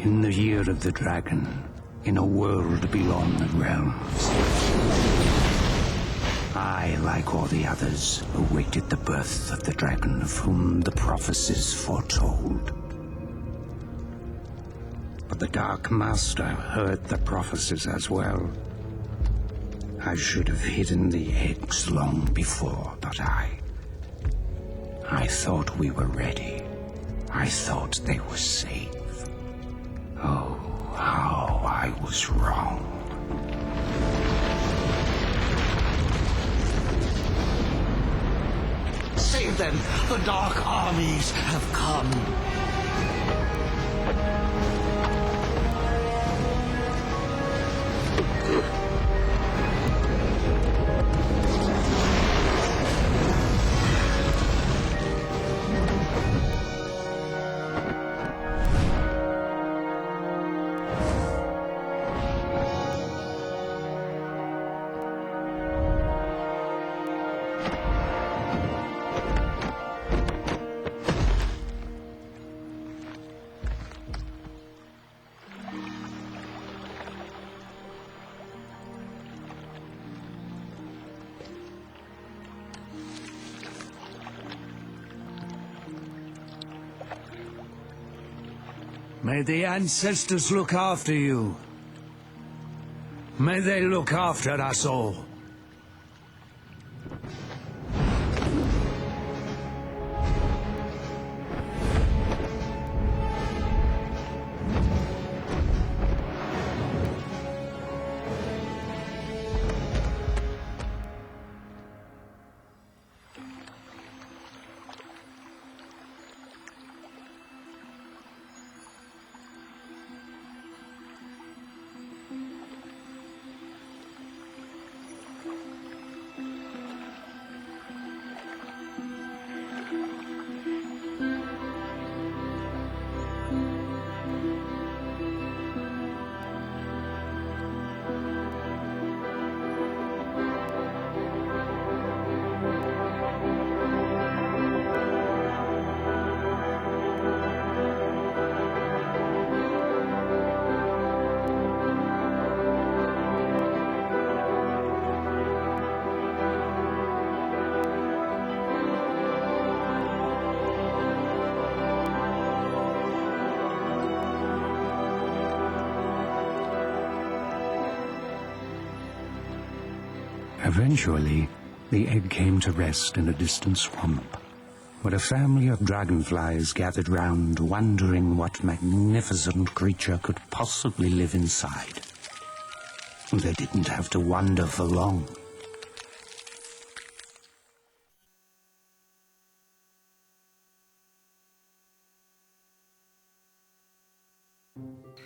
In the year of the dragon, in a world beyond the realms, I, like all the others, awaited the birth of the dragon of whom the prophecies foretold. But the Dark Master heard the prophecies as well. I should have hidden the eggs long before, but I thought we were ready. I thought they were safe. Oh, how I was wrong. Save them! The Dark Armies have come! May the ancestors look after you. May they look after us all. Eventually, the egg came to rest in a distant swamp, where a family of dragonflies gathered round, wondering what magnificent creature could possibly live inside. They didn't have to wonder for long.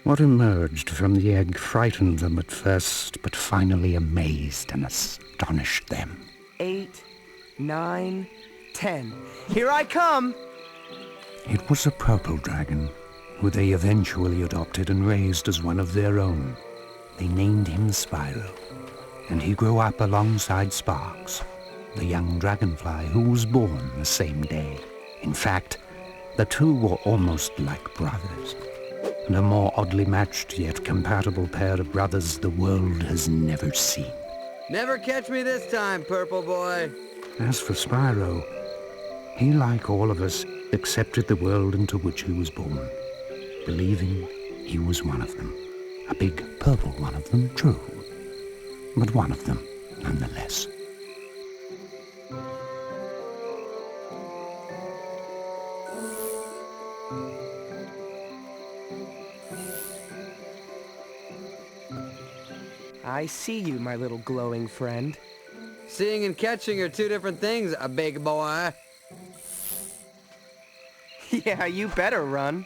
What emerged from the egg frightened them at first, but finally amazed and astonished them. 8, 9, 10. Here I come! It was a purple dragon, who they eventually adopted and raised as one of their own. They named him Spyro, and he grew up alongside Sparks, the young dragonfly who was born the same day. In fact, the two were almost like brothers, and a more oddly matched yet compatible pair of brothers the world has never seen. Never catch me this time, Purple Boy. As for Spyro, he, like all of us, accepted the world into which he was born, believing he was one of them. A big purple one of them, true, but one of them nonetheless. I see you, my little glowing friend. Seeing and catching are two different things, a big boy. Yeah, you better run.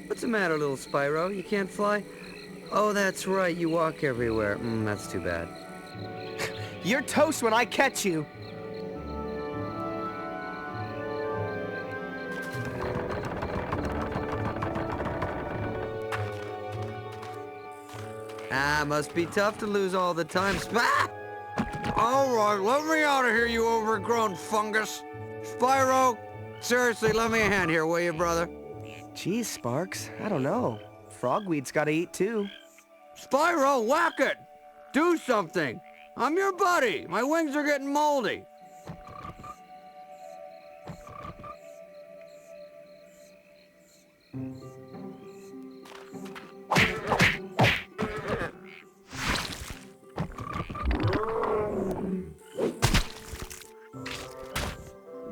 What's the matter, little Spyro? You can't fly? Oh, that's right, you walk everywhere. That's too bad. You're toast when I catch you. Must be tough to lose all the time. All right, let me out of here, you overgrown fungus. Spyro, seriously, lend me a hand here, will you, brother? Geez, Sparks, I don't know. Frogweed's gotta eat too. Spyro, whack it! Do something! I'm your buddy. My wings are getting moldy.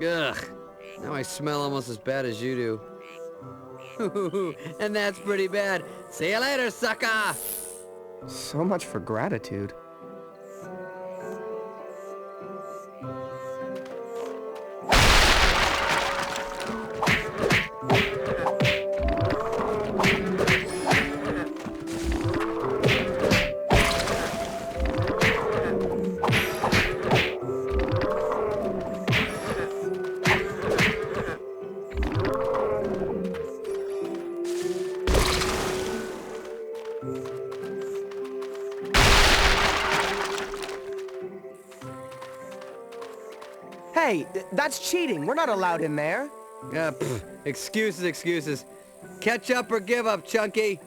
Ugh. Now I smell almost as bad as you do. And that's pretty bad. See you later, sucker! So much for gratitude. Hey, that's cheating. We're not allowed in there. Excuses, excuses. Catch up or give up, Chunky.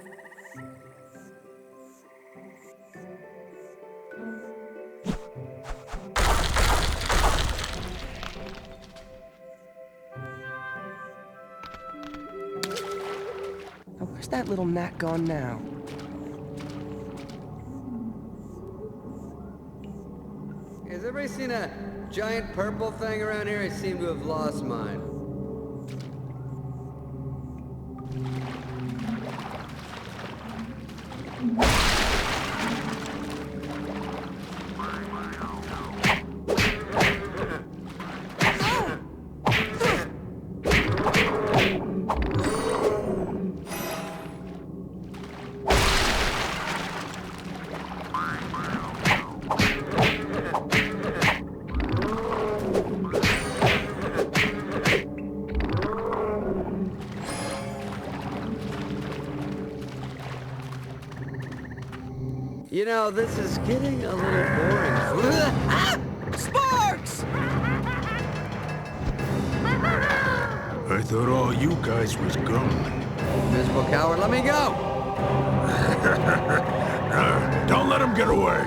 Now, where's that little gnat gone now? Has everybody seen a giant purple thing around here? I seem to have lost mine. You know, this is getting a little boring. Sparks! I thought all you guys was gone. Miserable coward, let me go! Don't let him get away.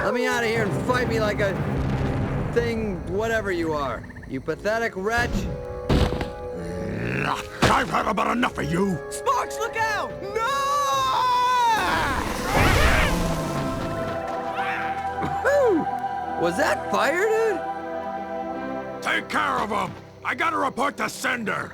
Let me out of here and fight me like a thing, whatever you are. You pathetic wretch. I've had about enough of you. Sparks, look out! No! Was that fire, dude? Take care of him. I gotta report to Sender.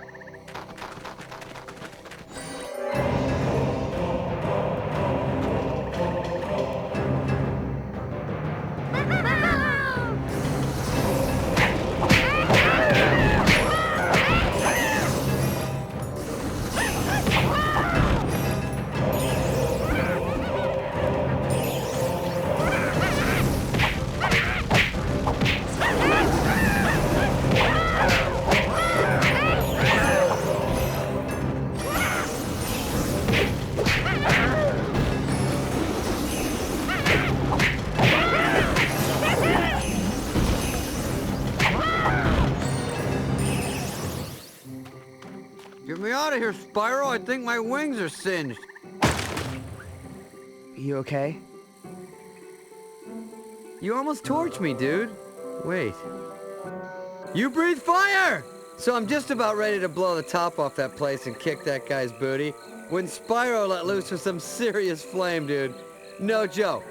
here, Spyro. I think my wings are singed. You okay? You almost torched me, dude. Wait. You breathe fire! So I'm just about ready to blow the top off that place and kick that guy's booty when Spyro let loose with some serious flame, dude. No joke.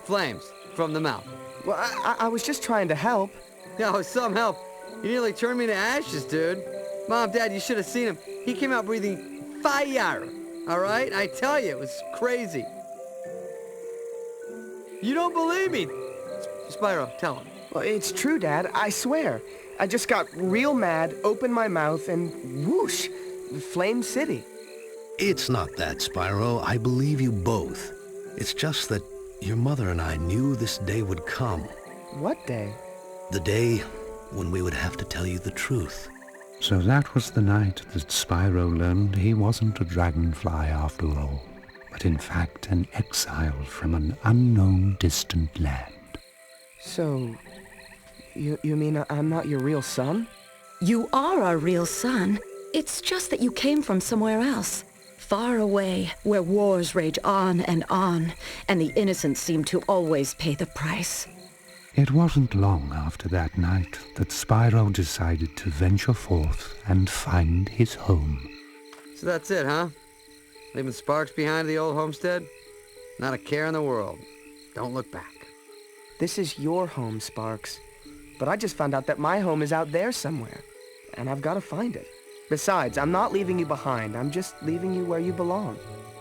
Flames from the mouth. Well, I was just trying to help. No, some help. You nearly turned me to ashes, dude. Mom, Dad, you should have seen him. He came out breathing fire. All right? I tell you, it was crazy. You don't believe me. Spyro, tell him. Well, it's true, Dad. I swear. I just got real mad, opened my mouth, and whoosh, Flame City. It's not that, Spyro. I believe you both. It's just that your mother and I knew this day would come. What day? The day when we would have to tell you the truth. So that was the night that Spyro learned he wasn't a dragonfly after all, but in fact an exile from an unknown distant land. So, you mean I'm not your real son? You are our real son. It's just that you came from somewhere else. Far away, where wars rage on, and the innocent seem to always pay the price. It wasn't long after that night that Spyro decided to venture forth and find his home. So that's it, huh? Leaving Sparks behind at the old homestead? Not a care in the world. Don't look back. This is your home, Sparks. But I just found out that my home is out there somewhere, and I've got to find it. Besides, I'm not leaving you behind. I'm just leaving you where you belong.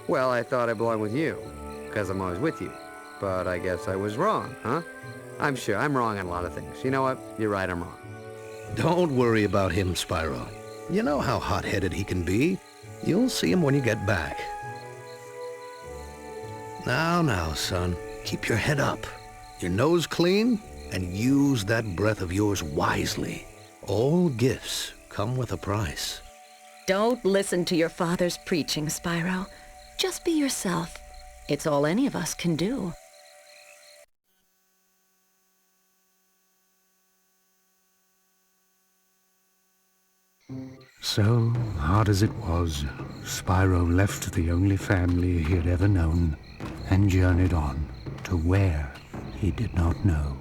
Well, I thought I belonged with you, because I'm always with you. But I guess I was wrong, huh? I'm sure I'm wrong on a lot of things. You know what? You're right, I'm wrong. Don't worry about him, Spyro. You know how hot-headed he can be. You'll see him when you get back. Now, son. Keep your head up, your nose clean, and use that breath of yours wisely. All gifts come with a price. Don't listen to your father's preaching, Spyro. Just be yourself. It's all any of us can do. So, hard as it was, Spyro left the only family he had ever known and journeyed on to where he did not know.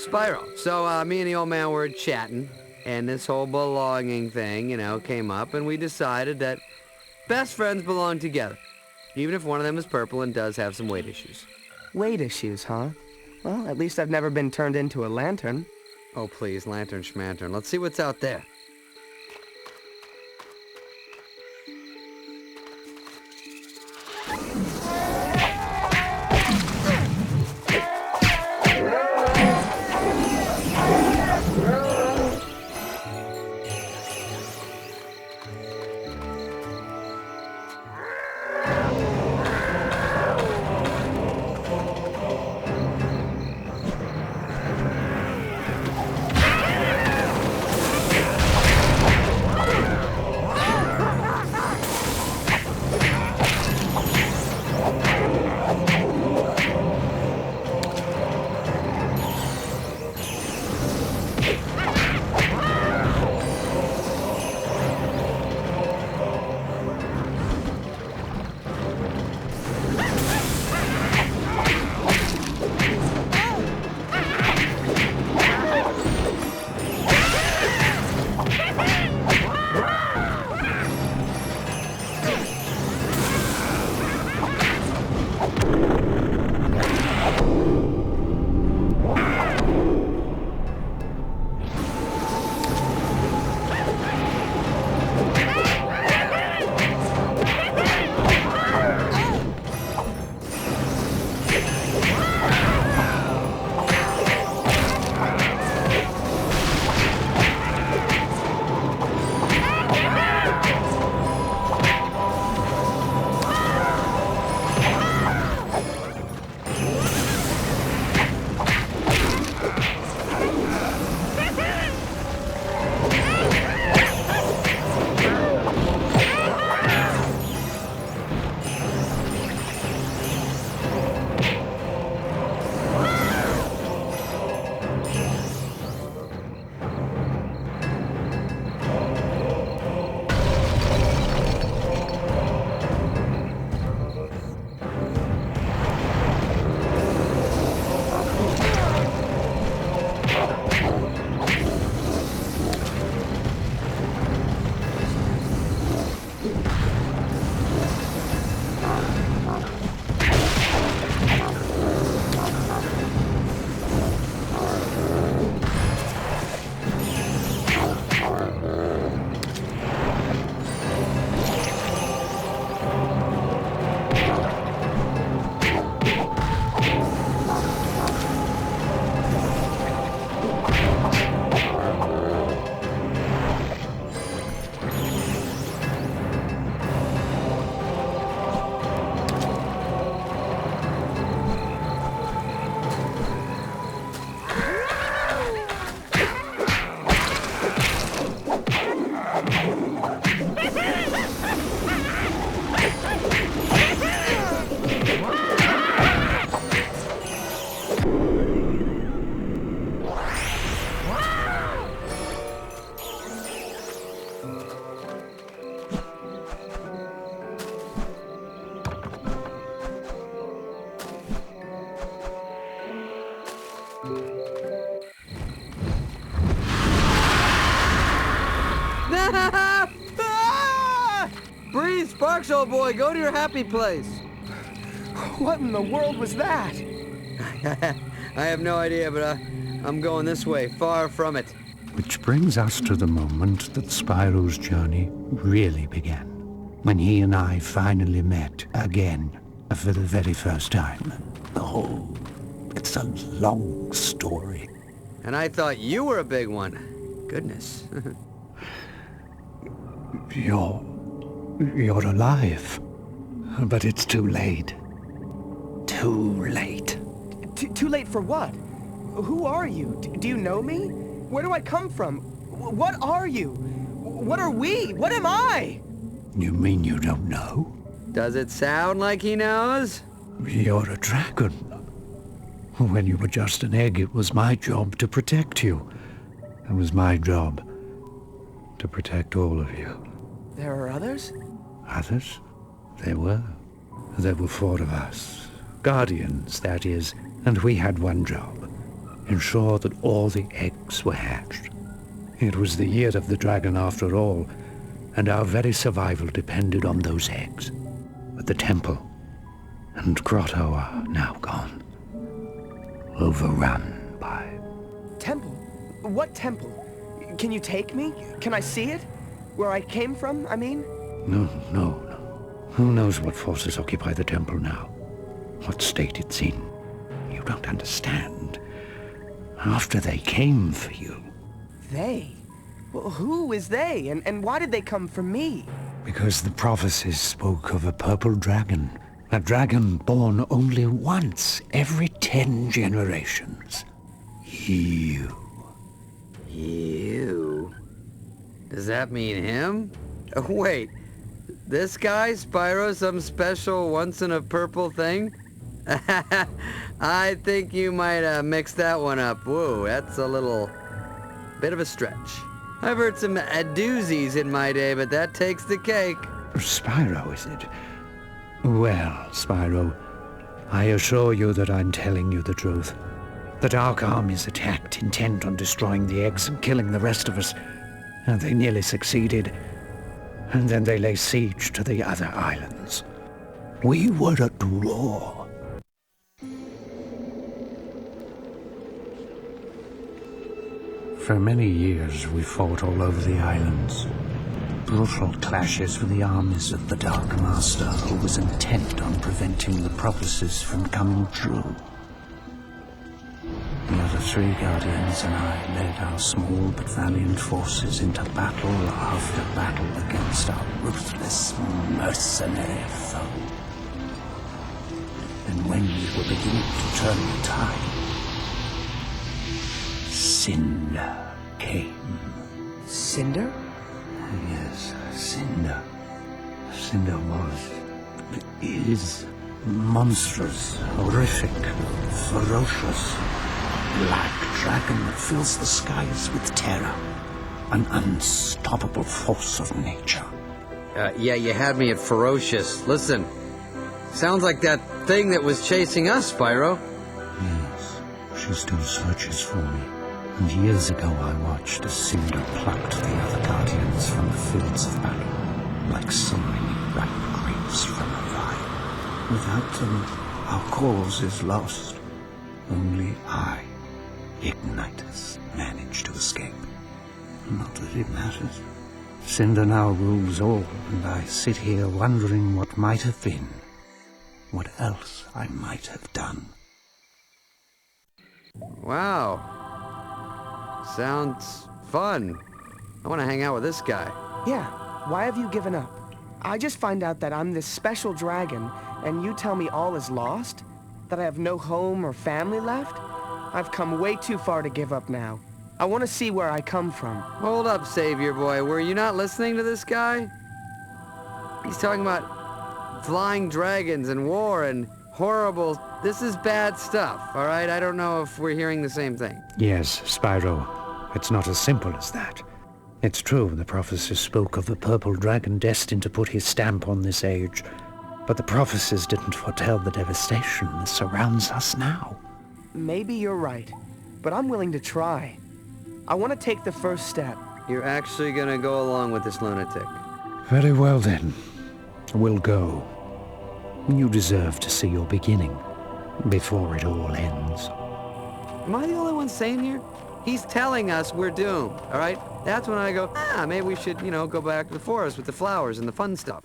Spyro. So, me and the old man were chatting, and this whole belonging thing, came up, and we decided that best friends belong together, even if one of them is purple and does have some weight issues. Weight issues, huh? Well, at least I've never been turned into a lantern. Oh, please, lantern schmantern. Let's see what's out there. Relax, old boy. Go to your happy place. What in the world was that? I have no idea, but I'm going this way, far from it. Which brings us to the moment that Spyro's journey really began, when he and I finally met again for the very first time. Oh, it's a long story. And I thought you were a big one. Goodness. You're alive. But it's too late. Too late. Too late for what? Who are you? Do you know me? Where do I come from? What are you? What are we? What am I? You mean you don't know? Does it sound like he knows? You're a dragon. When you were just an egg, it was my job to protect you. It was my job to protect all of you. There are others? Others? There were. There were 4 of us. Guardians, that is. And we had one job. Ensure that all the eggs were hatched. It was the year of the dragon after all, and our very survival depended on those eggs. But the temple and grotto are now gone. Overrun by... Temple? What temple? Can you take me? Can I see it? Where I came from, I mean? No. Who knows what forces occupy the temple now? What state it's in? You don't understand. After they came for you. They? Well, who is they? And why did they come for me? Because the prophecies spoke of a purple dragon. A dragon born only once every 10 generations. You. You? Does that mean him? Oh, wait. This guy, Spyro, some special once-in-a-purple thing? I think you might mix that one up. Whoa, that's a little bit of a stretch. I've heard some doozies in my day, but that takes the cake. Spyro, is it? Well, Spyro, I assure you that I'm telling you the truth. The Dark Armies attacked, intent on destroying the eggs and killing the rest of us. And they nearly succeeded. And then they lay siege to the other islands. We were at war. For many years we fought all over the islands. Brutal clashes with the armies of the Dark Master, who was intent on preventing the prophecies from coming true. The other 3 Guardians and I led our small but valiant forces into battle after battle against our ruthless, mercenary foe. And when we were beginning to turn the tide, Cinder came. Cinder? Yes, Cinder. Cinder is monstrous, horrific, ferocious, black dragon that fills the skies with terror. An unstoppable force of nature. Yeah, you had me at ferocious. Listen, sounds like that thing that was chasing us, Spyro. Yes, she still searches for me. And years ago I watched as Cinder plucked the other Guardians from the fields of battle, like so many ripe grapes from a vine. Without them, our cause is lost. Only I, Ignitus, managed to escape. Not that it matters. Cinder now rules all, and I sit here wondering what might have been. What else I might have done. Wow. Sounds fun. I want to hang out with this guy. Yeah, why have you given up? I just find out that I'm this special dragon, and you tell me all is lost? That I have no home or family left? I've come way too far to give up now. I want to see where I come from. Hold up, Savior Boy. Were you not listening to this guy? He's talking about flying dragons and war and horrible... This is bad stuff, all right? I don't know if we're hearing the same thing. Yes, Spyro. It's not as simple as that. It's true, the prophecies spoke of a purple dragon destined to put his stamp on this age. But the prophecies didn't foretell the devastation that surrounds us now. Maybe you're right, but I'm willing to try. I want to take the first step. You're actually gonna go along with this lunatic. Very well then. We'll go. You deserve to see your beginning before it all ends. Am I the only one sane here? He's telling us we're doomed, all right? That's when I go, maybe we should, go back to the forest with the flowers and the fun stuff.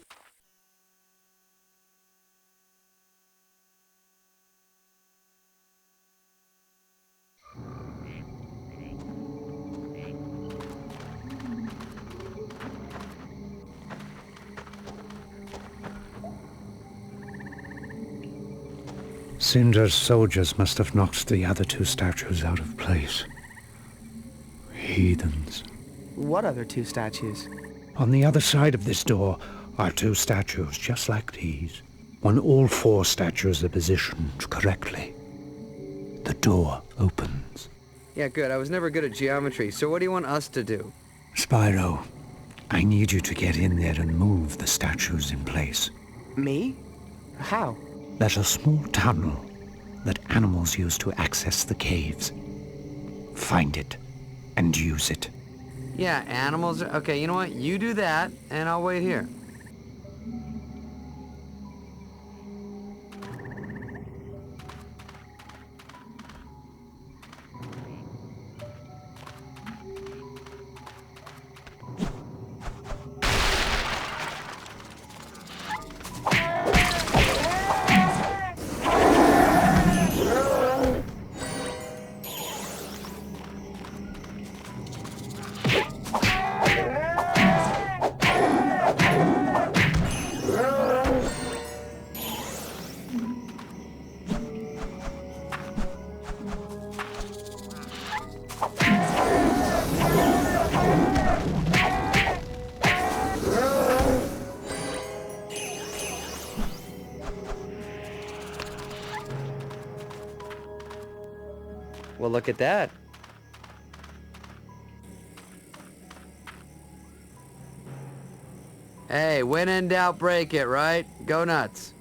Cinder's soldiers must have knocked the other two statues out of place. Heathens. What other two statues? On the other side of this door are two statues just like these. When all four statues are positioned correctly, the door opens. Yeah, good. I was never good at geometry, so what do you want us to do? Spyro, I need you to get in there and move the statues in place. Me? How? There's a small tunnel that animals use to access the caves. Find it and use it. Yeah, animals. Okay, you know what? You do that, and I'll wait here. Well, look at that. Hey, when in doubt, break it, right? Go nuts.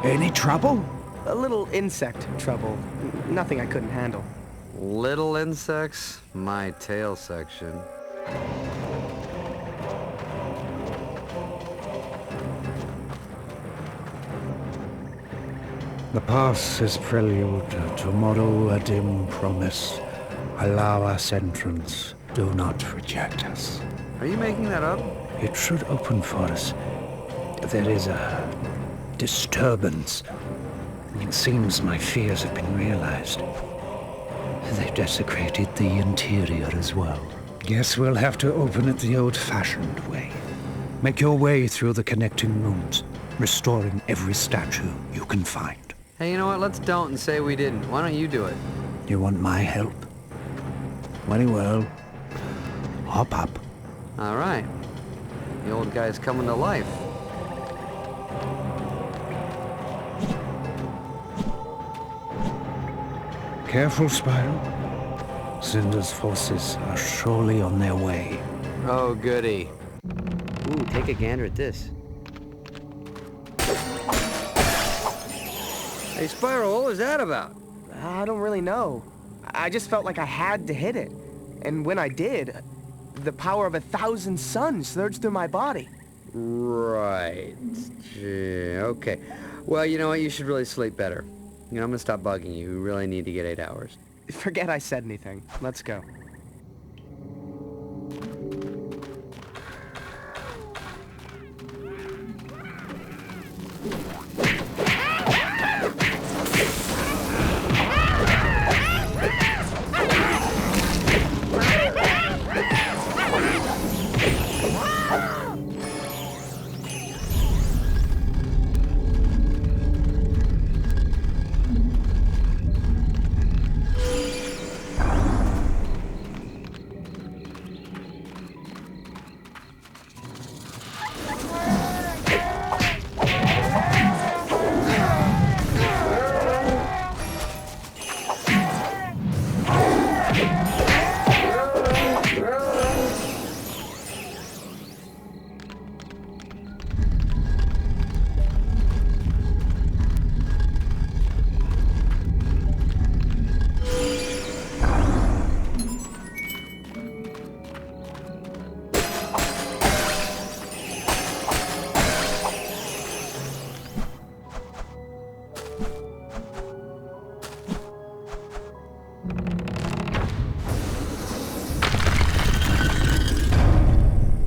Any trouble? A little insect trouble. Nothing I couldn't handle. Little insects? My tail section. The past is prelude, tomorrow a dim promise. Allow us entrance, do not reject us. Are you making that up? It should open for us. There is a disturbance. It seems my fears have been realized. They've desecrated the interior as well. Guess we'll have to open it the old-fashioned way. Make your way through the connecting rooms, restoring every statue you can find. Hey, you know what? Let's don't and say we didn't. Why don't you do it? You want my help? Very well. Hop up. All right. The old guy's coming to life. Careful, Spyro. Cinder's forces are surely on their way. Oh, goody. Ooh, take a gander at this. Hey, Spyro, what was that about? I don't really know. I just felt like I had to hit it. And when I did, the power of 1,000 suns surged through my body. Right. Gee, okay. Well, you know what? You should really sleep better. You know, I'm gonna stop bugging you. You really need to get 8 hours. Forget I said anything. Let's go.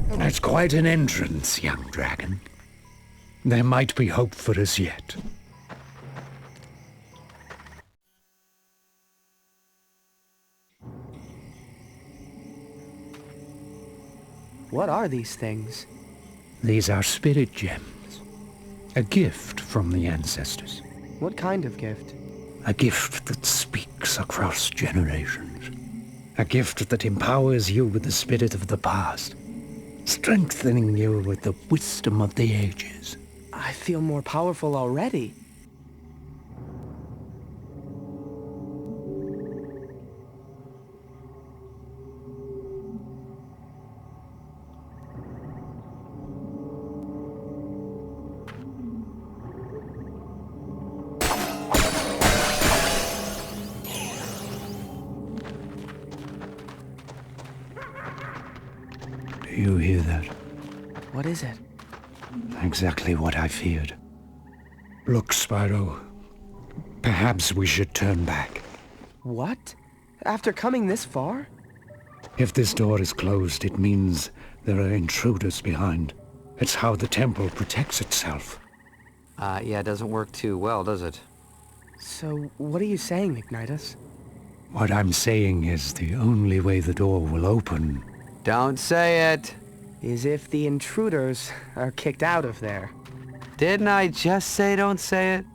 That's quite an entrance, young dragon. There might be hope for us yet. What are these things? These are spirit gems. A gift from the ancestors. What kind of gift? A gift that speaks across generations. A gift that empowers you with the spirit of the past, strengthening you with the wisdom of the ages. I feel more powerful already. Do you hear that? What is it? Exactly what I feared. Look, Spyro. Perhaps we should turn back. What? After coming this far? If this door is closed, it means there are intruders behind. It's how the temple protects itself. Yeah, it doesn't work too well, does it? So, what are you saying, Ignitus? What I'm saying is the only way the door will open. Don't say it! Is if the intruders are kicked out of there. Didn't I just say don't say it?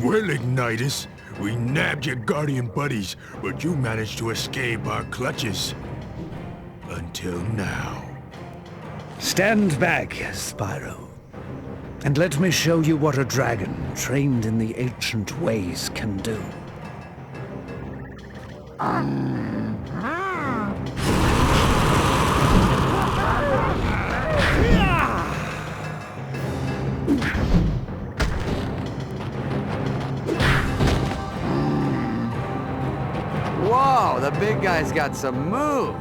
Well, Ignitus, we nabbed your guardian buddies, but you managed to escape our clutches. Until now. Stand back, Spyro. And let me show you what a dragon trained in the ancient ways can do. Whoa, the big guy's got some moves.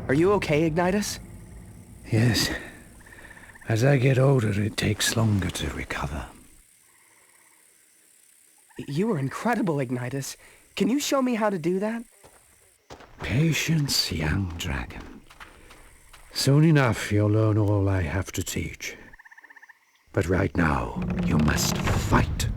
Are you okay, Ignitus? Yes. As I get older, it takes longer to recover. You were incredible, Ignitus. Can you show me how to do that? Patience, young dragon. Soon enough, you'll learn all I have to teach. But right now, you must fight.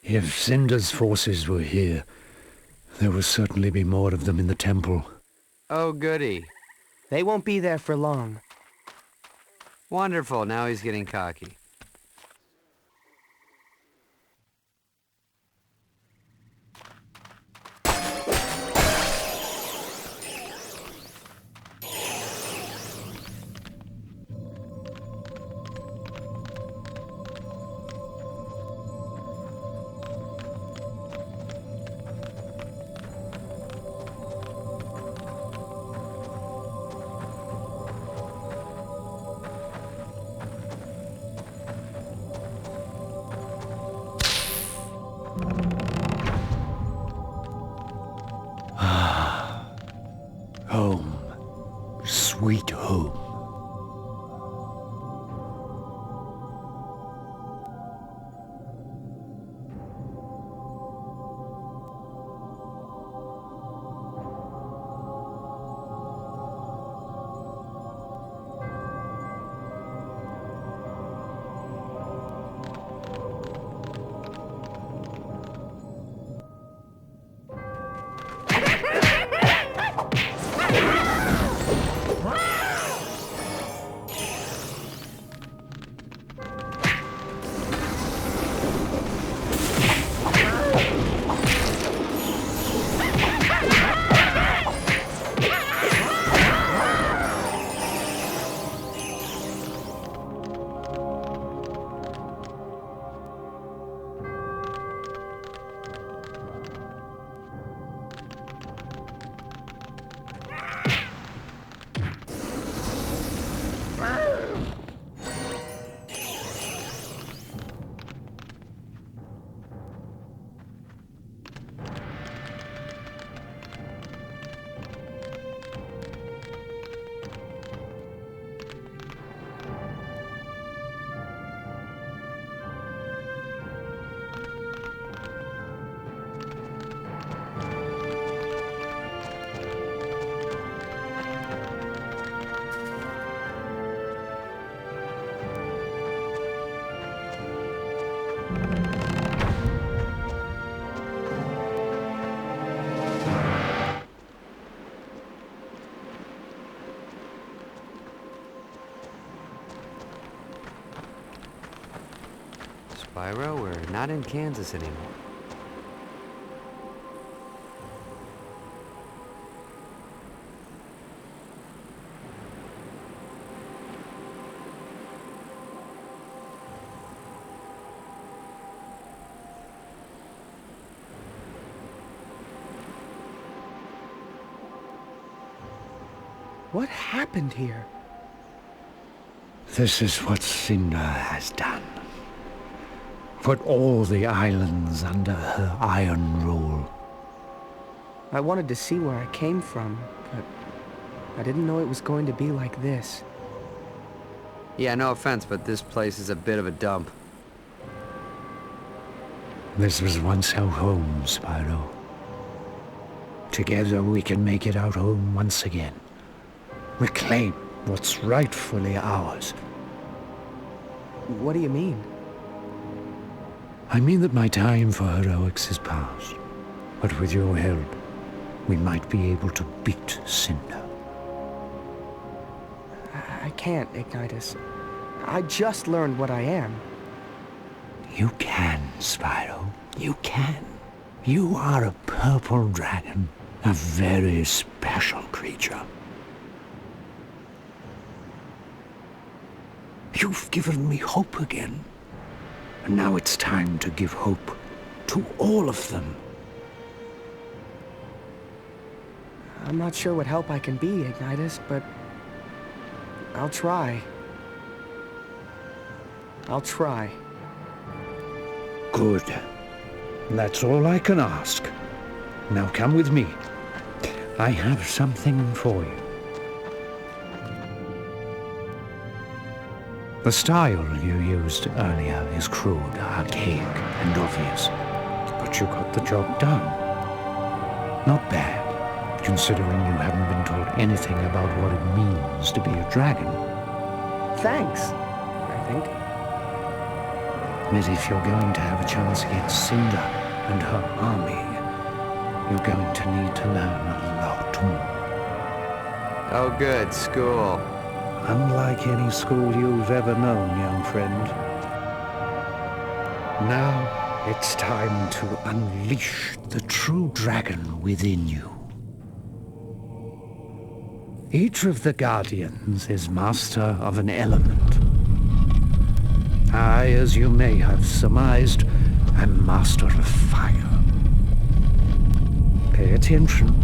If Cinder's forces were here, there would certainly be more of them in the temple. Oh, goody. They won't be there for long. Wonderful, now he's getting cocky. Spyro, we're not in Kansas anymore. What happened here? This is what Cinder has done. Put all the islands under her iron rule. I wanted to see where I came from, but I didn't know it was going to be like this. Yeah, no offense, but this place is a bit of a dump. This was once our home, Spyro. Together we can make it our home once again. Reclaim what's rightfully ours. What do you mean? I mean that my time for heroics is past. But with your help, we might be able to beat Cinder. I can't, Ignitus. I just learned what I am. You can, Spyro. You can. You are a purple dragon, a very special creature. You've given me hope again. And now it's time to give hope to all of them. I'm not sure what help I can be, Ignitus, but I'll try. I'll try. Good. That's all I can ask. Now come with me. I have something for you. The style you used earlier is crude, archaic, and obvious. But you got the job done. Not bad, considering you haven't been taught anything about what it means to be a dragon. Thanks, I think. But if you're going to have a chance against Cinder and her army, you're going to need to learn a lot more. Oh good, school. Unlike any school you've ever known, young friend. Now it's time to unleash the true dragon within you. Each of the Guardians is master of an element. I, as you may have surmised, am master of fire. Pay attention,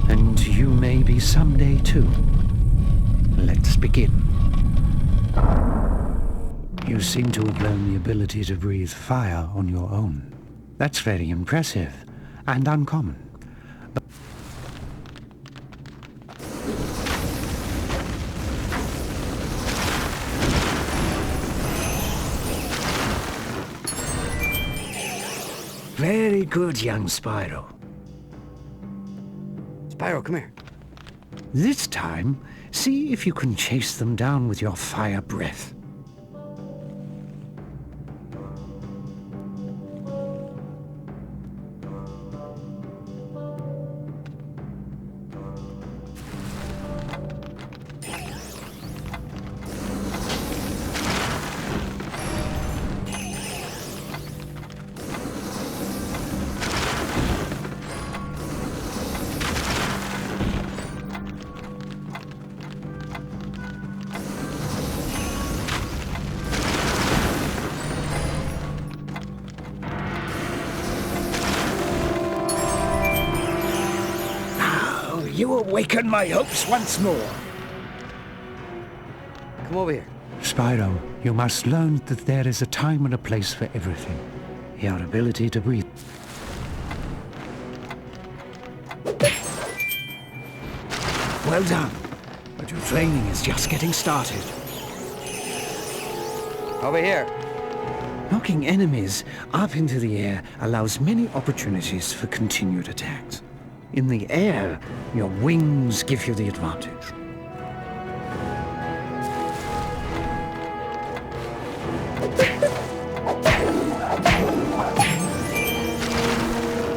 and you may be someday too. Let's begin. You seem to have learned the ability to breathe fire on your own. That's very impressive and uncommon. Very good, young Spyro. Spyro, come here. This time, see if you can chase them down with your fire breath. You awaken my hopes once more. Come over here. Spyro, you must learn that there is a time and a place for everything. Your ability to breathe. Well done. But your training is just getting started. Over here. Knocking enemies up into the air allows many opportunities for continued attacks. In the air, your wings give you the advantage.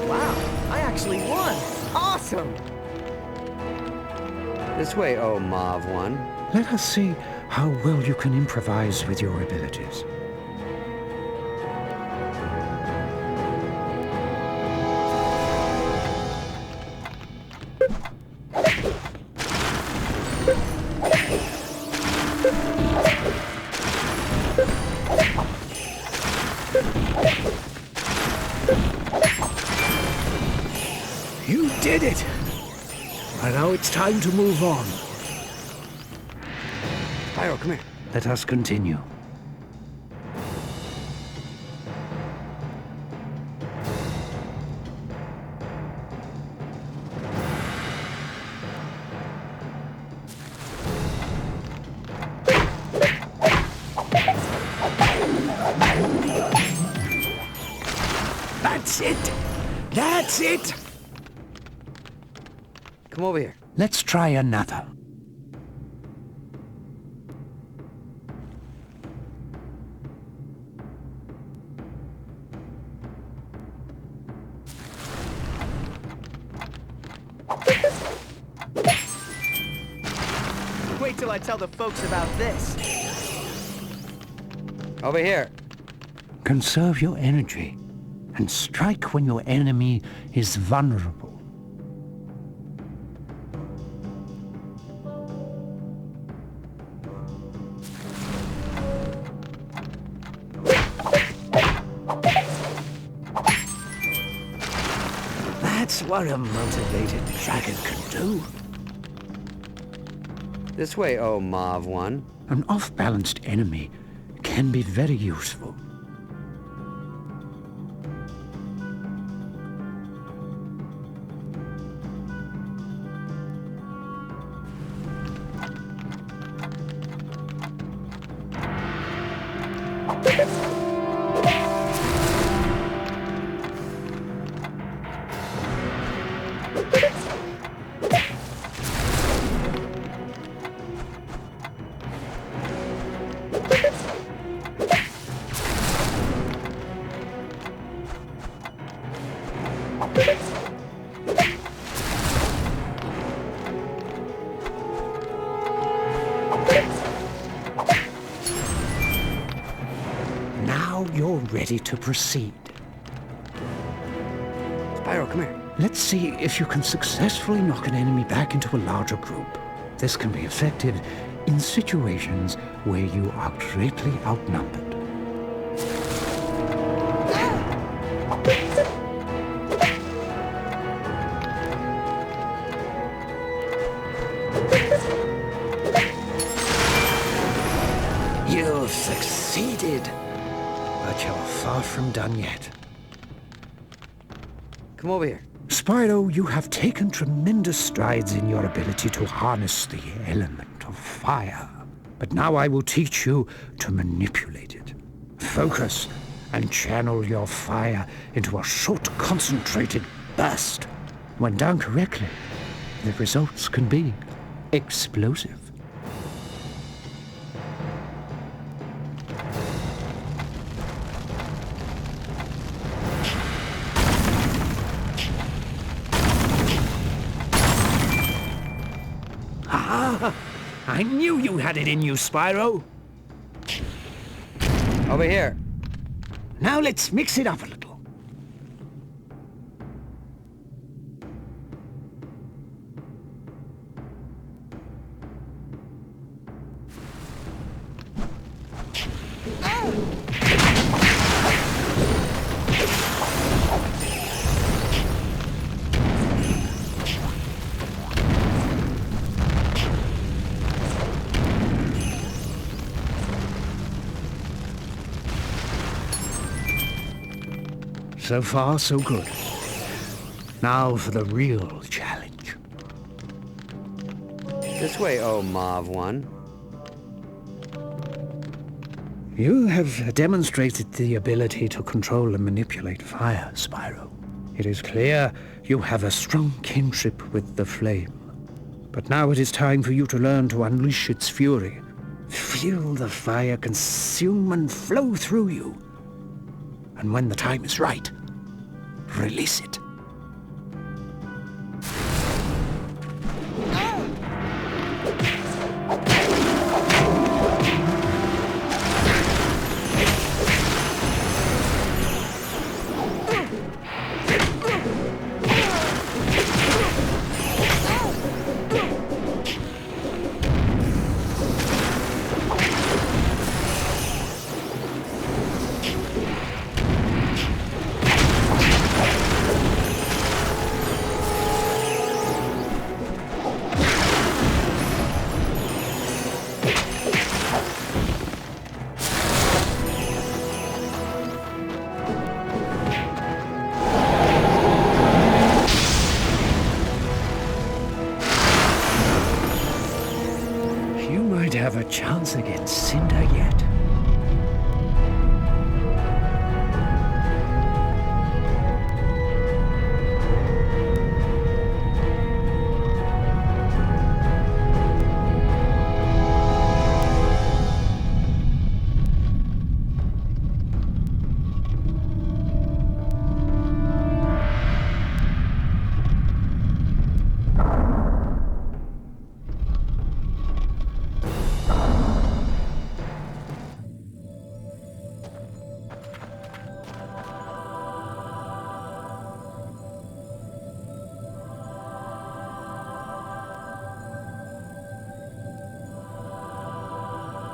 Wow, I actually won! Awesome! This way, oh Mauve one. Let us see how well you can improvise with your abilities. You did it! And now it's time to move on. Spyro, come here. Let us continue. That's it! That's it! Come over here. Let's try another. Wait till I tell the folks about this. Over here. Conserve your energy and strike when your enemy is vulnerable. That's what a motivated dragon can do. This way, oh Mauve one. An off-balanced enemy can be very useful. Now you're ready to proceed. Spyro, come here. Let's see if you can successfully knock an enemy back into a larger group. This can be effective in situations where you are greatly outnumbered. You've succeeded. But you're far from done yet. Come over here. Spyro, you have taken tremendous strides in your ability to harness the element of fire. But now I will teach you to manipulate it. Focus and channel your fire into a short, concentrated burst. When done correctly, the results can be explosive. I knew you had it in you, Spyro. Over here. Now let's mix it up a little. So far, so good. Now for the real challenge. This way, oh Mauve one. You have demonstrated the ability to control and manipulate fire, Spyro. It is clear you have a strong kinship with the flame. But now it is time for you to learn to unleash its fury. Feel the fire consume and flow through you. And when the time is right, release it.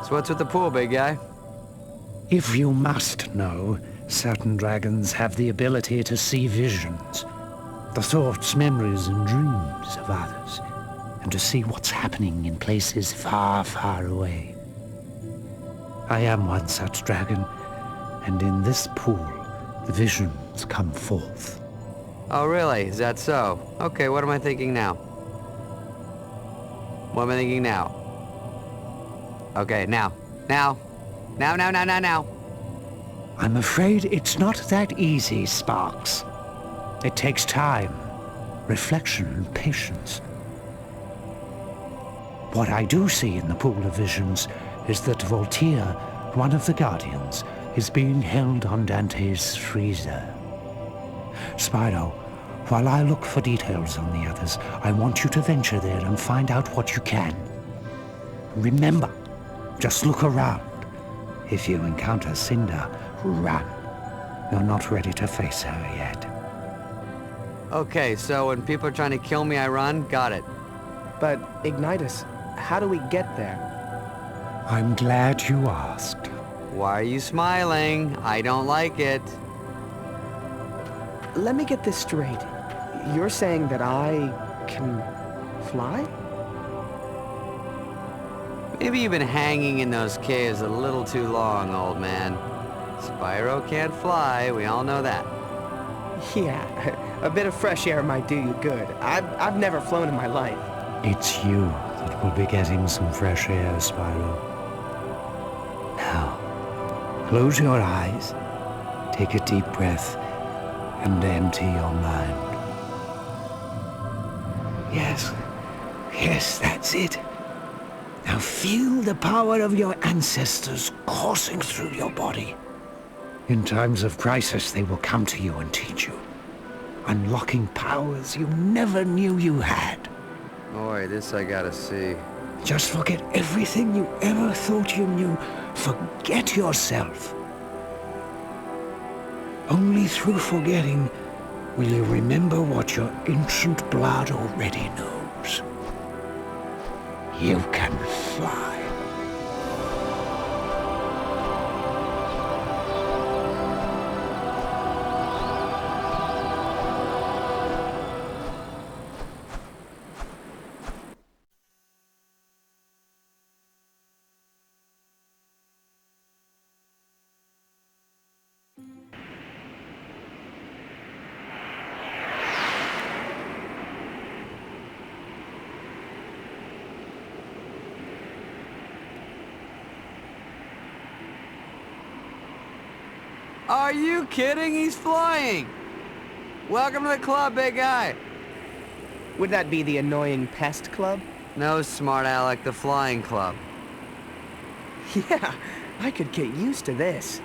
So what's with the pool, big guy? If you must know, certain dragons have the ability to see visions, the thoughts, memories, and dreams of others, and to see what's happening in places far, far away. I am one such dragon, and in this pool, the visions come forth. Oh, really? Is that so? Okay, what am I thinking now? What am I thinking now? Okay, now. Now. Now. I'm afraid it's not that easy, Sparks. It takes time, reflection, and patience. What I do see in the pool of visions is that Voltaire, one of the Guardians, is being held on Dante's freezer. Spyro, while I look for details on the others, I want you to venture there and find out what you can. Remember, just look around. If you encounter Cinder, run. You're not ready to face her yet. Okay, so when people are trying to kill me, I run? Got it. But, Ignitus, how do we get there? I'm glad you asked. Why are you smiling? I don't like it. Let me get this straight. You're saying that I can fly? Maybe you've been hanging in those caves a little too long, old man. Spyro can't fly, we all know that. Yeah, a bit of fresh air might do you good. I've never flown in my life. It's you that will be getting some fresh air, Spyro. Now, close your eyes, take a deep breath, and empty your mind. Yes, that's it. Now feel the power of your ancestors coursing through your body. In times of crisis, they will come to you and teach you, unlocking powers you never knew you had. Boy, this I gotta see. Just forget everything you ever thought you knew. Forget yourself. Only through forgetting will you remember what your ancient blood already knows. You can fly. Are you kidding? He's flying! Welcome to the club, big guy! Would that be the annoying pest club? No, smart Alec, the flying club. Yeah, I could get used to this.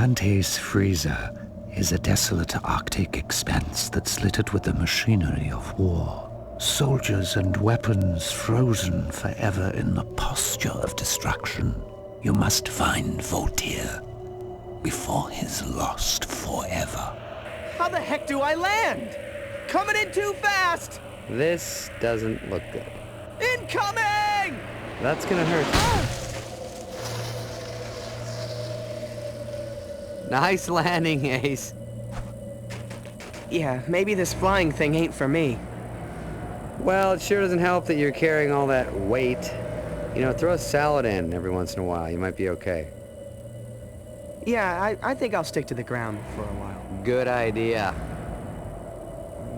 Dante's freezer is a desolate Arctic expanse that's littered with the machinery of war. Soldiers and weapons frozen forever in the posture of destruction. You must find Voltaire before he's lost forever. How the heck do I land? Coming in too fast! This doesn't look good. Incoming! That's gonna hurt. Nice landing, Ace. Yeah, maybe this flying thing ain't for me. Well, it sure doesn't help that you're carrying all that weight. You know, throw a salad in every once in a while. You might be okay. Yeah, I think I'll stick to the ground for a while. Good idea.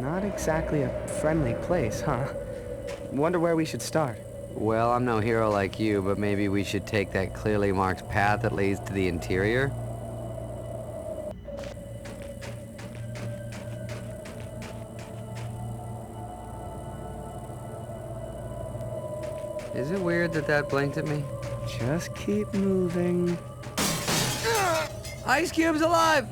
Not exactly a friendly place, huh? Wonder where we should start. Well, I'm no hero like you, but maybe we should take that clearly marked path that leads to the interior? Is it weird that that blinked at me? Just keep moving. Ice Cube's alive!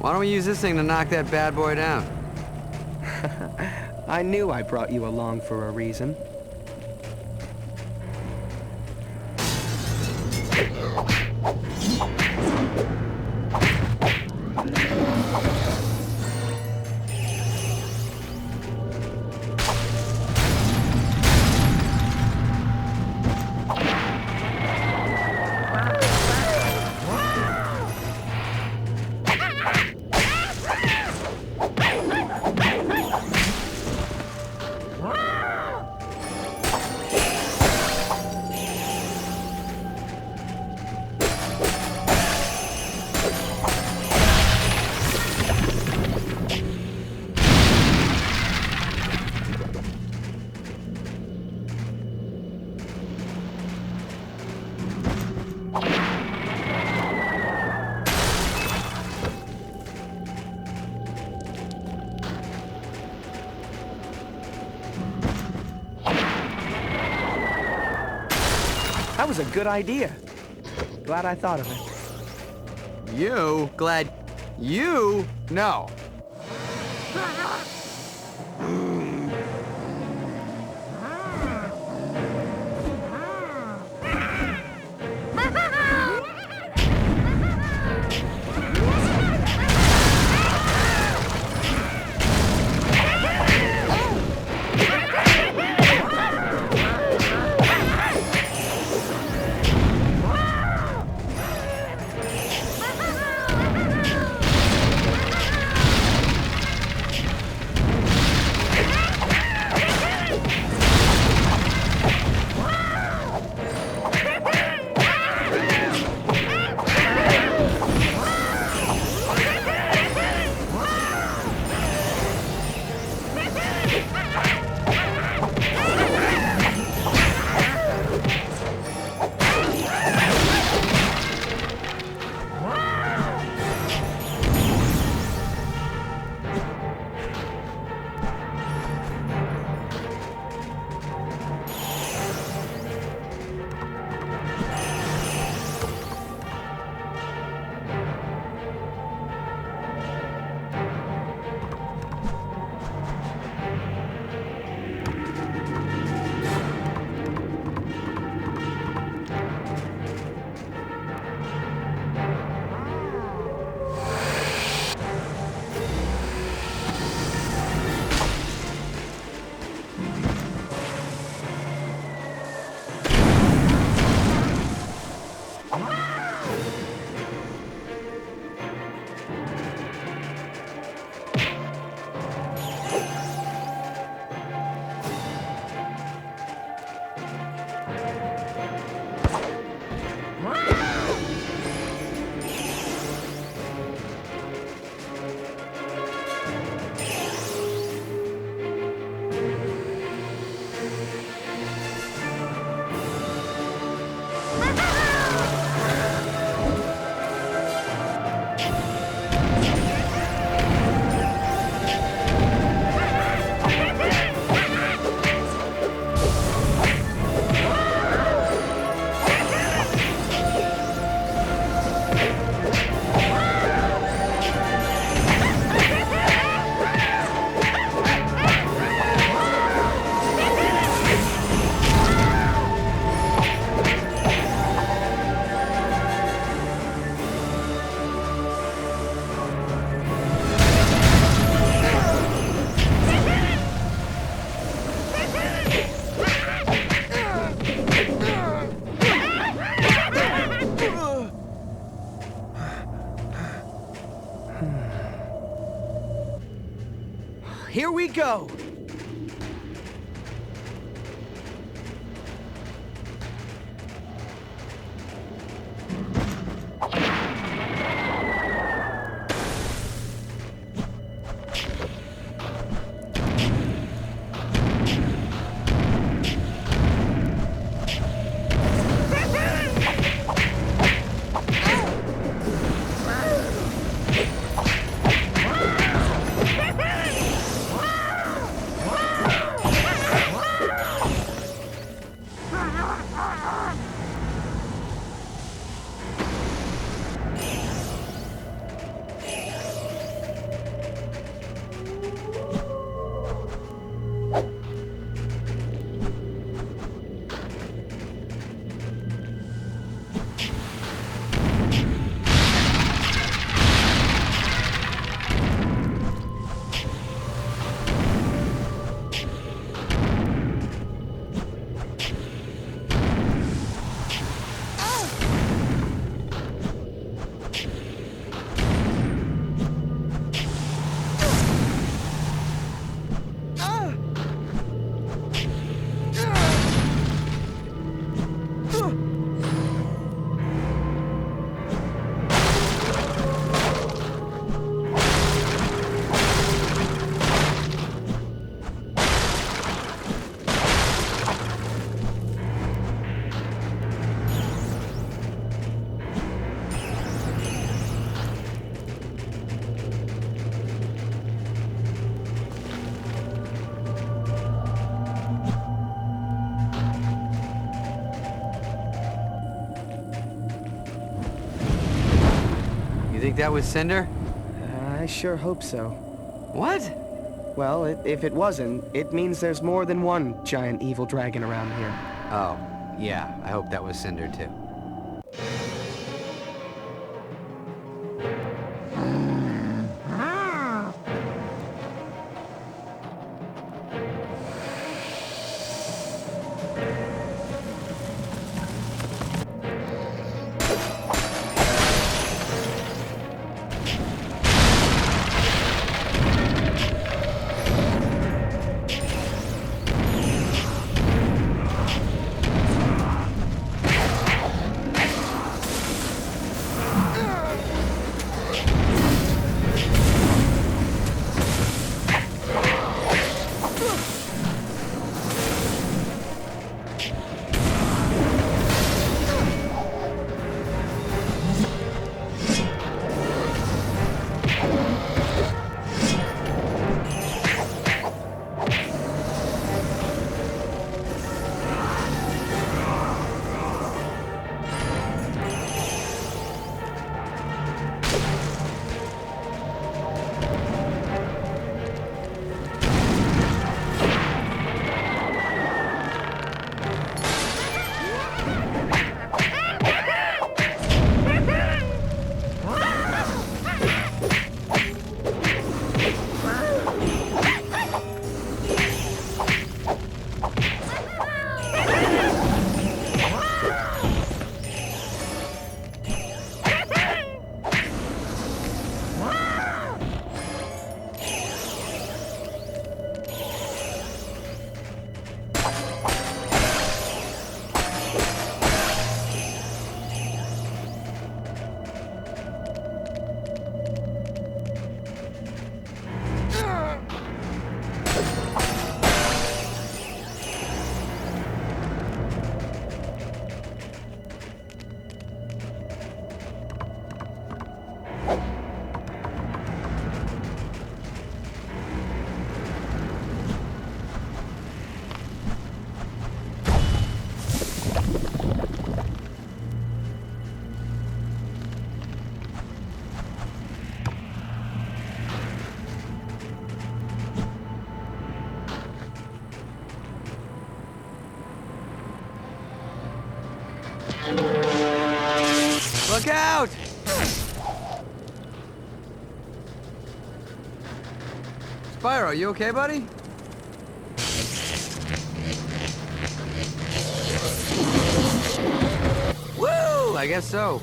Why don't we use this thing to knock that bad boy down? I knew I brought you along for a reason. That was a good idea. Glad I thought of it. You? Glad you? No. go! You think that was Cinder? I sure hope so. What? Well, if it wasn't, it means there's more than one giant evil dragon around here. Oh, yeah, I hope that was Cinder too. Look out! Spyro, you okay, buddy? Woo! I guess so.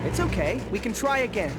It's okay. We can try again.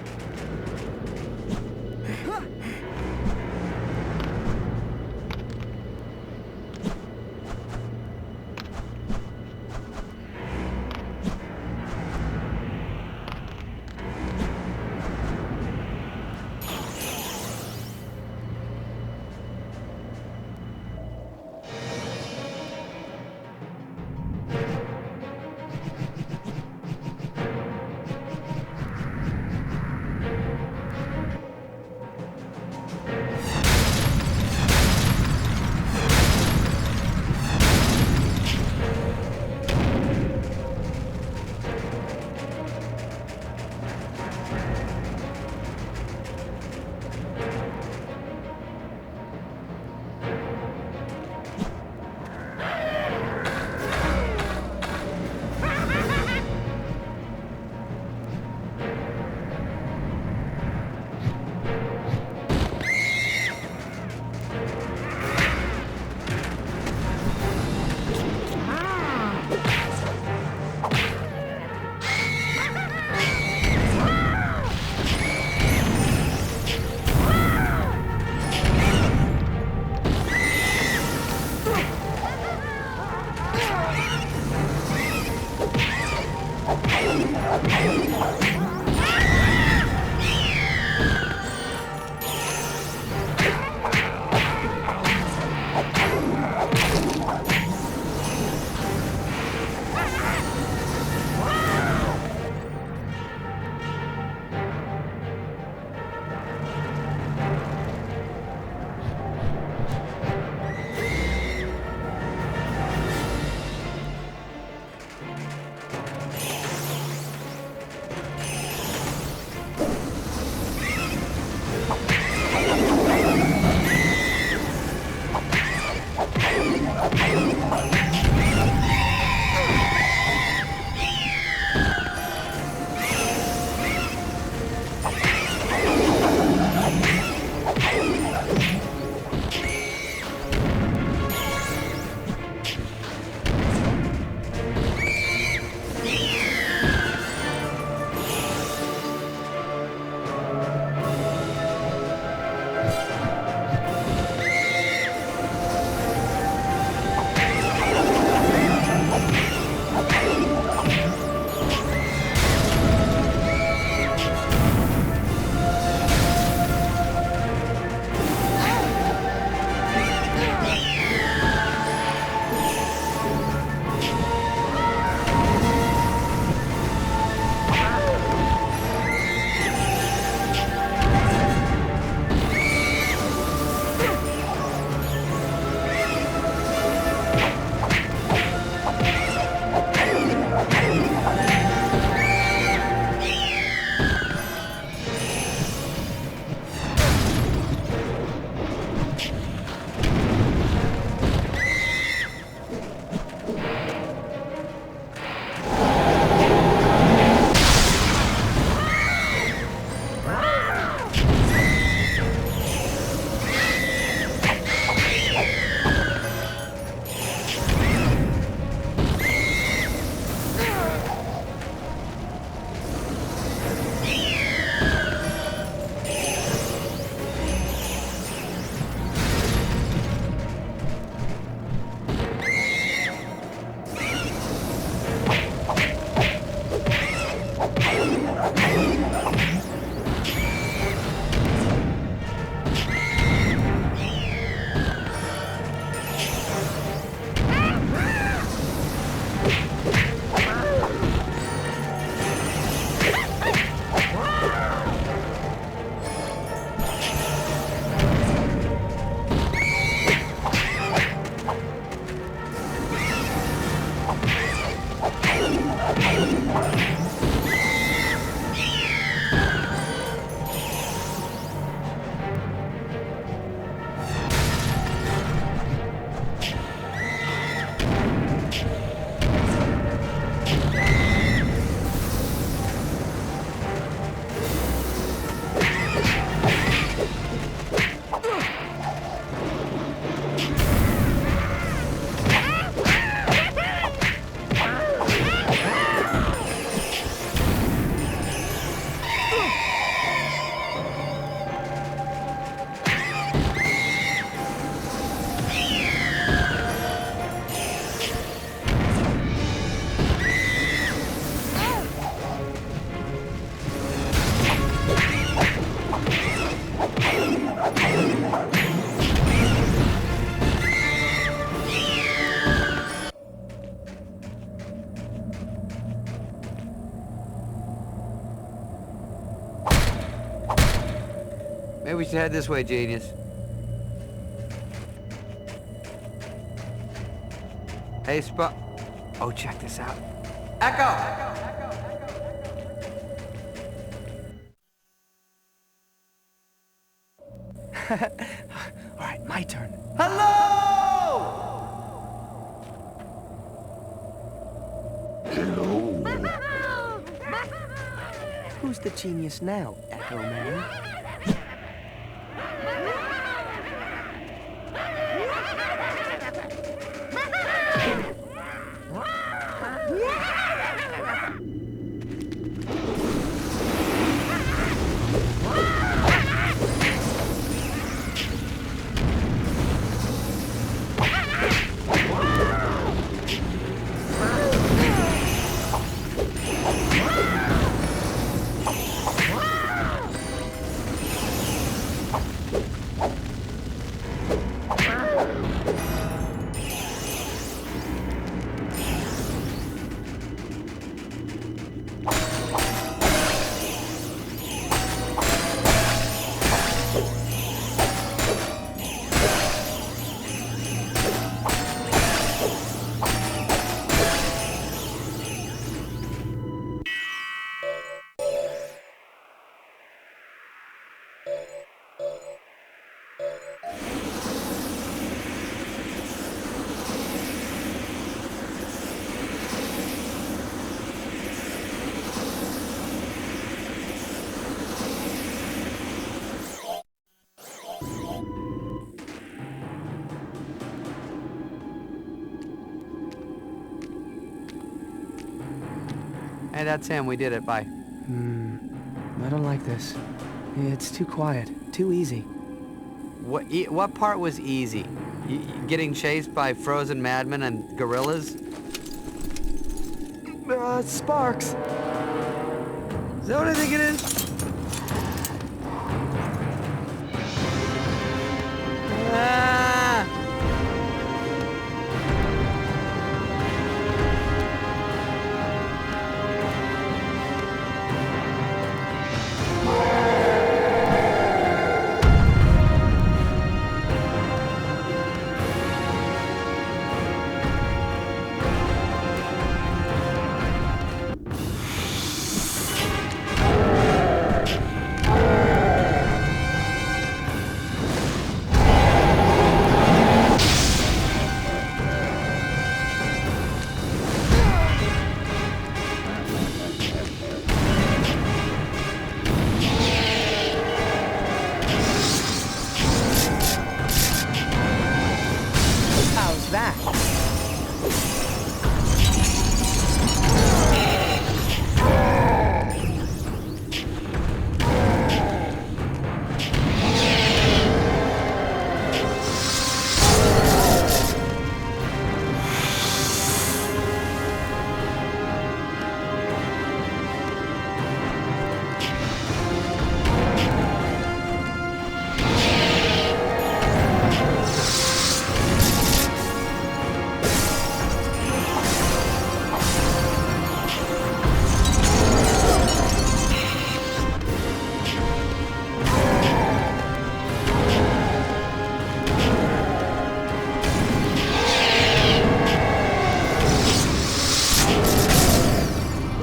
Maybe we should head this way, genius. Hey, Oh, check this out. Echo! All right, my turn. Hello! Who's the genius now, Echo Man? Hey, that's him. We did it. Bye. I don't like this. It's too quiet, too easy. What part was easy? Getting chased by frozen madmen and gorillas? Sparks. Is that what I think it is? Ah! How's that?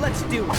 Let's do it.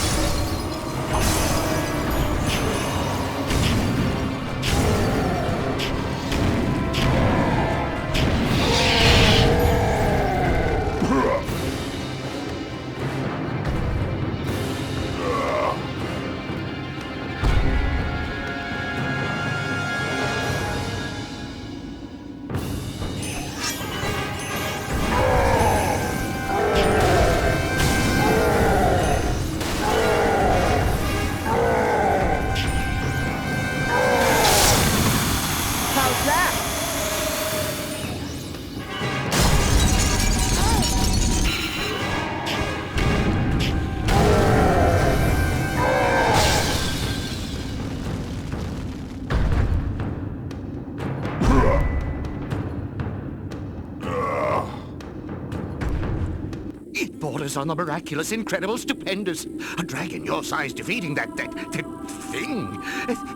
marvelous, on the miraculous, incredible, stupendous. A dragon your size defeating that thing.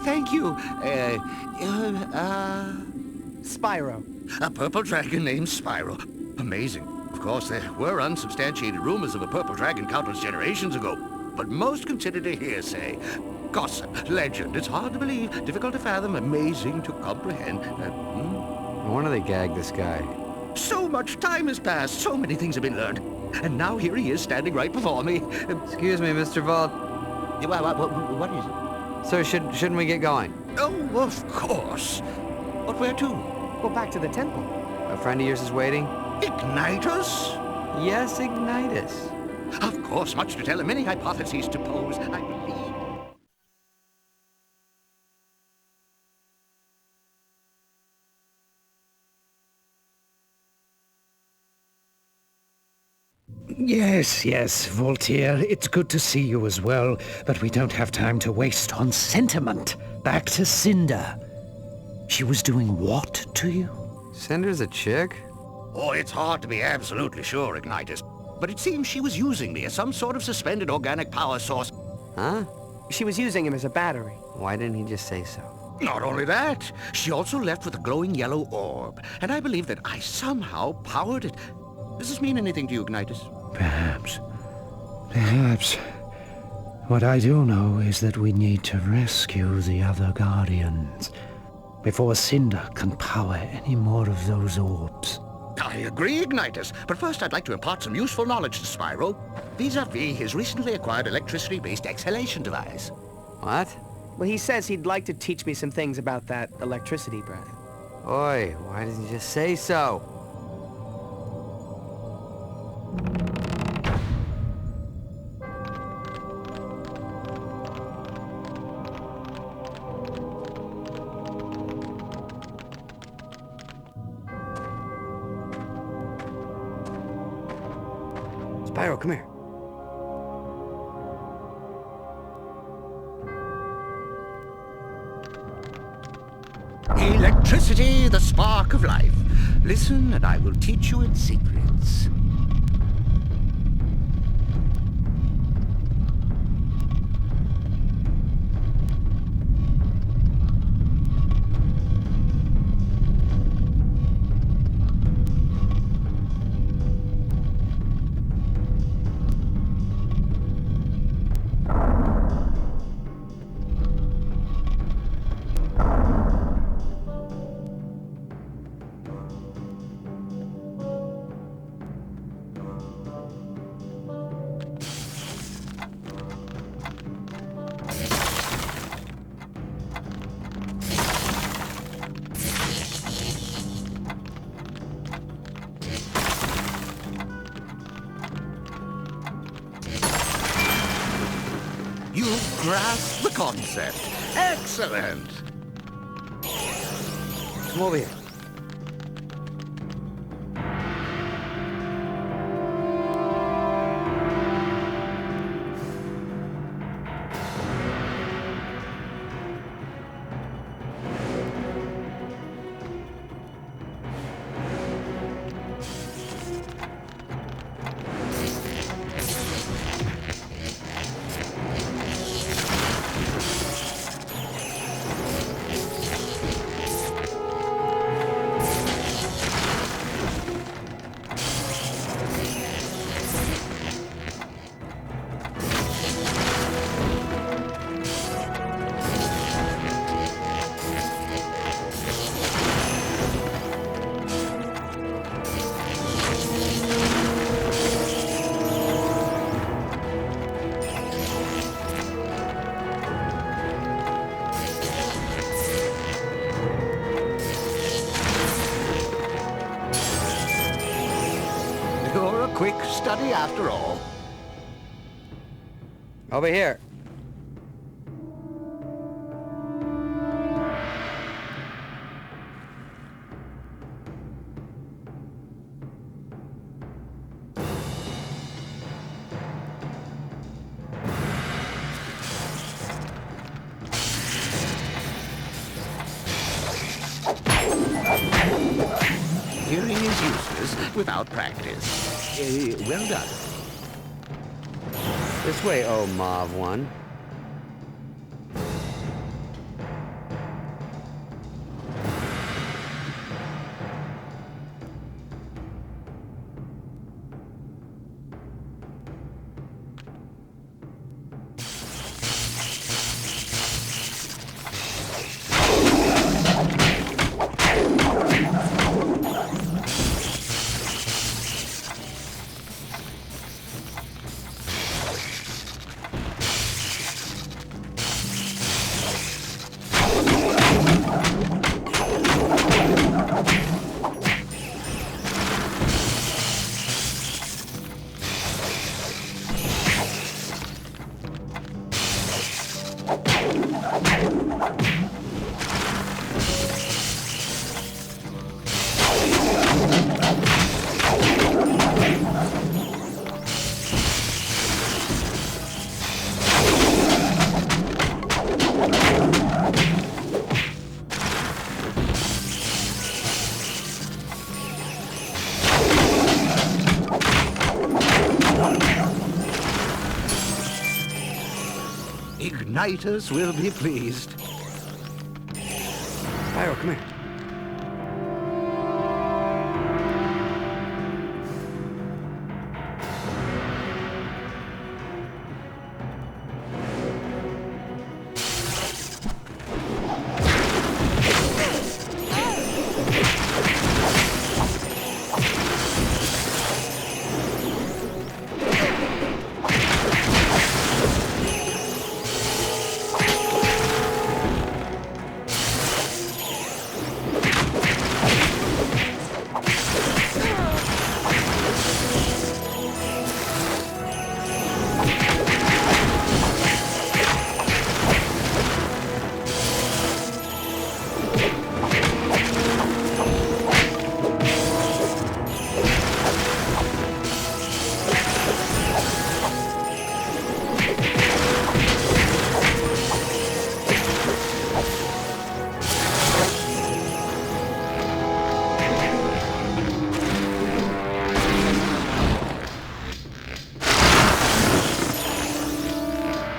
Thank you. Spyro. A purple dragon named Spyro. Amazing. Of course, there were unsubstantiated rumors of a purple dragon countless generations ago, but most considered a hearsay. Gossip, legend. It's hard to believe, difficult to fathom, amazing to comprehend. When do they gag this guy? So much time has passed, so many things have been learned. And now here he is standing right before me. Excuse me, Mr. Vault. What is it? Sir, shouldn't we get going? Oh, of course. But where to? Well, back to the temple. A friend of yours is waiting? Ignitus? Yes, Ignitus. Of course, much to tell and many hypotheses to pose, I believe. Yes, Voltaire, it's good to see you as well, but we don't have time to waste on sentiment. Back to Cinder. She was doing what to you? Cinder's a chick? Oh, it's hard to be absolutely sure, Ignitus. But it seems she was using me as some sort of suspended organic power source. Huh? She was using him as a battery. Why didn't he just say so? Not only that, she also left with a glowing yellow orb, and I believe that I somehow powered it. Does this mean anything to you, Ignitus? Perhaps. What I do know is that we need to rescue the other Guardians before Cinder can power any more of those orbs. I agree, Ignitus, but first I'd like to impart some useful knowledge to Spyro, vis-a-vis his recently acquired electricity-based exhalation device. What? Well, he says he'd like to teach me some things about that electricity breath. Oi, why didn't you just say so? Spyro, come here. Electricity, the spark of life. Listen, and I will teach you its secrets. You grasp the concept. Excellent. Come over here. You're a quick study after all. Over here. Hearing is useless without practice. Well done. This way, oh Mauve one. Igniters will be pleased. Spyro, come here.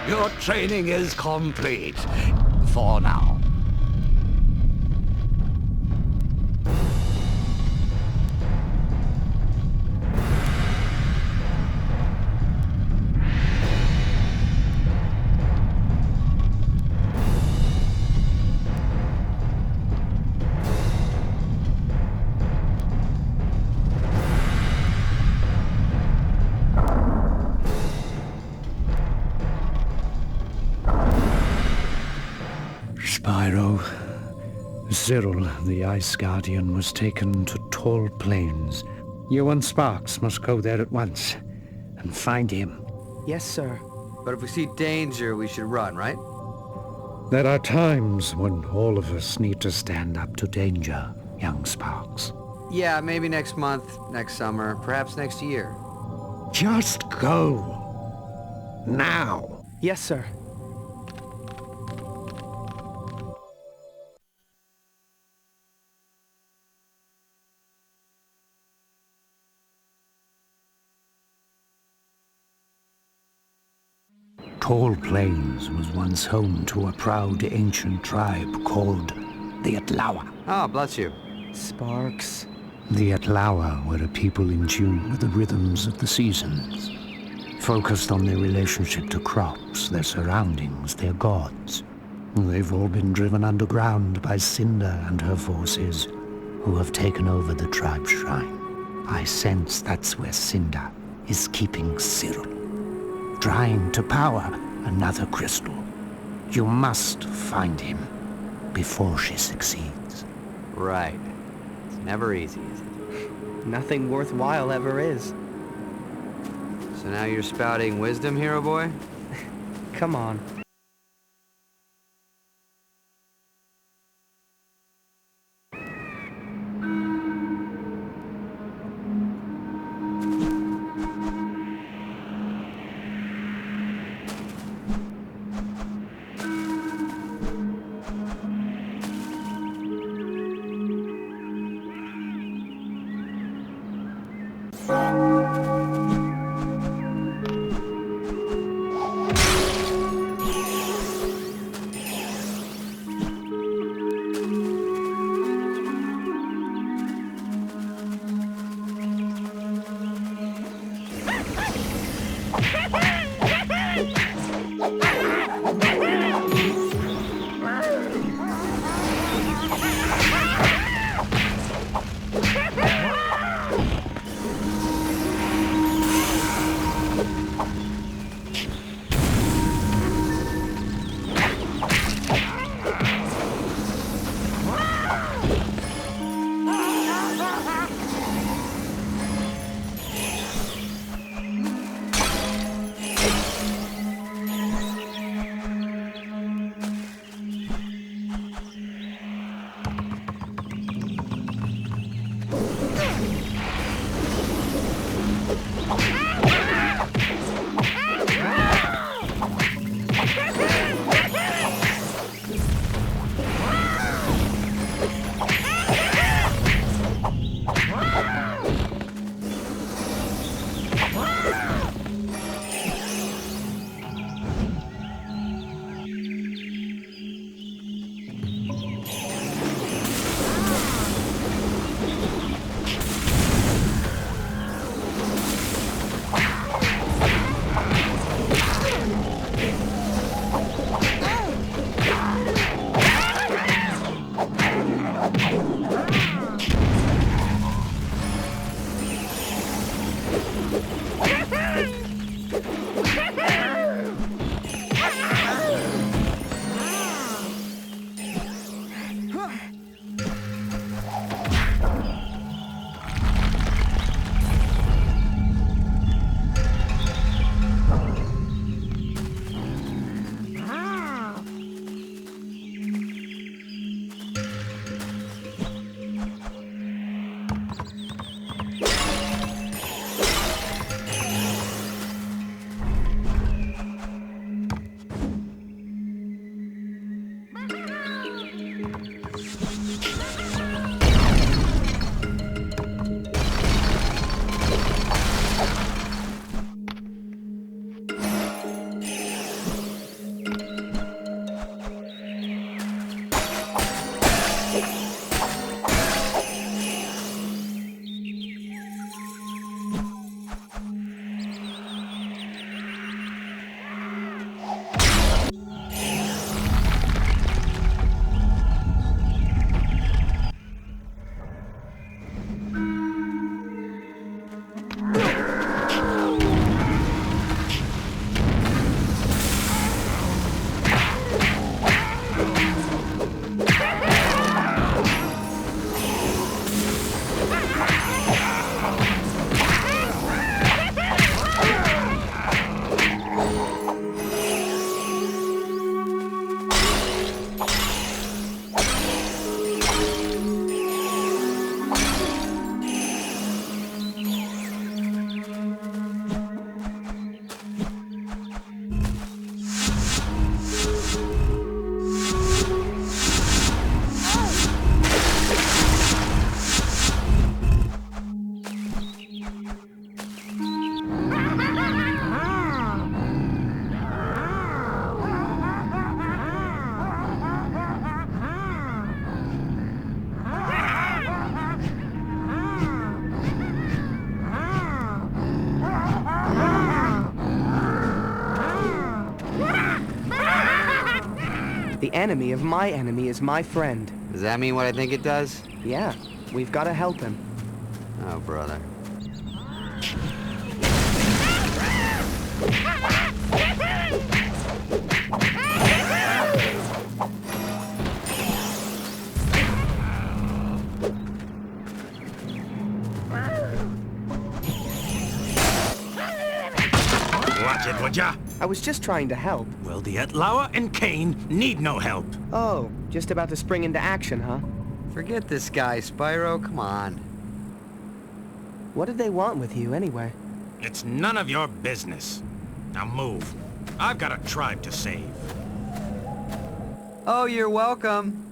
Your training is complete. For now. Spyro, Cyril, the Ice Guardian, was taken to Tall Plains. You and Sparks must go there at once and find him. Yes, sir. But if we see danger, we should run, right? There are times when all of us need to stand up to danger, young Sparks. Yeah, maybe next month, next summer, perhaps next year. Just go. Now. Yes, sir. Tall Plains was once home to a proud ancient tribe called the Atlawa. Oh, bless you. Sparks. The Atlawa were a people in tune with the rhythms of the seasons, focused on their relationship to crops, their surroundings, their gods. They've all been driven underground by Cinder and her forces, who have taken over the tribe's shrine. I sense that's where Cinder is keeping Cyril, trying to power another crystal. You must find him before she succeeds. Right. It's never easy, is it? Nothing worthwhile ever is. So now you're spouting wisdom, hero boy? Come on. The enemy of my enemy is my friend. Does that mean what I think it does? Yeah, we've got to help him. Oh, brother. Watch it, would ya? I was just trying to help. Well, the Etlaua and Cain need no help. Oh, just about to spring into action, huh? Forget this guy, Spyro. Come on. What did they want with you, anyway? It's none of your business. Now move. I've got a tribe to save. Oh, you're welcome.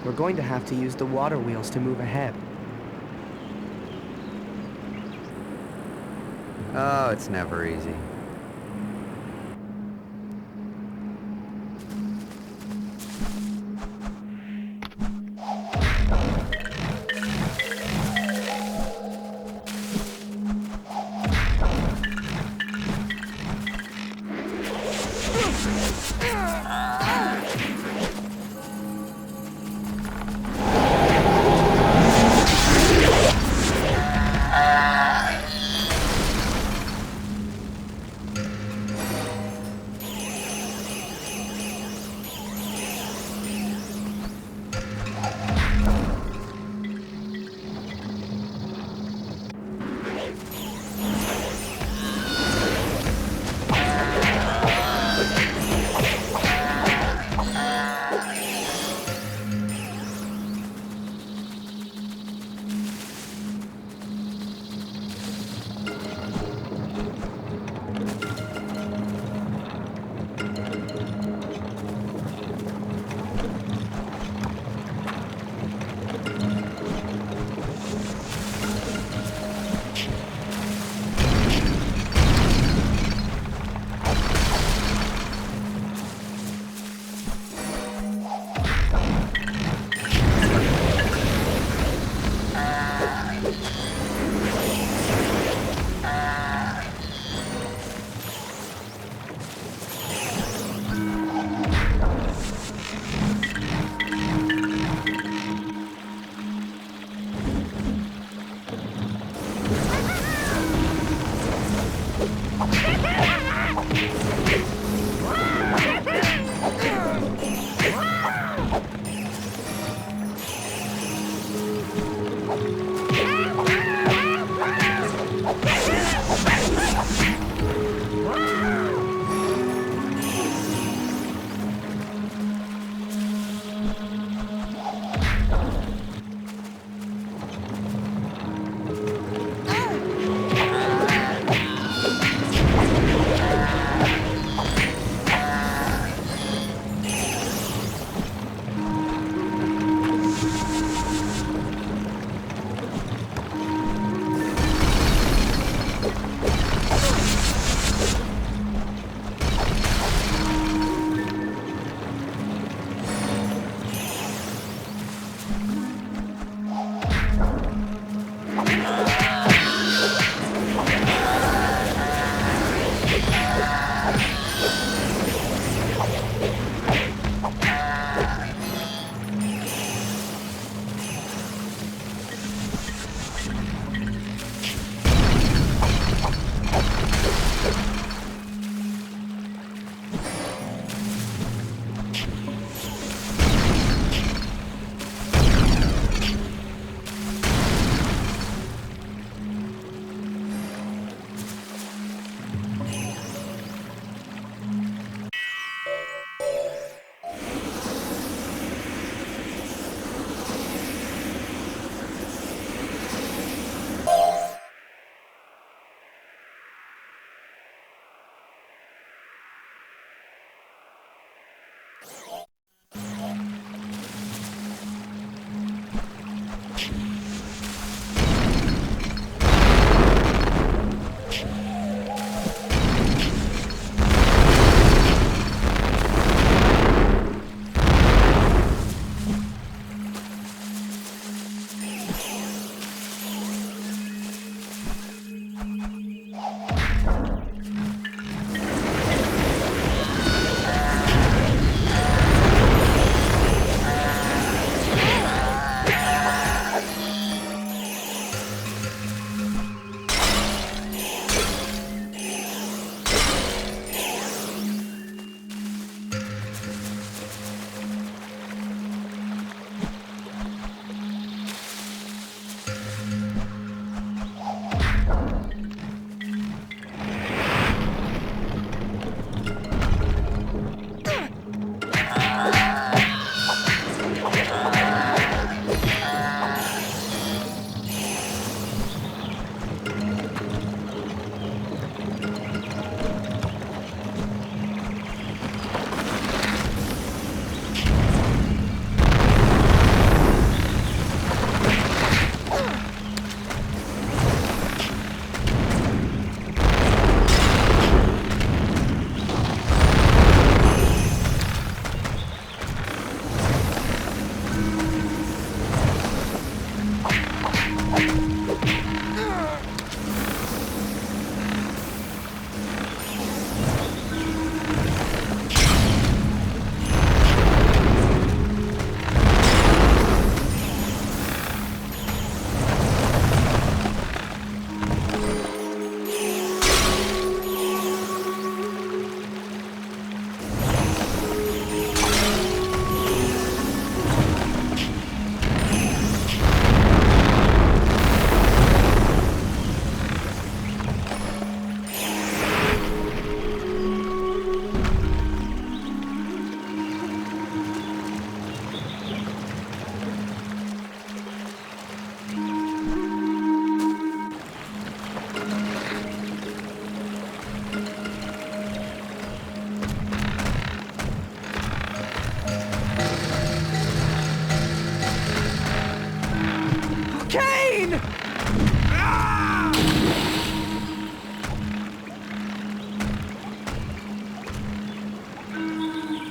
We're going to have to use the water wheels to move ahead. Oh, it's never easy.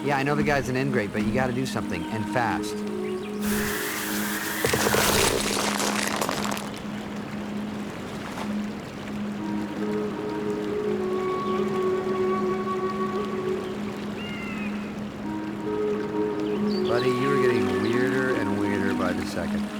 Yeah, I know the guy's an ingrate, but you gotta do something, and fast. Buddy, you were getting weirder and weirder by the second.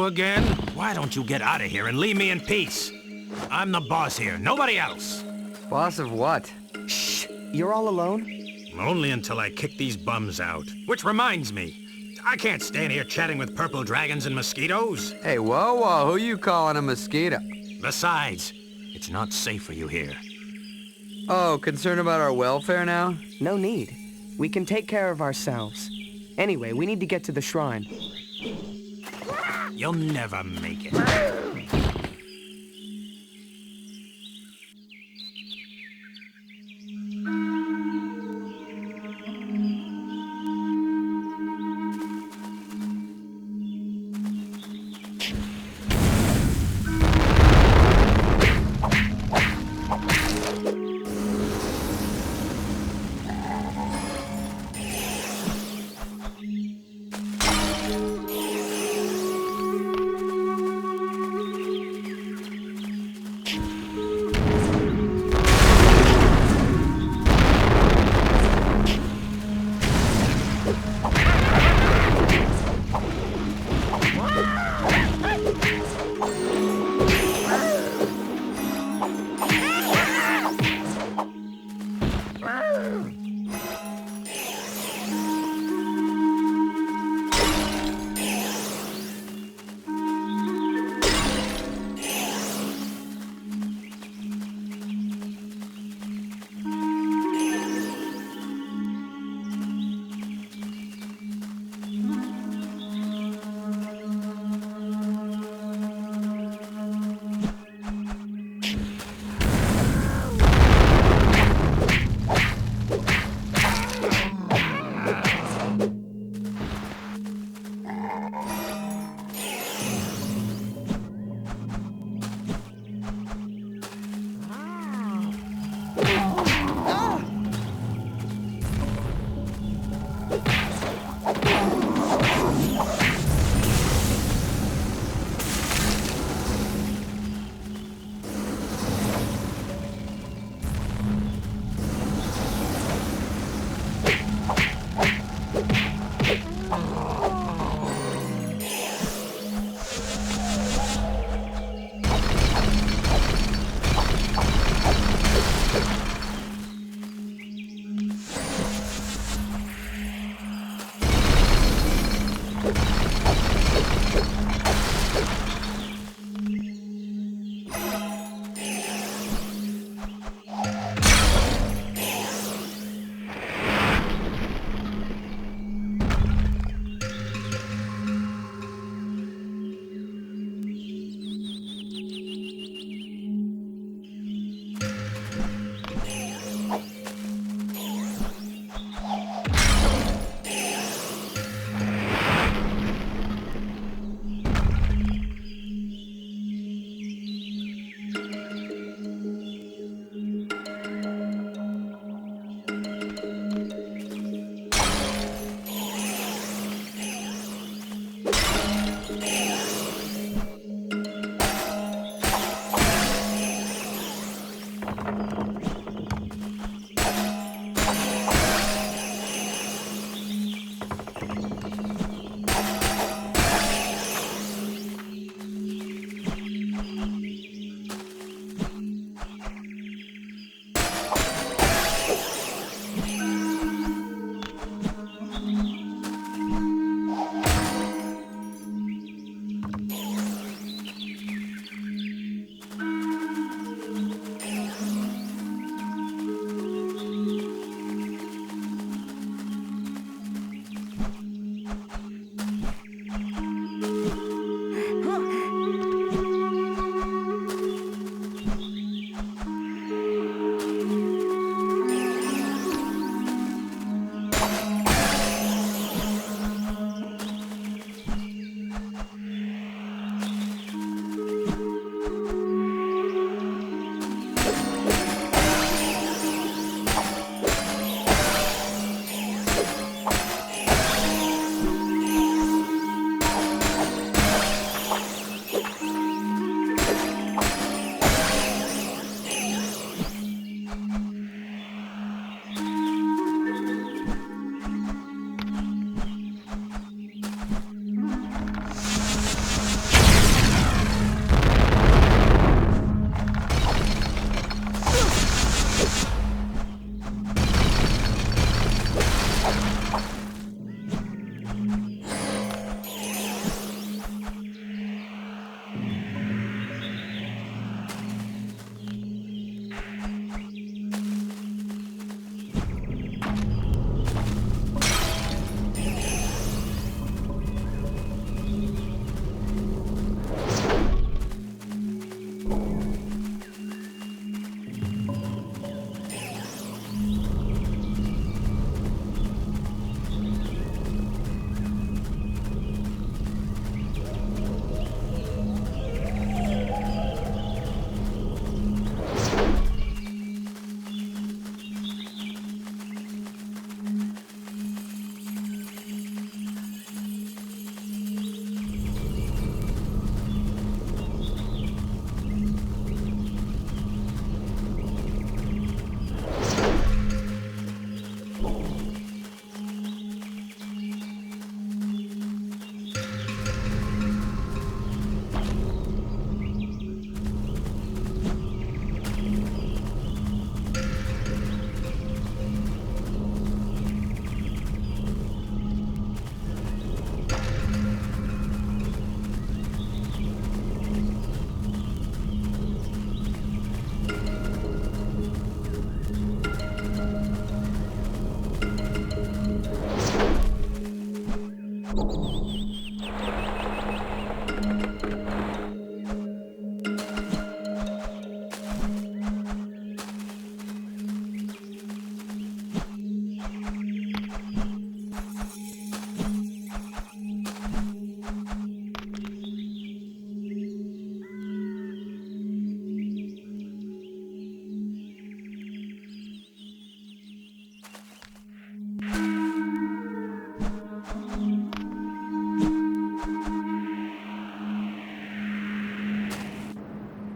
You again? Why don't you get out of here and leave me in peace? I'm the boss here, nobody else. Boss of what? Shh! You're all alone? Only until I kick these bums out. Which reminds me, I can't stand here chatting with purple dragons and mosquitoes. Hey, whoa, who you calling a mosquito? Besides, it's not safe for you here. Oh, concerned about our welfare now? No need. We can take care of ourselves. Anyway, we need to get to the shrine. You'll never make it.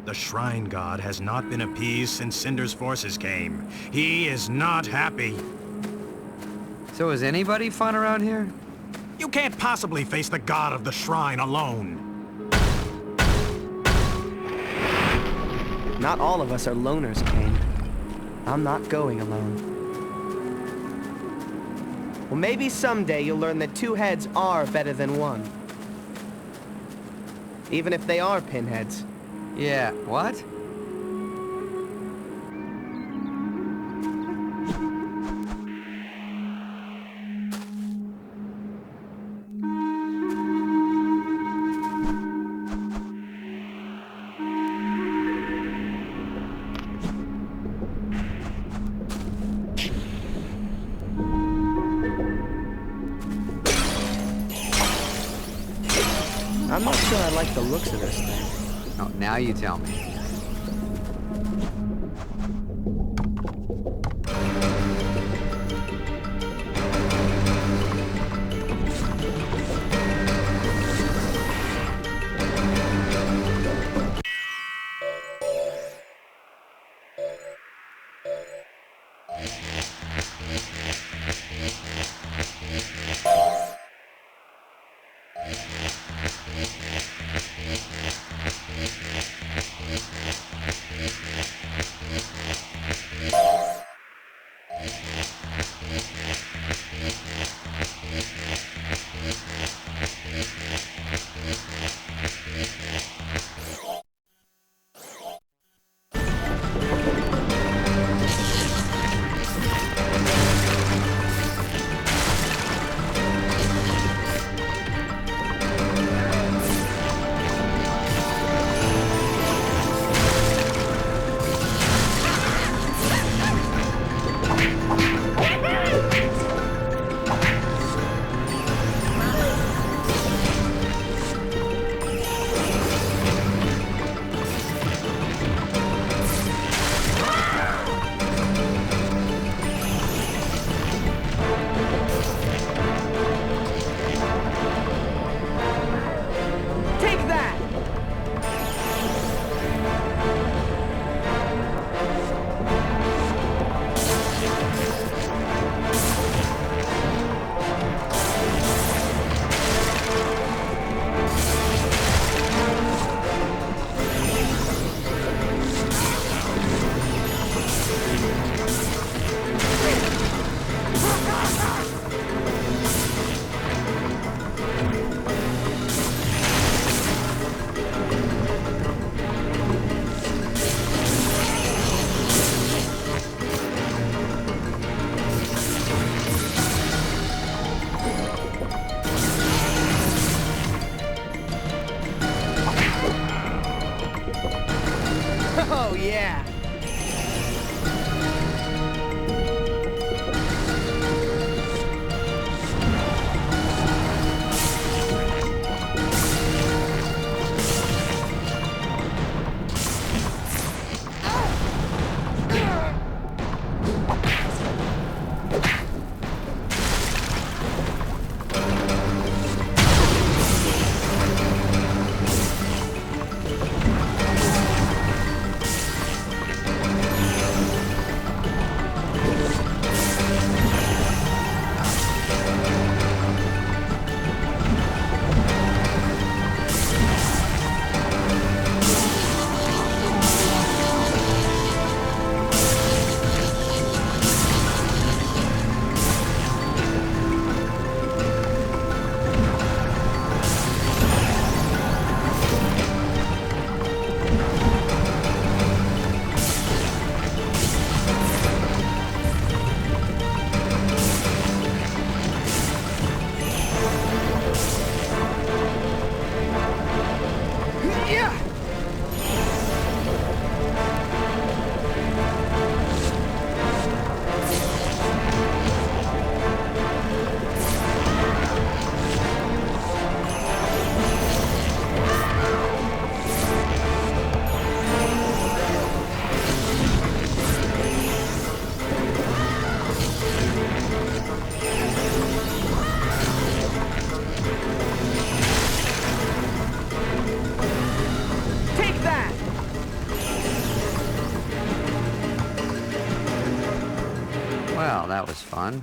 The Shrine God has not been appeased since Cinder's forces came. He is not happy. So is anybody fun around here? You can't possibly face the God of the Shrine alone. Not all of us are loners, Kane. I'm not going alone. Well, maybe someday you'll learn that two heads are better than one. Even if they are pinheads. Yeah, what? I'm not sure I like the looks of this thing. Oh, now you tell me. Oh, yeah. Take that! Well, that was fun.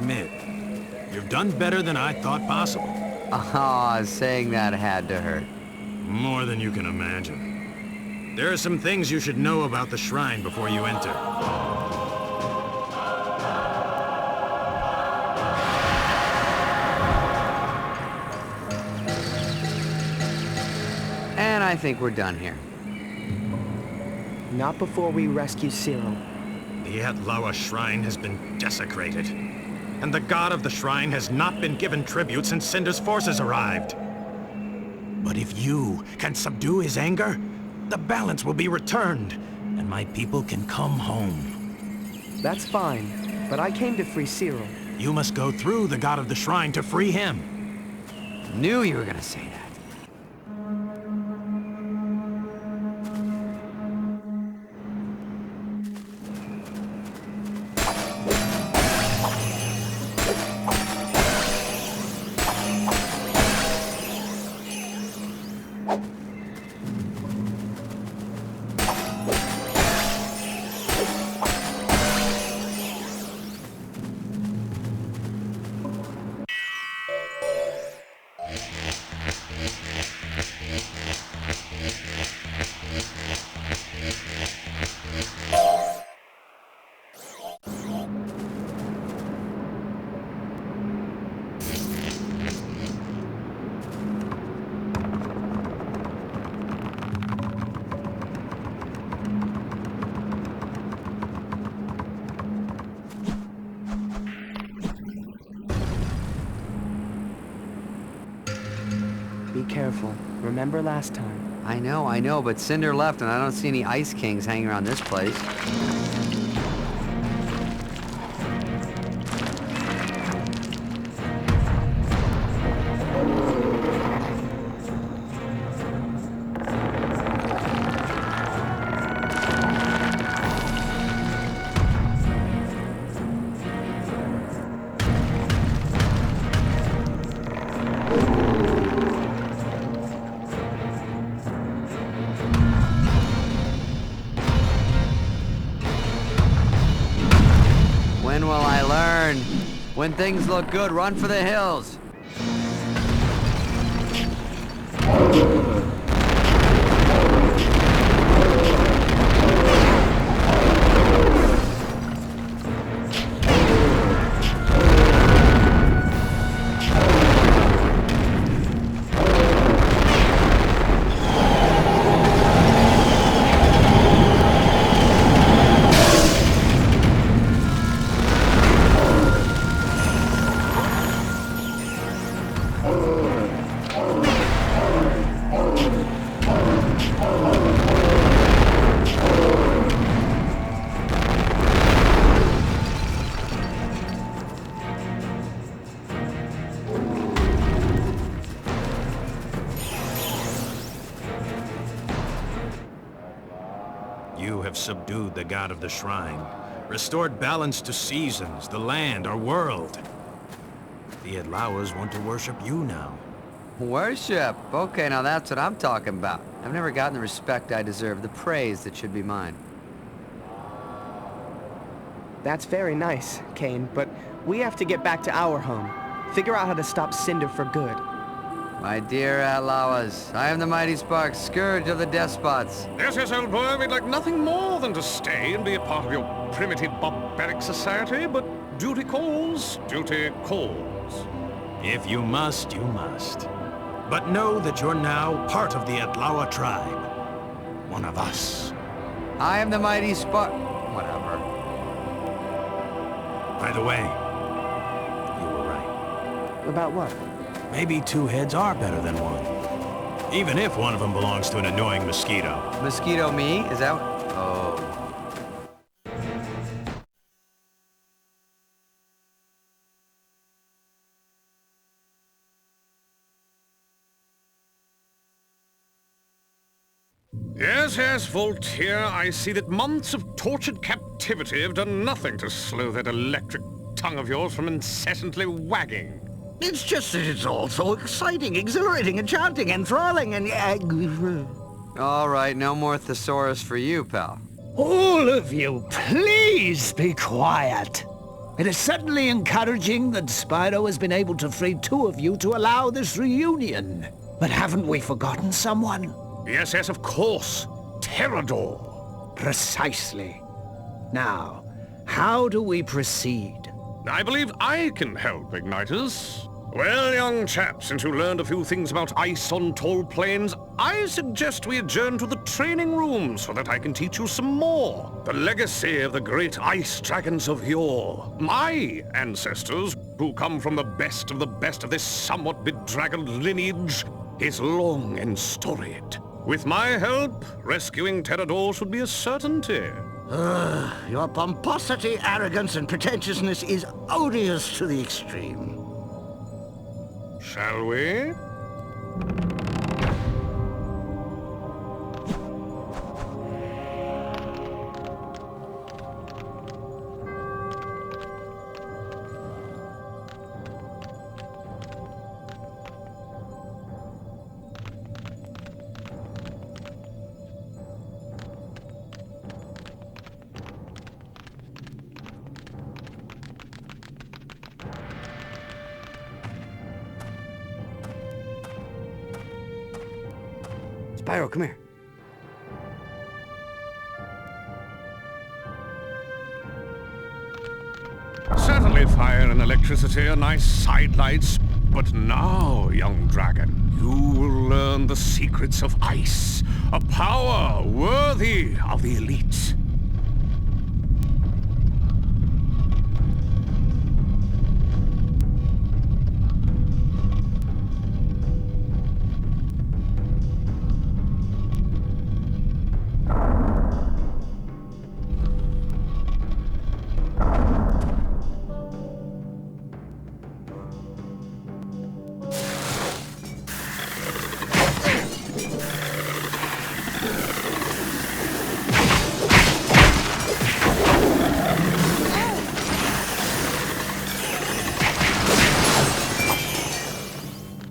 admit, you've done better than I thought possible. Ah, saying that had to hurt. More than you can imagine. There are some things you should know about the shrine before you enter. And I think we're done here. Not before we rescue Cyril. The Atlawa shrine has been desecrated. And the god of the shrine has not been given tribute since Cinder's forces arrived. But if you can subdue his anger, the balance will be returned, and my people can come home. That's fine, but I came to free Cyril. You must go through the god of the shrine to free him. Knew you were gonna say that. Be careful. Remember last time? I know, but Cinder left and I don't see any Ice Kings hanging around this place. When will I learn? When things look good, run for the hills. You have subdued the god of the shrine, restored balance to seasons, the land, our world. The Atlawas want to worship you now. Worship? Okay, now that's what I'm talking about. I've never gotten the respect I deserve, the praise that should be mine. That's very nice, Cain, but we have to get back to our home. Figure out how to stop Cinder for good. My dear Atlawas, I am the mighty Spark, scourge of the despots. Yes, old boy, we'd like nothing more than to stay and be a part of your primitive barbaric society, but duty calls, duty calls. If you must, you must. But know that you're now part of the Atlawa tribe. One of us. I am the mighty Spark... Whatever. By the way, you were right. About what? Maybe two heads are better than one. Even if one of them belongs to an annoying mosquito. Mosquito me? Is that what... Oh. Yes, Voltaire, I see that months of tortured captivity have done nothing to slow that electric tongue of yours from incessantly wagging. It's just that it's all so exciting, exhilarating, enchanting, enthralling, and... All right, no more thesaurus for you, pal. All of you, please be quiet. It is certainly encouraging that Spyro has been able to free two of you to allow this reunion. But haven't we forgotten someone? Yes, yes, of course. Terrador. Precisely. Now, how do we proceed? I believe I can help, Ignitus. Well, young chap, since you learned a few things about ice on tall plains, I suggest we adjourn to the training room so that I can teach you some more. The legacy of the great ice dragons of yore. My ancestors, who come from the best of this somewhat bedraggled lineage, is long and storied. With my help, rescuing Terrador should be a certainty. Your pomposity, arrogance, and pretentiousness is odious to the extreme. Shall we? Spyro, come here. Certainly fire and electricity are nice sidelights, but now, young dragon, you will learn the secrets of ice, a power worthy of the elite.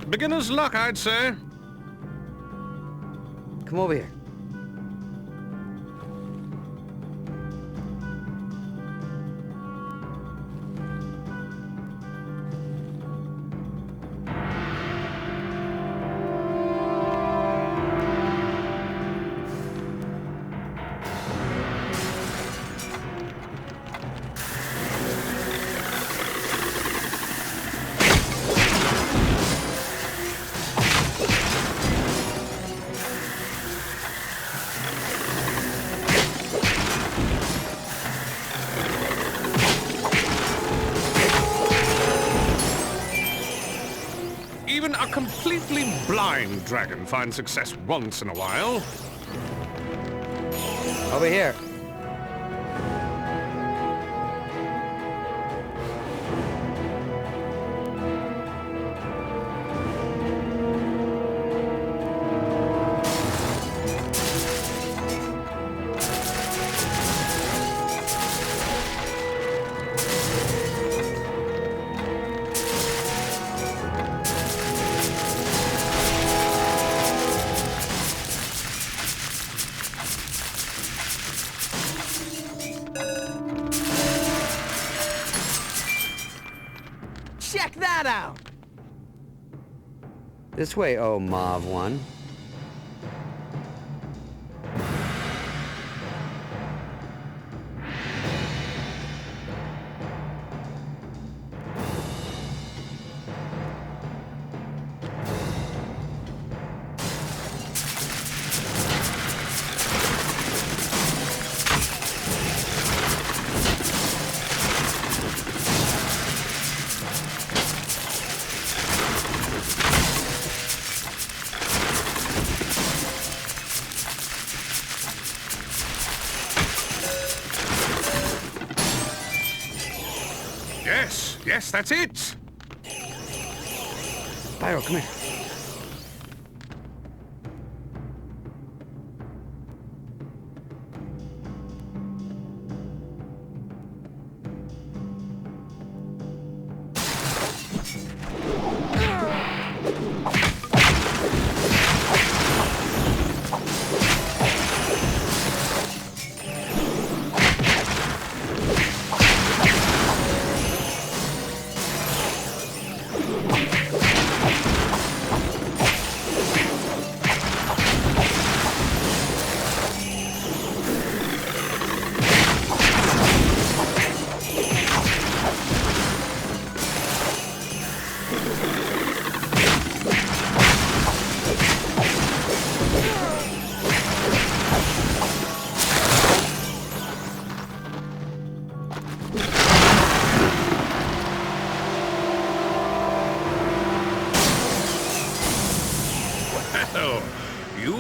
Beginner's luck, I'd say. Come over here. Even a completely blind dragon finds success once in a while. Over here. Check that out! This way, oh Mauve one. Yes, that's it! Spyro, come here.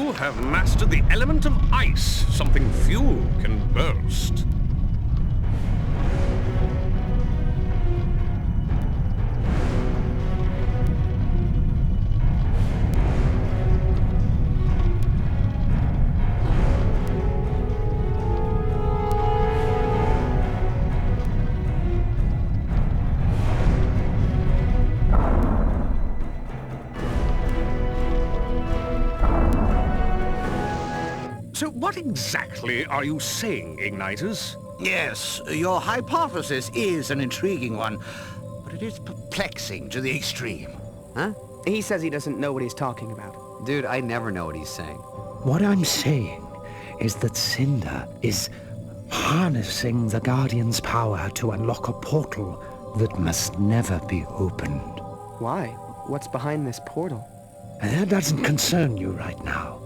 You have mastered the element of ice, something few can boast. So what exactly are you saying, Ignitus? Yes, your hypothesis is an intriguing one, but it is perplexing to the extreme. Huh? He says he doesn't know what he's talking about. Dude, I never know what he's saying. What I'm saying is that Cinder is harnessing the Guardian's power to unlock a portal that must never be opened. Why? What's behind this portal? That doesn't concern you right now.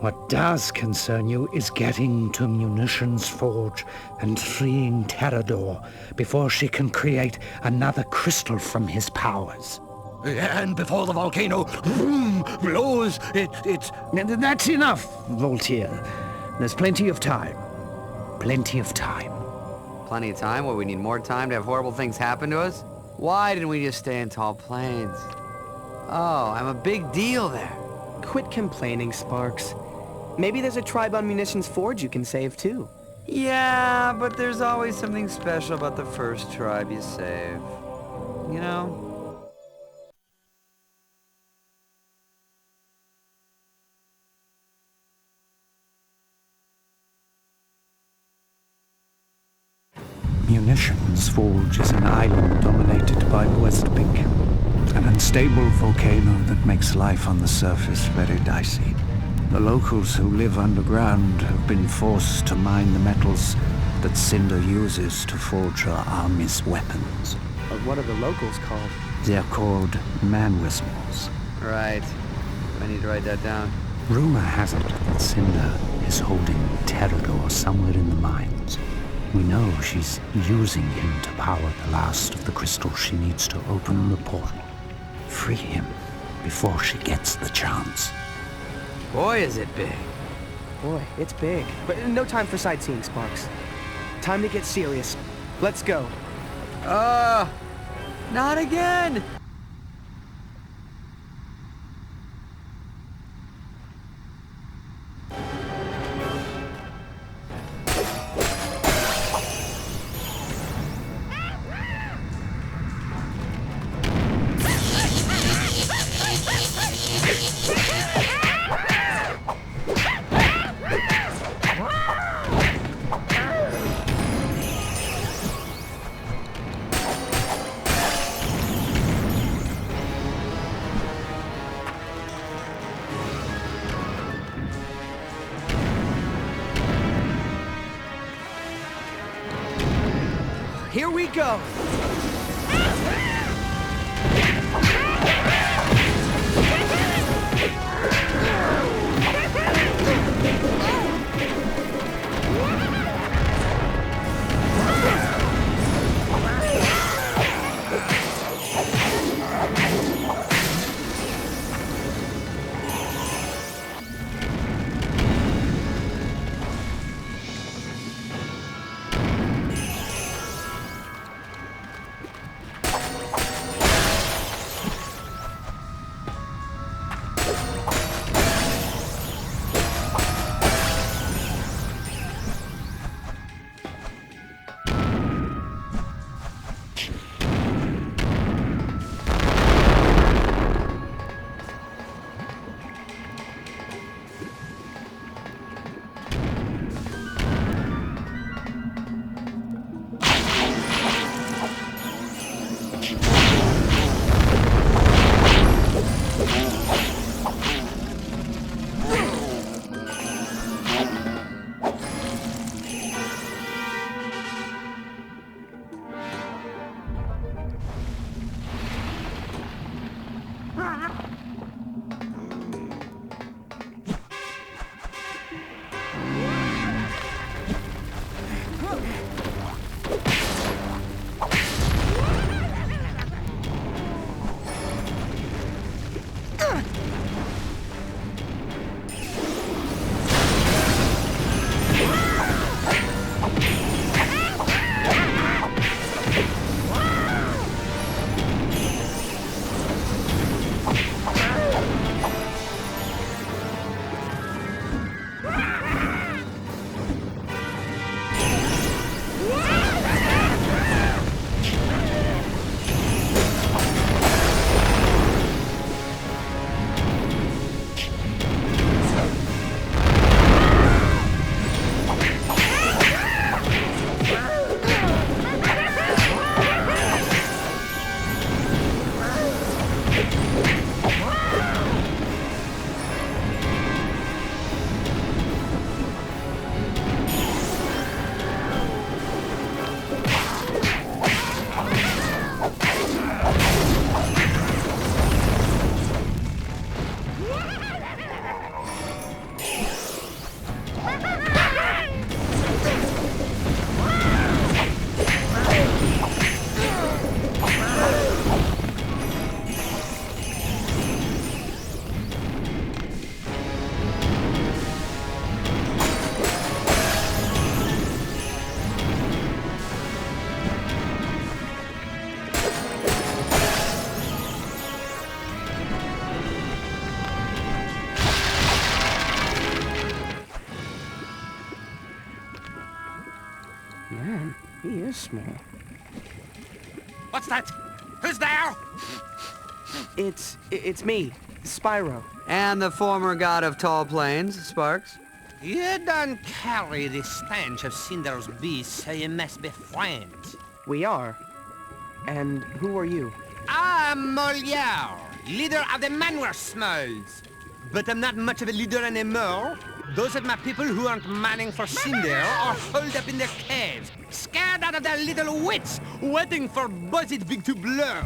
What does concern you is getting to Munitions Forge and freeing Terrador before she can create another crystal from his powers. And before the volcano blows, it's... That's enough, Voltaire. There's plenty of time. Plenty of time. Plenty of time? What, we need more time to have horrible things happen to us? Why didn't we just stay in tall plains? Oh, I'm a big deal there. Quit complaining, Sparks. Maybe there's a tribe on Munitions Forge you can save, too. Yeah, but there's always something special about the first tribe you save. You know? Munitions Forge is an island dominated by the Westpink, an unstable volcano that makes life on the surface very dicey. The locals who live underground have been forced to mine the metals that Cinder uses to forge her army's weapons. But what are the locals called? They're called man-whistles. Right. I need to write that down. Rumor has it that Cinder is holding Terrador somewhere in the mines. We know she's using him to power the last of the crystals she needs to open the portal. Free him before she gets the chance. Boy, is it big. Boy, it's big. But no time for sightseeing, Sparks. Time to get serious. Let's go. Not again! Here we go! Man, he is small. What's that? Who's there? It's me, Spyro. And the former god of tall plains, Sparks. You don't carry the stench of Cinder's beast, so you must be friends. We are. And who are you? I'm Molière, leader of the Manware Smalls. But I'm not much of a leader anymore. Those are my people who aren't manning for Cinder are holed up in their caves, scared out of their little wits, waiting for Buzzard Big to blur.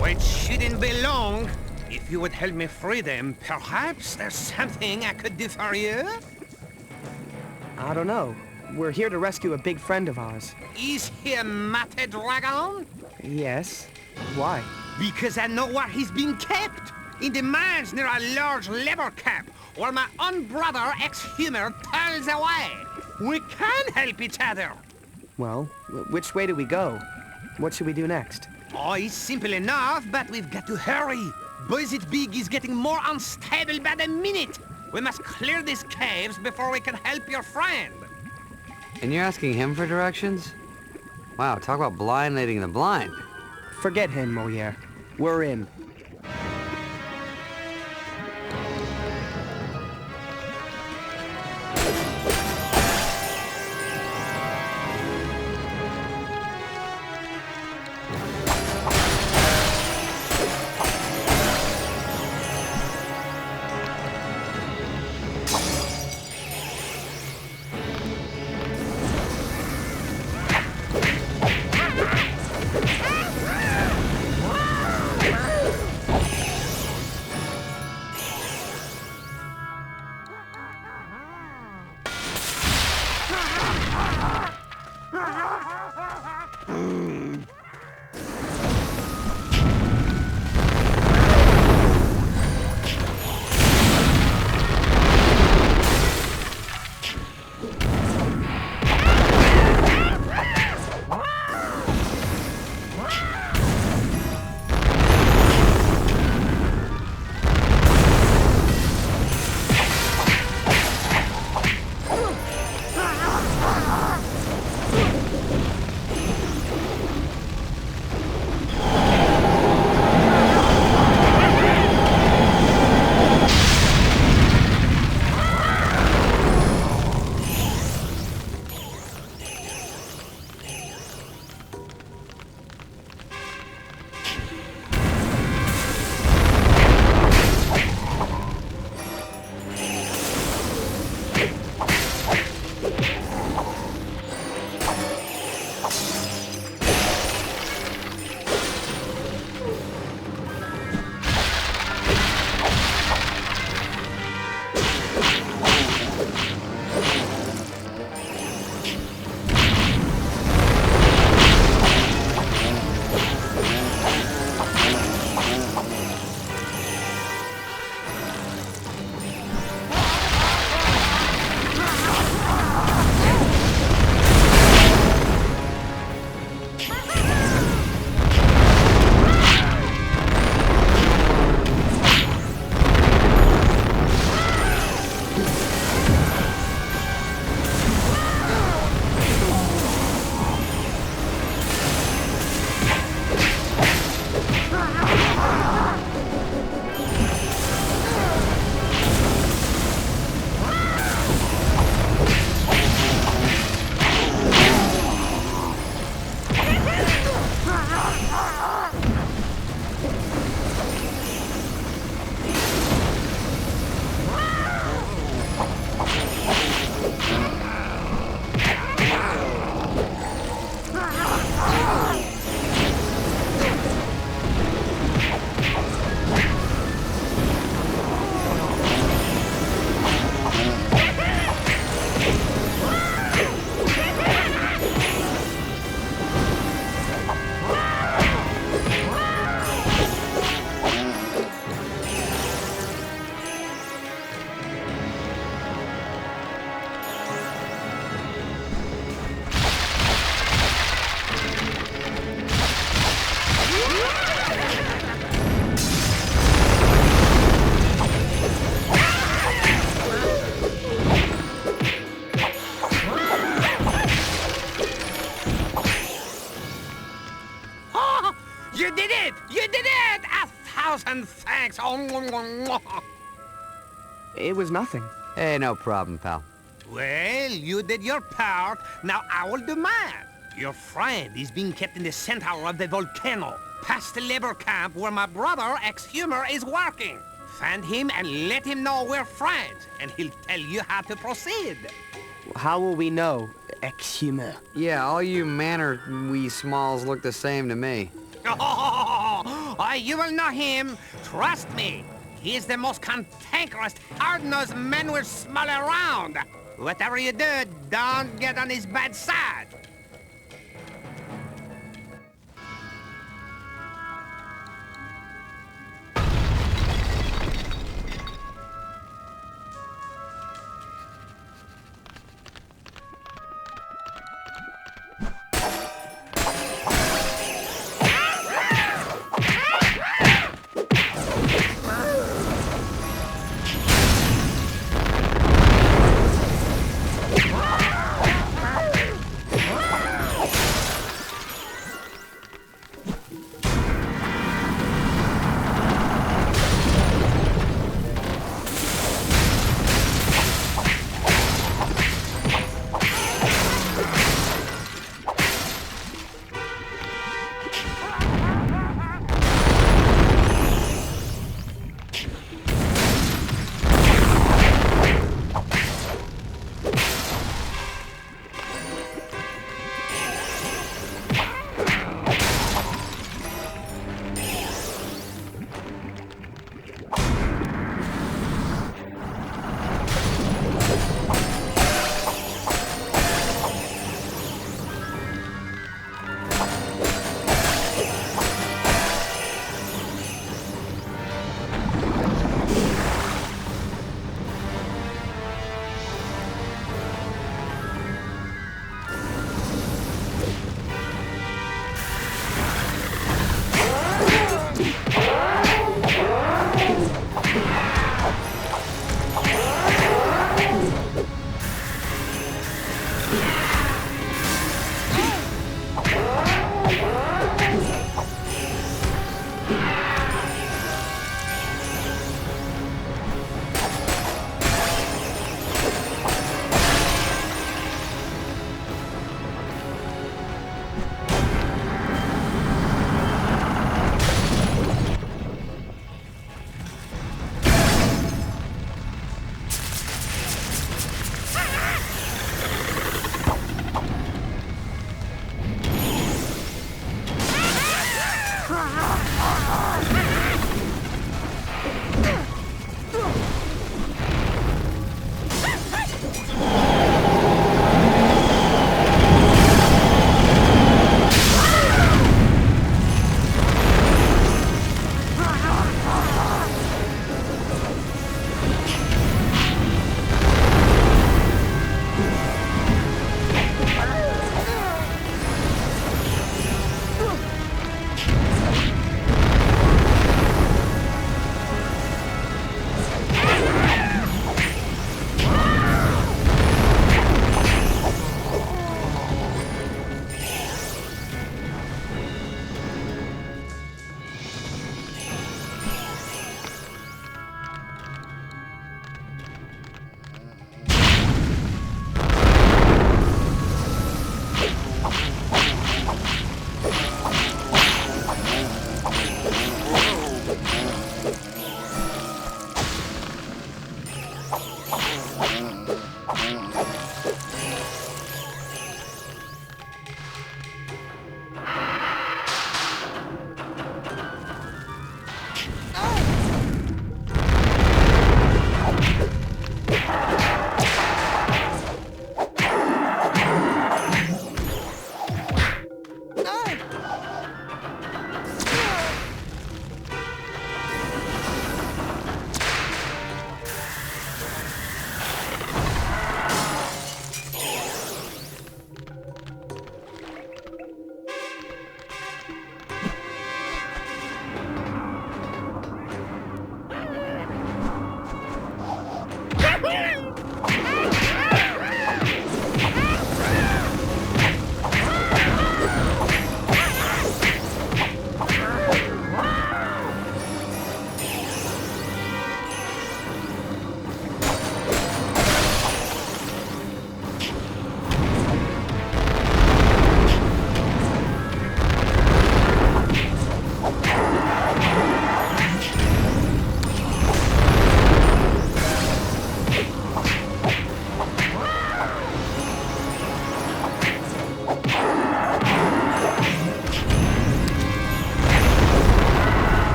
Which shouldn't be long. If you would help me free them, perhaps there's something I could do for you? I don't know. We're here to rescue a big friend of ours. Is he a Mate Dragon? Yes. Why? Because I know where he's being kept. In the mines near a large labor camp, where my own brother, ex-Humor, toils away. We can help each other. Well, which way do we go? What should we do next? Oh, it's simple enough, but we've got to hurry. Buzzard Big is getting more unstable by the minute. We must clear these caves before we can help your friend. And you're asking him for directions? Wow, talk about blind leading the blind. Forget him, Molière. We're in. It was nothing. Hey, no problem, pal. Well, you did your part. Now I will do mine. Your friend is being kept in the center of the volcano, past the labor camp where my brother, Ex-Humor, is working. Find him and let him know we're friends, and he'll tell you how to proceed. How will we know, Ex-Humor? Yeah, all you manor-wee smalls look the same to me. Oh, you will know him. Trust me. He is the most cantankerous, hard-nosed man we'll smell around. Whatever you do, don't get on his bad side.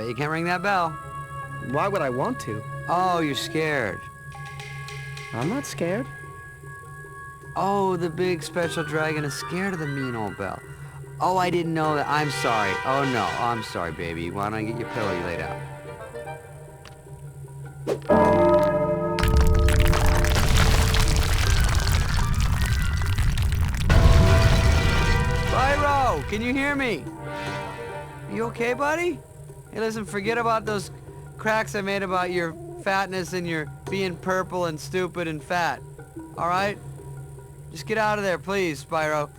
bet you can't ring that bell. Why would I want to? Oh, you're scared. I'm not scared. Oh, the big special dragon is scared of the mean old bell. Oh, I didn't know that. I'm sorry. Oh, no. I'm sorry, baby. Why don't I get your pillow? You lay down. Spyro, can you hear me? You okay, buddy? Hey, listen, forget about those cracks I made about your fatness and your being purple and stupid and fat. All right? Just get out of there, please, Spyro.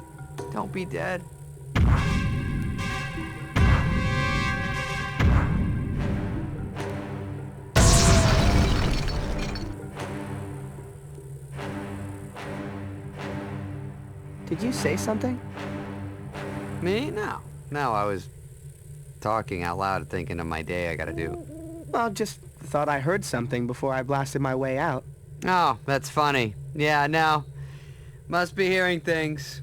Don't be dead. Did you say something? Me? No. No, I was talking out loud, thinking of my day I gotta do. Well, just thought I heard something before I blasted my way out. Oh, that's funny. Yeah, no. Must be hearing things.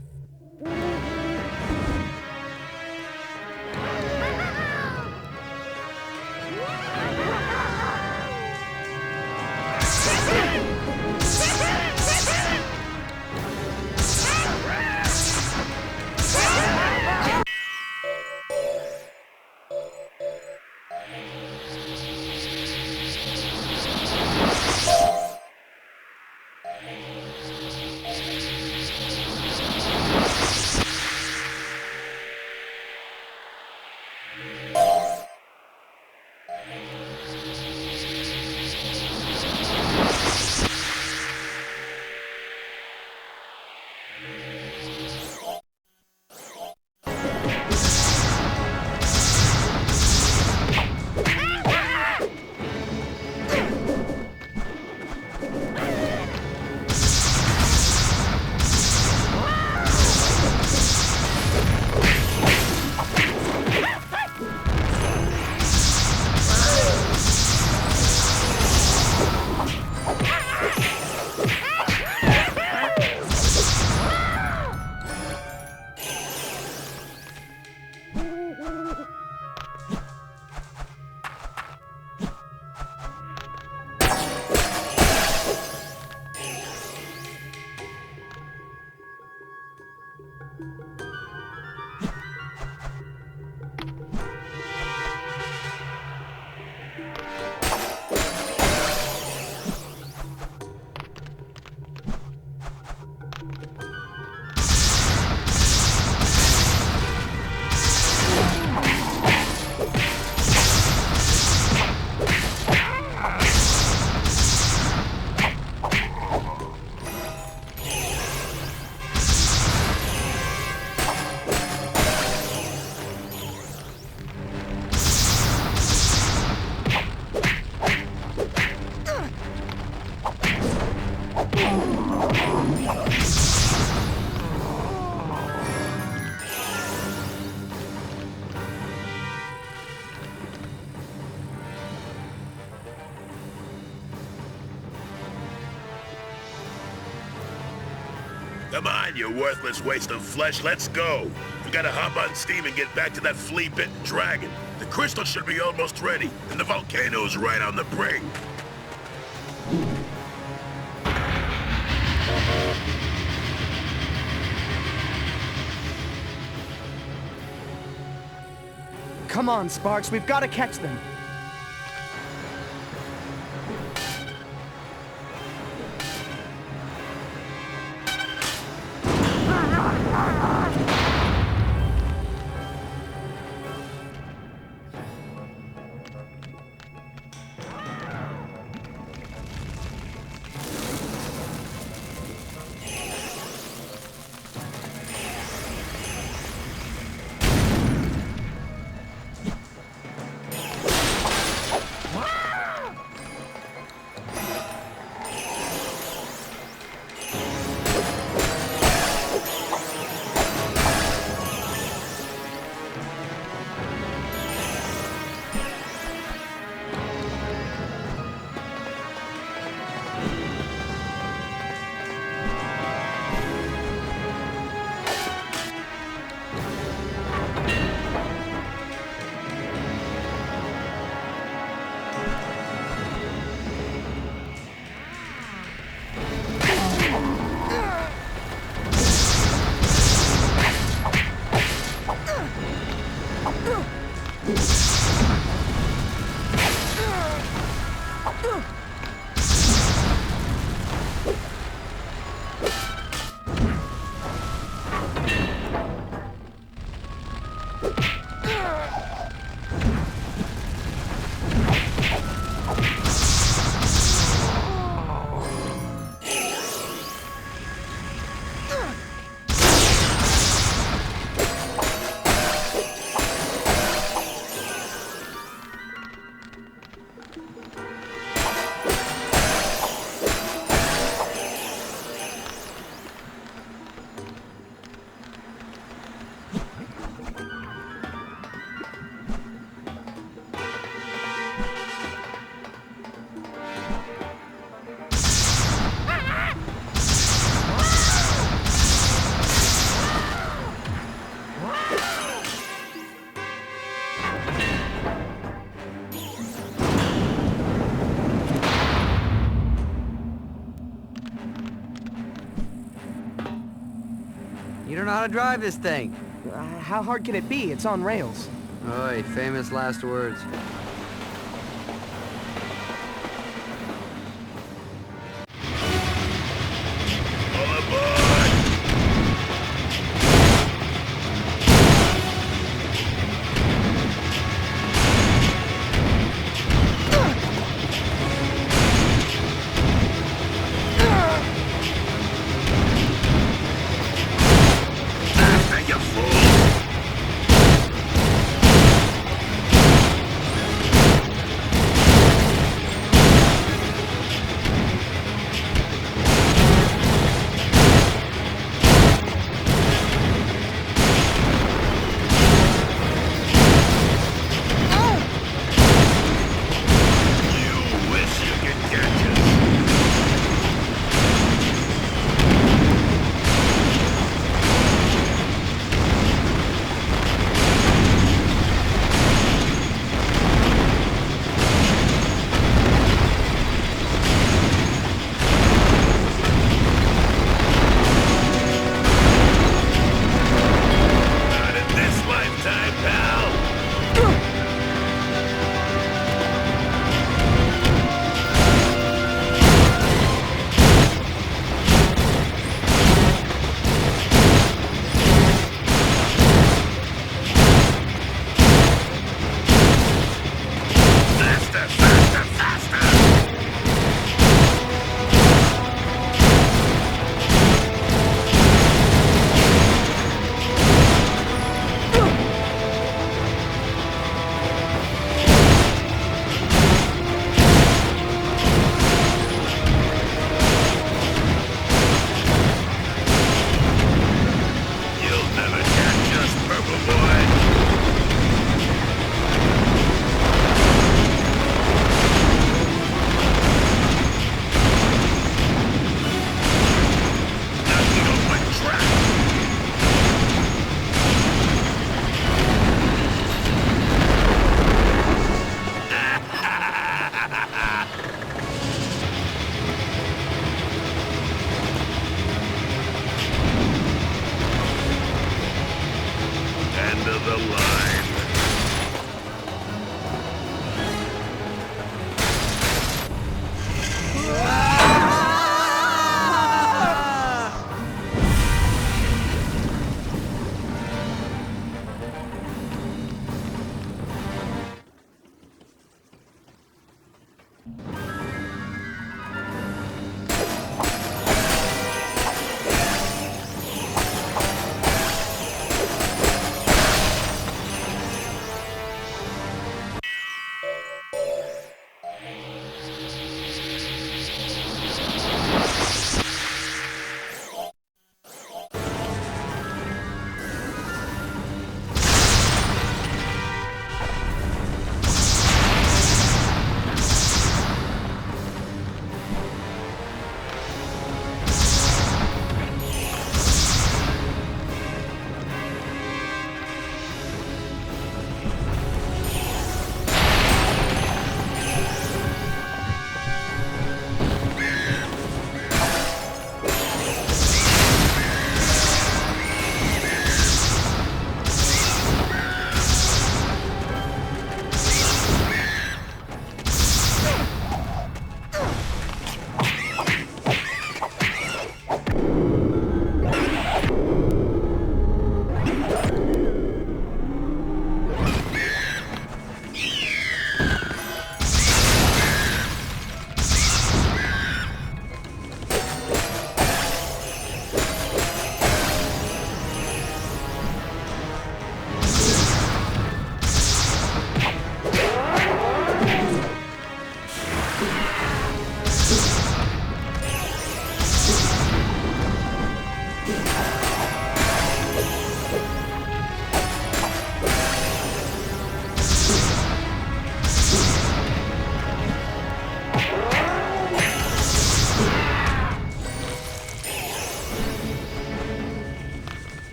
Come on, you worthless waste of flesh, let's go. We gotta hop on steam and get back to that flea-bitten dragon. The crystal should be almost ready, and the volcano's right on the brink. Come on, Sparks, we've got to catch them. don't know how to drive this thing. How hard can it be? It's on rails. Oi, famous last words. All aboard! You fool!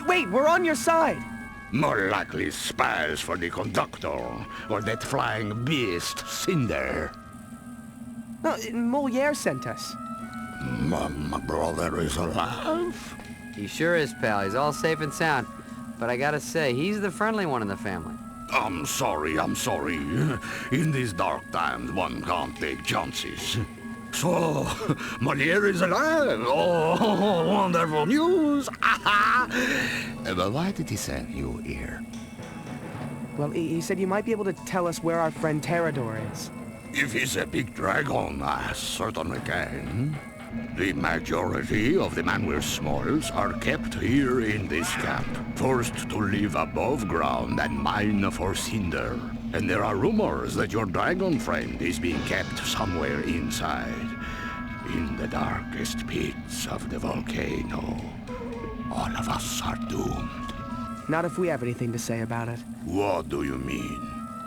Wait, we're on your side. More likely spies for the conductor, or that flying beast, Cinder. No, Moliere sent us. My brother is alive? He sure is, pal. He's all safe and sound. But I gotta say, he's the friendly one in the family. I'm sorry. In these dark times, one can't take chances. So, Moliere is alive? Oh, wonderful news! But why did he send you here? Well, he said you might be able to tell us where our friend Terrador is. If he's a big dragon, I certainly can. The majority of the Manwir Smalls are kept here in this camp, forced to live above ground and mine for cinder. And there are rumors that your dragon friend is being kept somewhere inside, in the darkest pits of the volcano. All of us are doomed. Not if we have anything to say about it. What do you mean?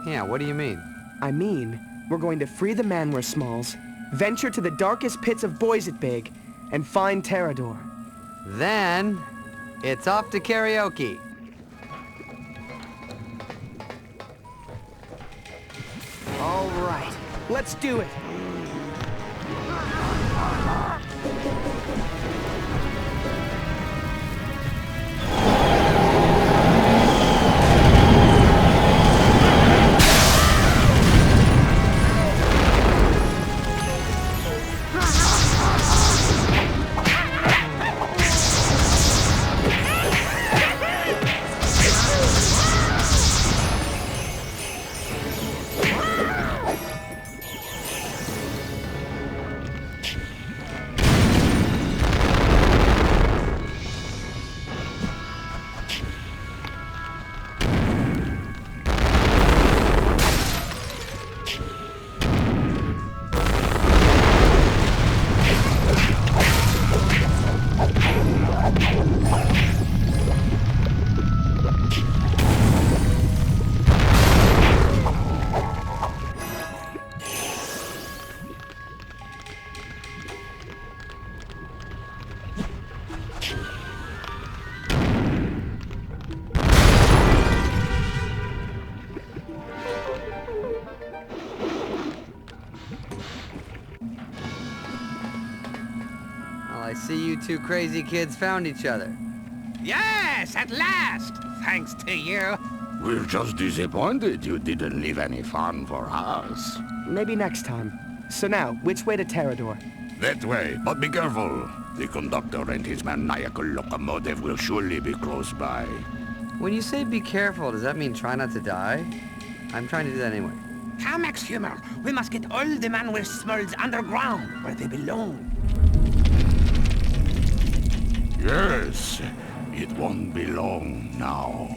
Yeah, what do you mean? I mean, we're going to free the Manwir Smalls, venture to the darkest pits of Boysetbig, and find Terrador. Then, it's off to karaoke. All right, let's do it. I see you two crazy kids found each other. Yes, at last! Thanks to you. We're just disappointed you didn't leave any fun for us. Maybe next time. So now, which way to Terrador? That way, but be careful. The conductor and his maniacal locomotive will surely be close by. When you say be careful, does that mean try not to die? I'm trying to do that anyway. Come, Max Humor. We must get all the Manwir Smalls underground, where they belong. Yes, it won't be long now.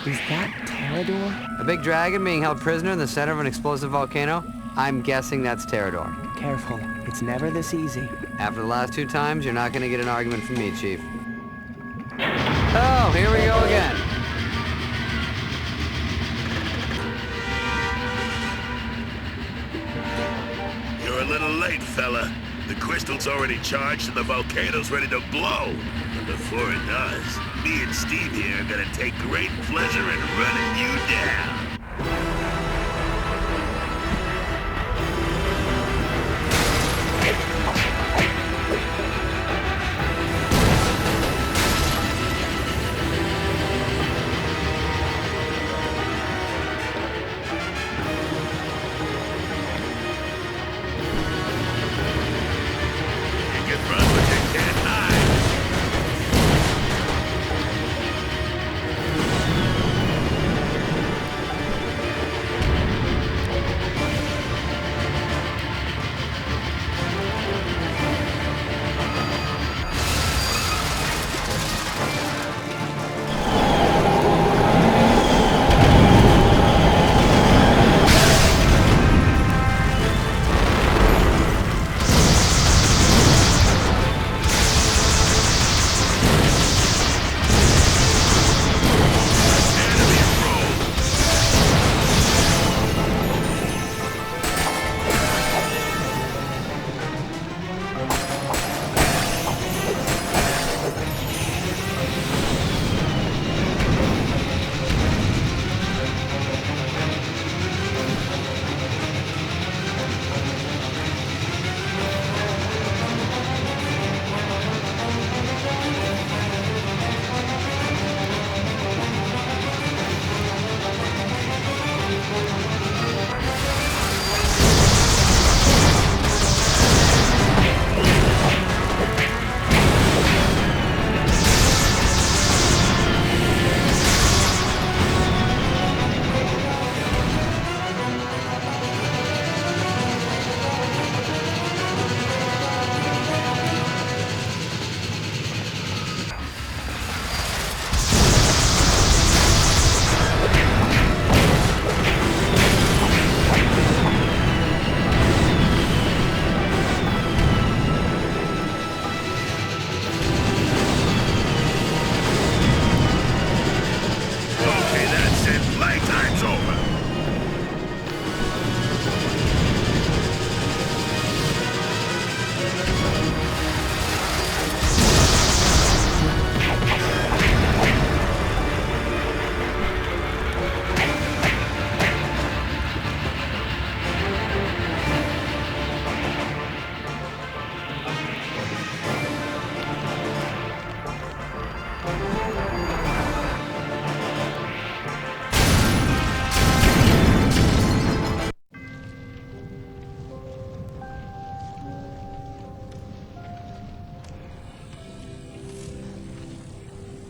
Is that Terrador? A big dragon being held prisoner in the center of an explosive volcano? I'm guessing that's Terrador. Careful, it's never this easy. After the last 2 times, you're not gonna get an argument from me, Chief. Oh, here we go again. You're a little late, fella. The crystal's already charged and the volcano's ready to blow. But before it does, me and Steve here are gonna take great pleasure in running you down.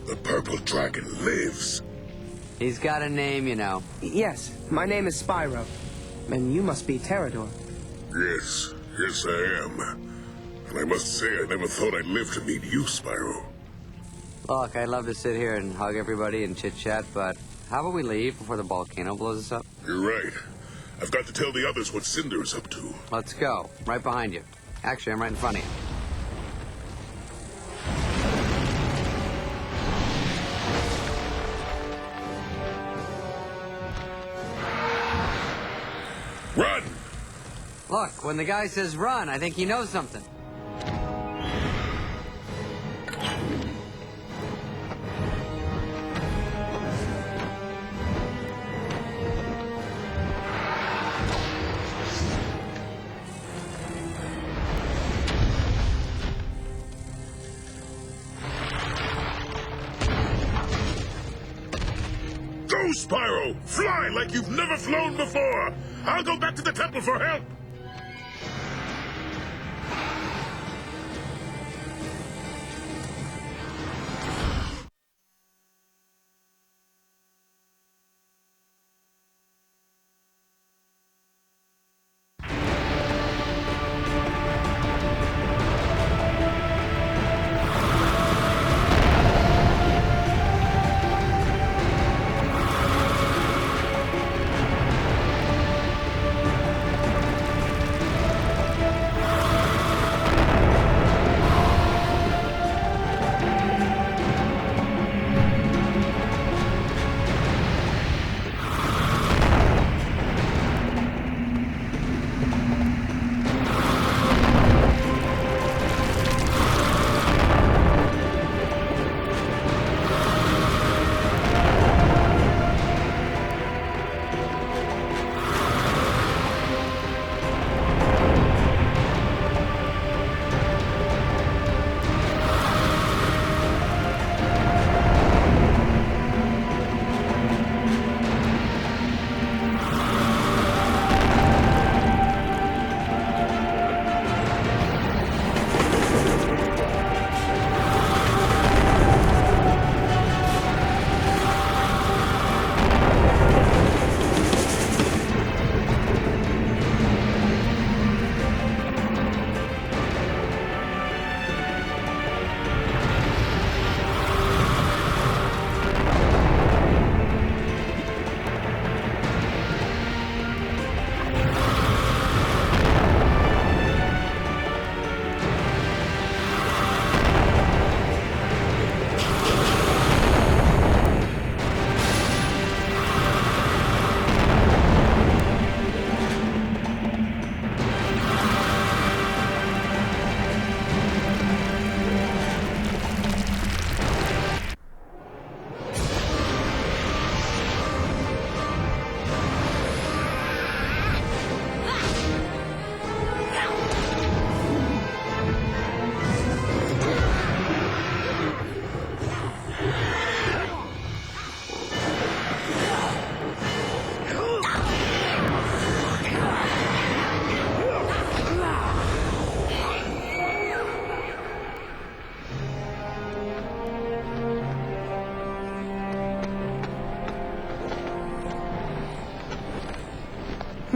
The purple dragon lives. He's got a name, you know. Yes, my name is Spyro. And you must be Terrador. Yes, yes I am. And I must say, I never thought I'd live to meet you, Spyro. Look, I'd love to sit here and hug everybody and chit-chat, but how about we leave before the volcano blows us up? You're right. I've got to tell the others what Cinder's up to. Let's go. Right behind you. Actually, I'm right in front of you. Run! Look, when the guy says run, I think he knows something. Go, Spyro! Fly like you've never flown before! I'll go back to the temple for help!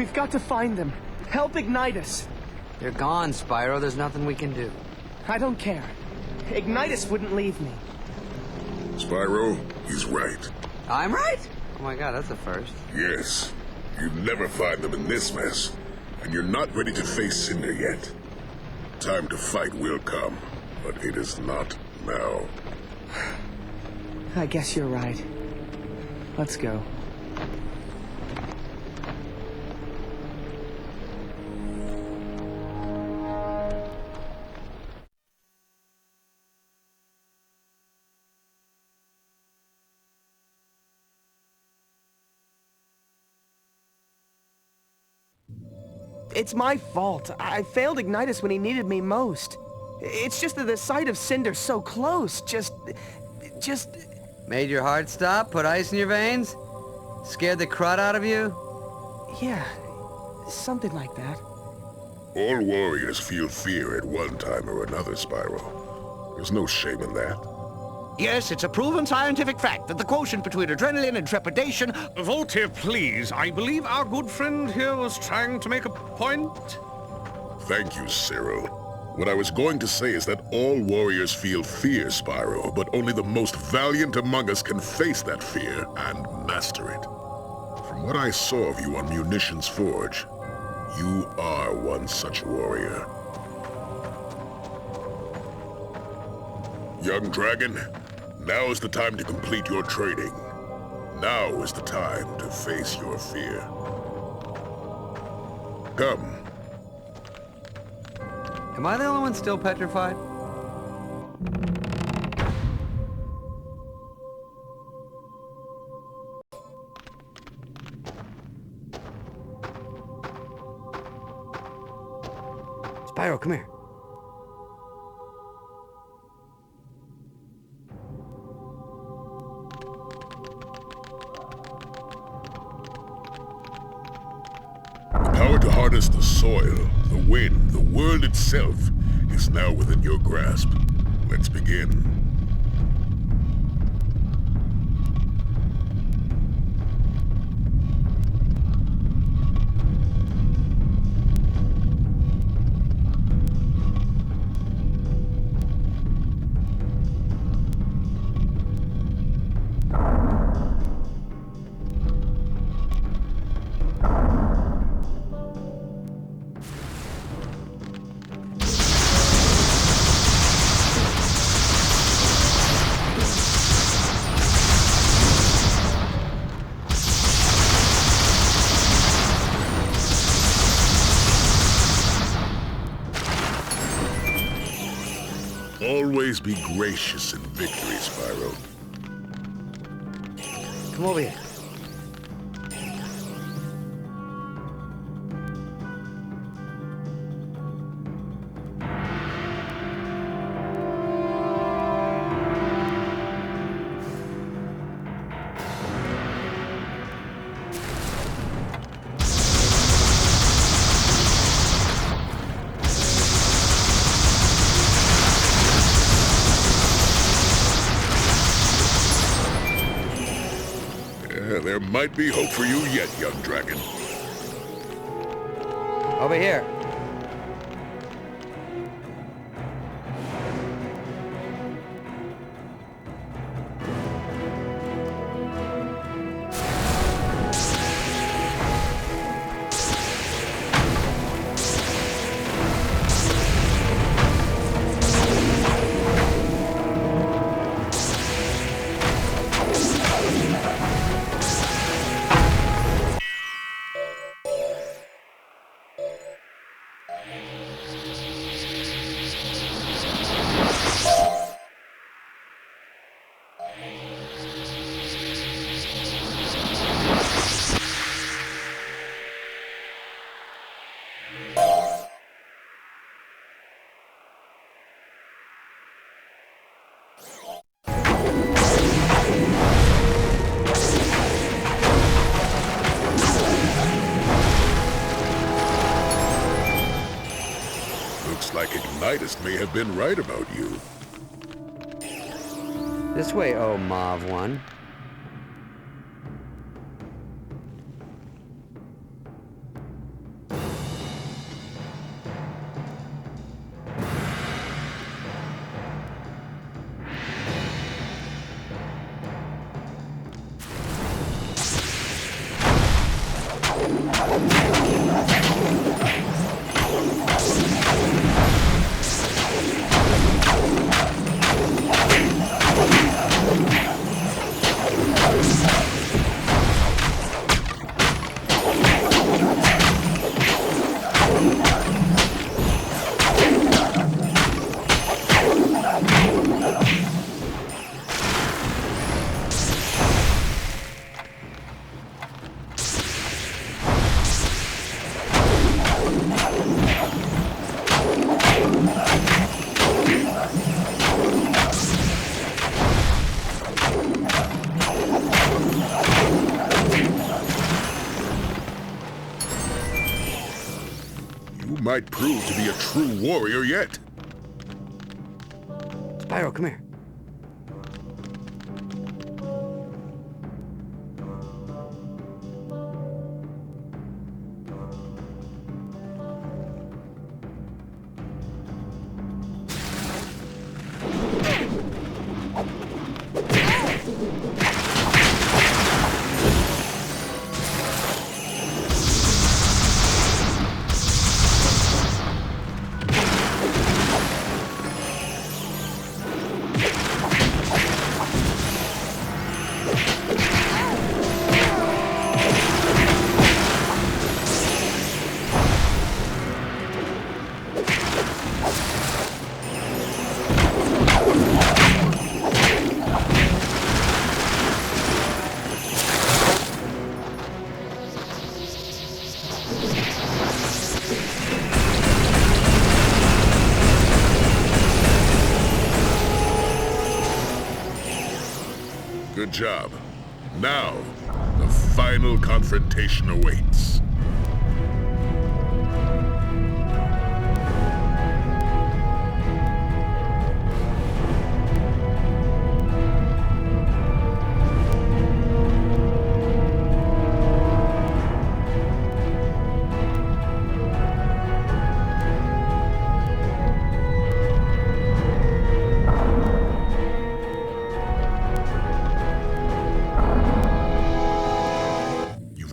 We've got to find them. Help Ignitus. They're gone, Spyro. There's nothing we can do. I don't care. Ignitus wouldn't leave me. Spyro, he's right. I'm right? Oh my god, that's a first. Yes. You'd never find them in this mess. And you're not ready to face Cinder yet. Time to fight will come, but it is not now. I guess you're right. Let's go. It's my fault. I failed Ignitus when he needed me most. It's just that the sight of Cinder so close just... Made your heart stop? Put ice in your veins? Scared the crud out of you? Yeah, something like that. All warriors feel fear at one time or another, Spyro. There's no shame in that. Yes, it's a proven scientific fact that the quotient between adrenaline and trepidation... Voltaire, please. I believe our good friend here was trying to make a point. Thank you, Cyril. What I was going to say is that all warriors feel fear, Spyro, but only the most valiant among us can face that fear and master it. From what I saw of you on Munitions Forge, you are one such warrior. Young Dragon, now is the time to complete your training. Now is the time to face your fear. Come. Am I the only one still petrified? Spyro, come here. The power to harness the soil, the wind, the world itself is now within your grasp. Let's begin. Always be gracious in victory, Spyro. Come over here. There might be hope for you yet, young dragon. Over here. Looks like Ignitus may have been right about you. This way, oh Mauve one. might prove to be a true warrior yet. Spyro, come here. Good job. Now, the final confrontation awaits.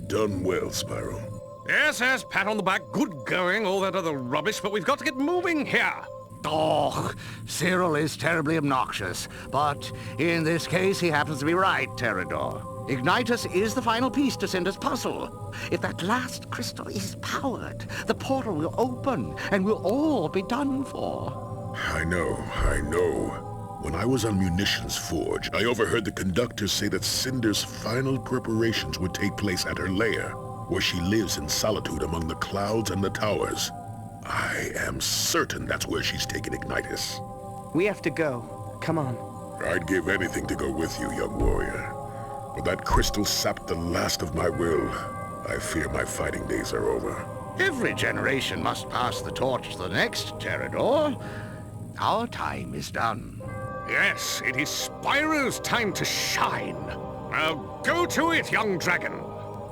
Done well, Spyro. Yes, yes, pat on the back, good going, all that other rubbish, but we've got to get moving here. Oh, Cyril is terribly obnoxious, but in this case he happens to be right, Pterodor. Ignitus is the final piece to Cinder's puzzle. If that last crystal is powered, the portal will open, and we'll all be done for. I know. When I was on Munitions Forge, I overheard the conductor say that Cinder's final preparations would take place at her lair, where she lives in solitude among the clouds and the towers. I am certain that's where she's taken Ignitus. We have to go. Come on. I'd give anything to go with you, young warrior. But that crystal sapped the last of my will. I fear my fighting days are over. Every generation must pass the torch to the next, Pterodor. Our time is done. Yes, it is Spyro's time to shine. Now go to it, young dragon.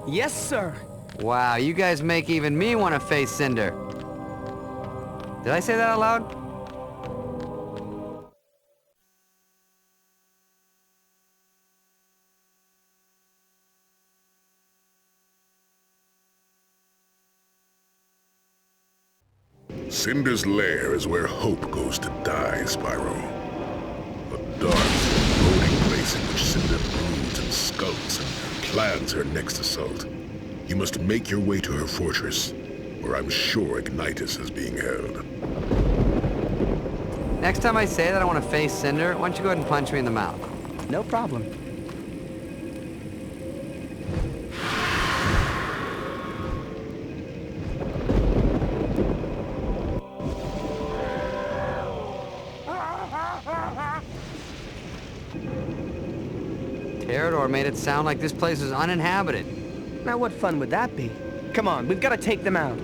Yes, sir. Wow, you guys make even me want to face Cinder. Did I say that out loud? Cinder's lair is where hope goes to die, Spyro. A dark, boding place in which Cinder broods and skulks and plans her next assault. You must make your way to her fortress, where I'm sure Ignitus is being held. Next time I say that I want to face Cinder, why don't you go ahead and punch me in the mouth? No problem. Pterodor made it sound like this place is uninhabited. Now what fun would that be? Come on, we've got to take them out.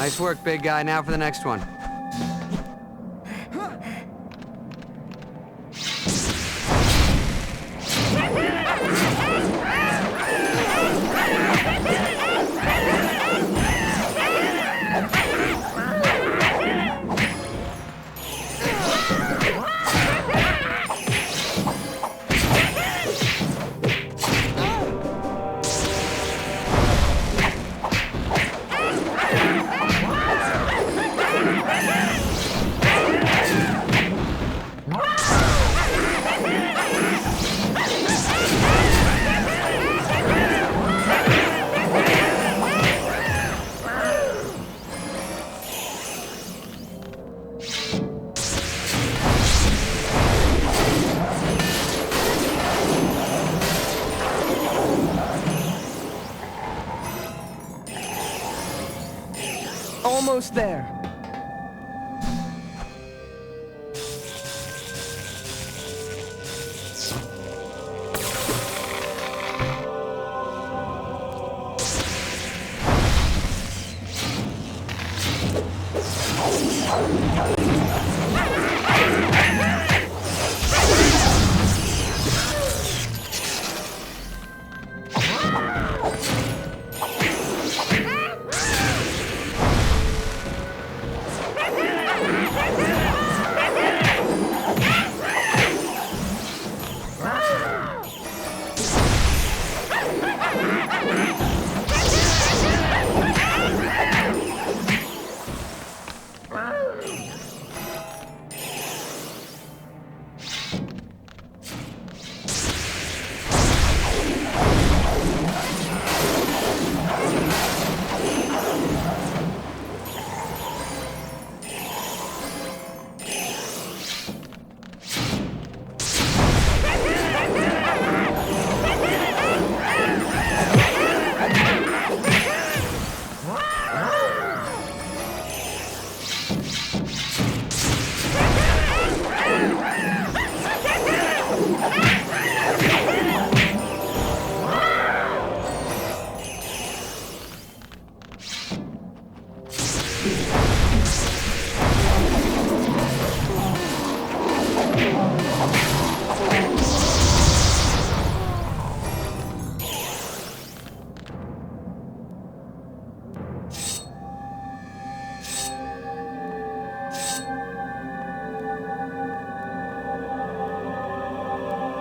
Nice work, big guy. Now for the next one. Almost there.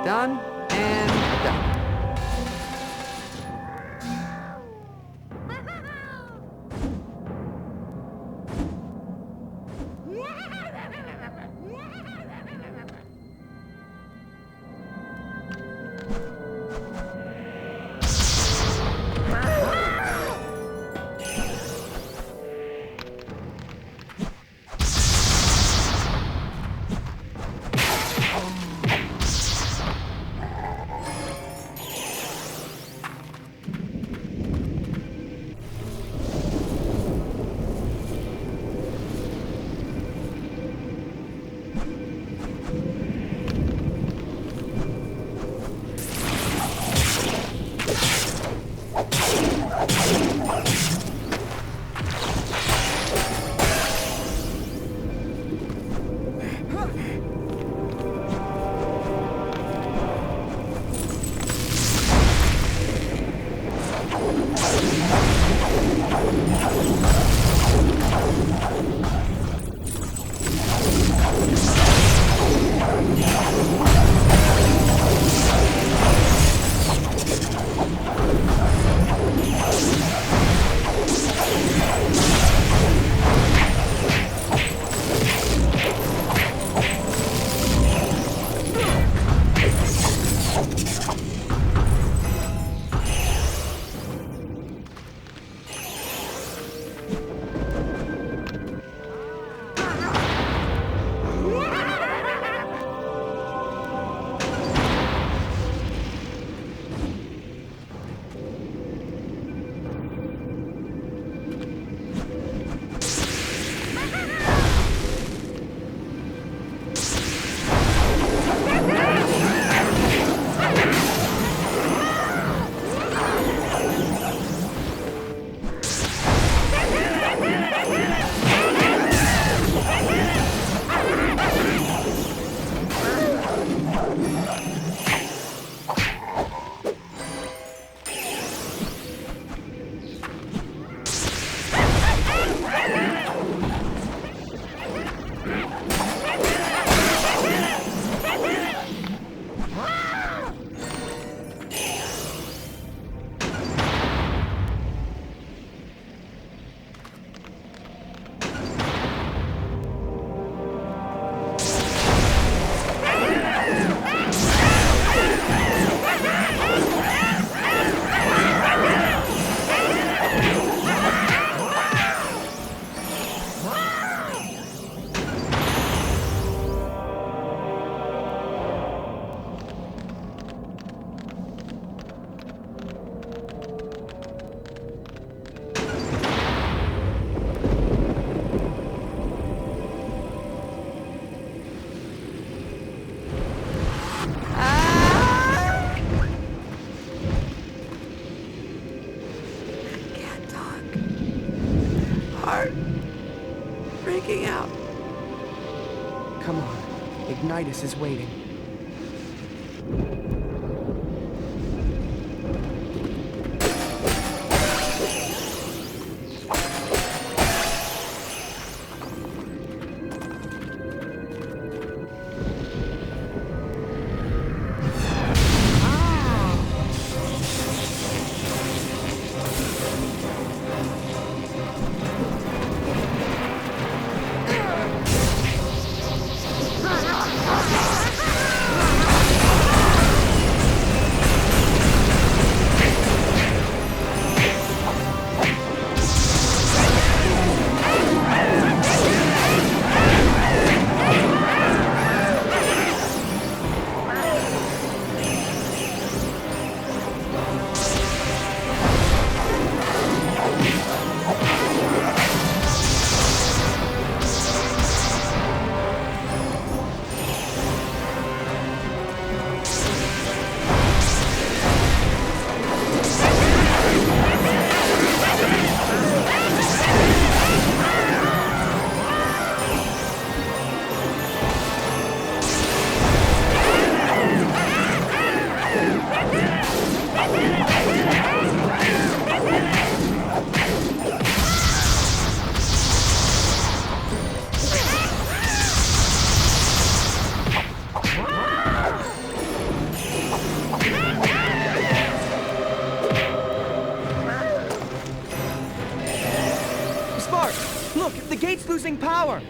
Done and done. freaking out. Come on. Ignitus is waiting. Look, the gate's losing power!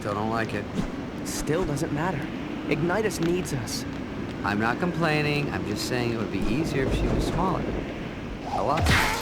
Still don't like it. Still doesn't matter. Ignitus needs us. I'm not complaining. I'm just saying it would be easier if she was smaller. A lot.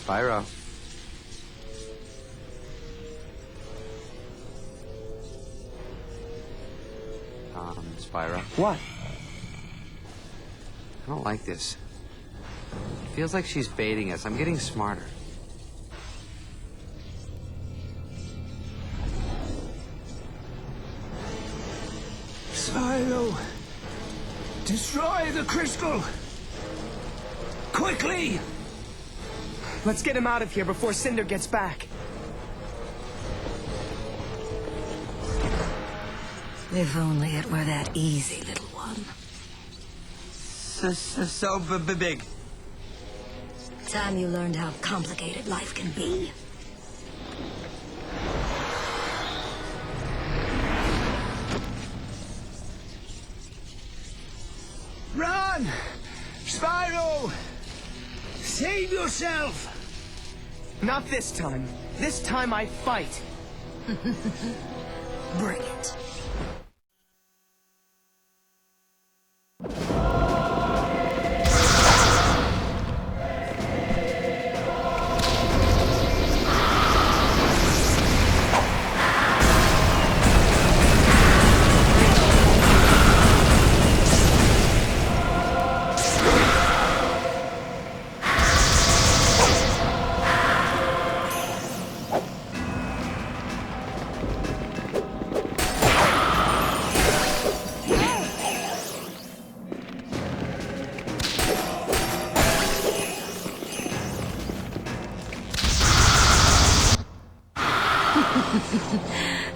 Spyro. Spyro. What? I don't like this. It feels like she's baiting us. I'm getting smarter. Spyro! Destroy the crystal! Quickly! Let's get him out of here before Cinder gets back. If only it were that easy, little one. So big. Time you learned how complicated life can be. Run! Spyro! Save yourself! Not this time. This time I fight. Bring it.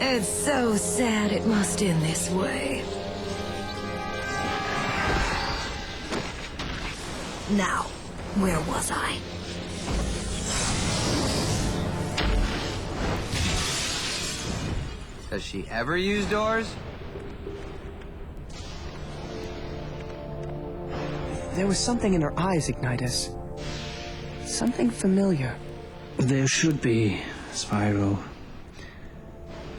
It's so sad it must end this way. Now, where was I? Does she ever use doors? There was something in her eyes, Ignitus. Something familiar. There should be, Spyro.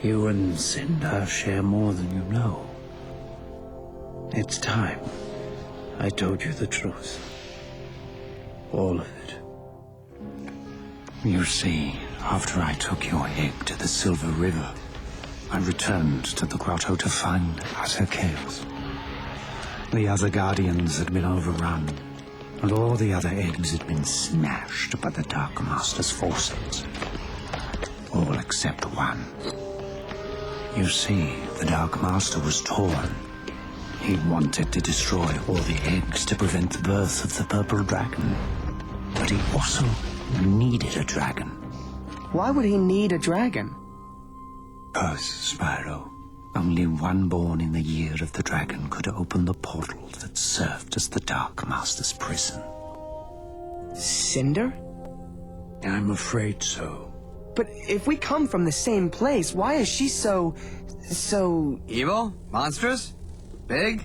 You and Cinder share more than you know. It's time I told you the truth. All of it. You see, after I took your egg to the Silver River, I returned to the grotto to find utter chaos. The other Guardians had been overrun, and all the other eggs had been smashed by the Dark Master's forces. All except one. You see, the Dark Master was torn. He wanted to destroy all the eggs to prevent the birth of the Purple Dragon. But he also needed a dragon. Why would he need a dragon? Because, Spyro, only one born in the year of the dragon could open the portal that served as the Dark Master's prison. Cinder? I'm afraid so. But if we come from the same place, why is she so... Evil? Monstrous? Big?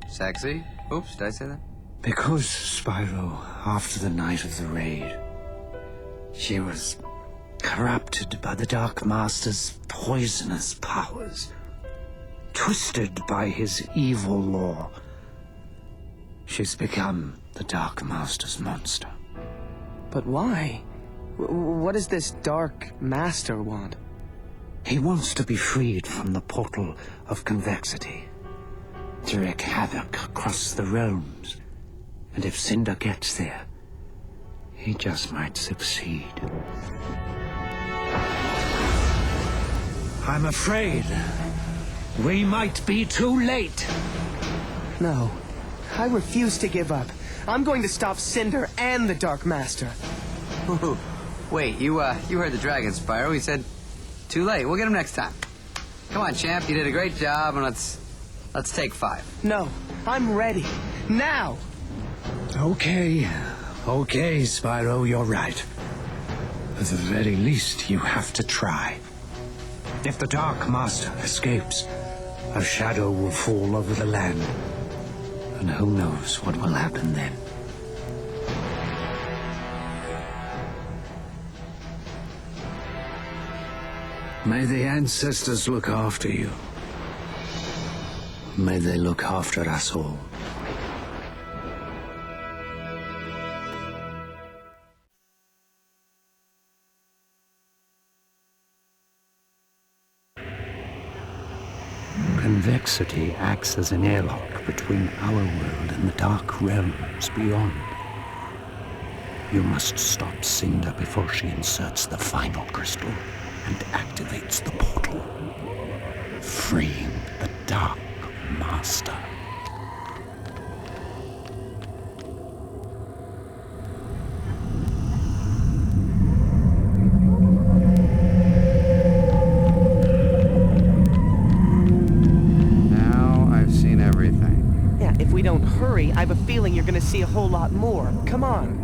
Sexy? Oops, did I say that? Because, Spyro, after the night of the raid, she was corrupted by the Dark Master's poisonous powers, twisted by his evil law. She's become the Dark Master's monster. But why? What does this Dark Master want? He wants to be freed from the portal of convexity, to wreak havoc across the realms. And if Cinder gets there, he just might succeed. I'm afraid we might be too late. No, I refuse to give up. I'm going to stop Cinder and the Dark Master. Ooh. Wait, you heard the dragon, Spyro. He said, too late. We'll get him next time. Come on, champ. You did a great job, and let's take 5. No, I'm ready. Now! Okay, Spyro, you're right. At the very least, you have to try. If the Dark Master escapes, a shadow will fall over the land. And who knows what will happen then. May the ancestors look after you. May they look after us all. complexity acts as an airlock between our world and the dark realms beyond. You must stop Cinder before she inserts the final crystal and activates the portal, freeing the Dark Master. Now I've seen everything. Yeah, if we don't hurry, I have a feeling you're gonna see a whole lot more. Come on.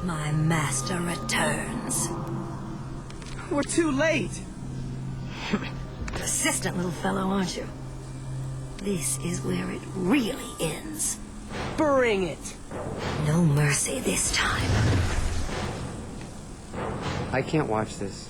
My master returns. We're too late! Persistent little fellow, aren't you? This is where it really ends. Bring it! No mercy this time. I can't watch this.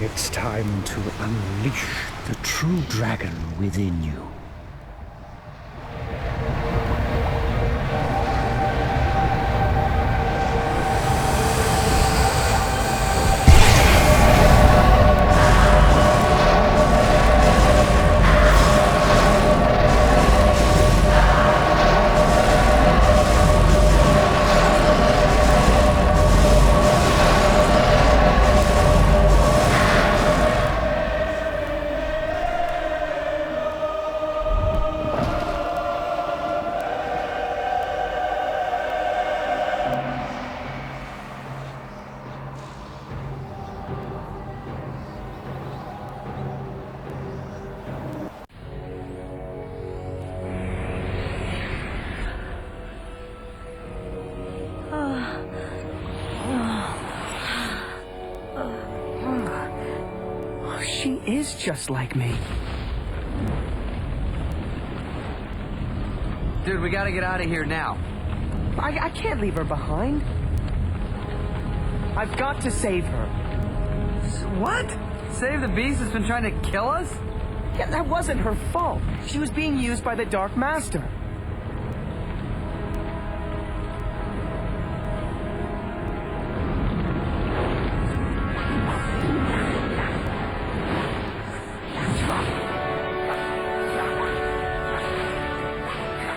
It's time to unleash the true dragon within you. She is just like me. Dude, we gotta get out of here now. I can't leave her behind. I've got to save her. What? Save the beast that's been trying to kill us? Yeah, that wasn't her fault. She was being used by the Dark Master.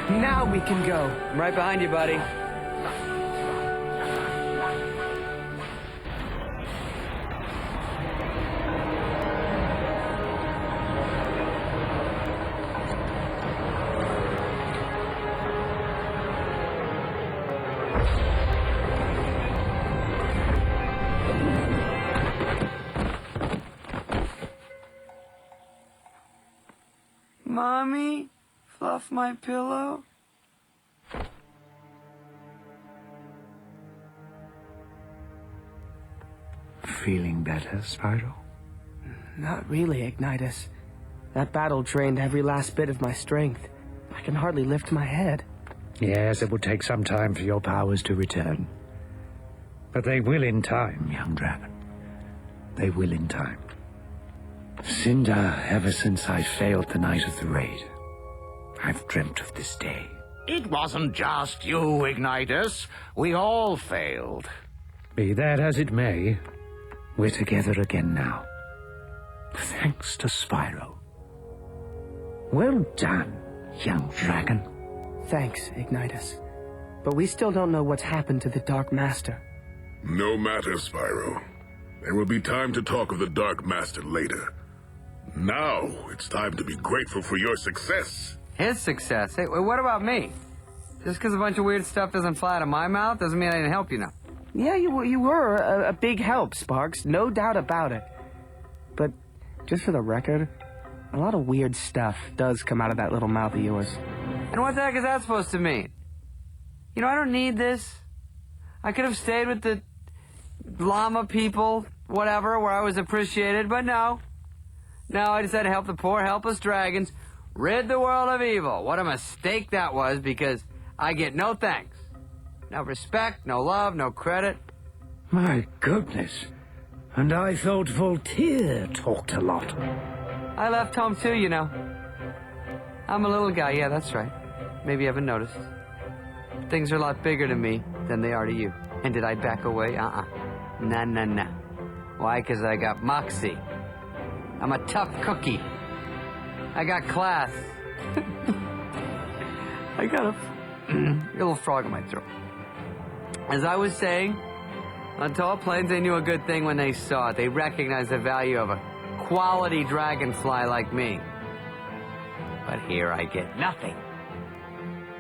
Now we can go. I'm right behind you, buddy. Mommy, fluff my pillow. Feeling better, Spyro? Not really, Ignitus. That battle drained every last bit of my strength. I can hardly lift my head. Yes, it will take some time for your powers to return. But they will in time, young dragon. They will in time. Cinder, ever since I failed the night of the raid, I've dreamt of this day. It wasn't just you, Ignitus. We all failed. Be that as it may, we're together again now. Thanks to Spyro. Well done, young dragon. Thanks, Ignitus. But we still don't know what's happened to the Dark Master. No matter, Spyro. There will be time to talk of the Dark Master later. Now, it's time to be grateful for your success. His success? Hey, what about me? Just because a bunch of weird stuff doesn't fly out of my mouth doesn't mean I didn't help you now. Yeah, you were a big help, Sparks. No doubt about it. But, just for the record, a lot of weird stuff does come out of that little mouth of yours. And what the heck is that supposed to mean? You know, I don't need this. I could have stayed with the llama people, whatever, where I was appreciated, but no. No, I decided to help the poor, helpless dragons rid the world of evil. What a mistake that was, because I get no thanks. No respect, no love, no credit. My goodness. And I thought Voltaire talked a lot. I left home too, you know. I'm a little guy, yeah, that's right. Maybe you haven't noticed. Things are a lot bigger to me than they are to you. And did I back away? Nah. Why? 'Cause I got moxie. I'm a tough cookie. I got class. I got a little frog in my throat. As I was saying, on tall plains, they knew a good thing when they saw it. They recognized the value of a quality dragonfly like me. But here I get nothing.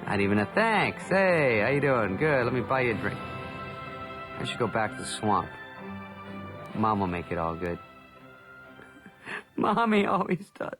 Not even a thanks. Hey, how you doing? Good, let me buy you a drink. I should go back to the swamp. Mom will make it all good. Mommy always does.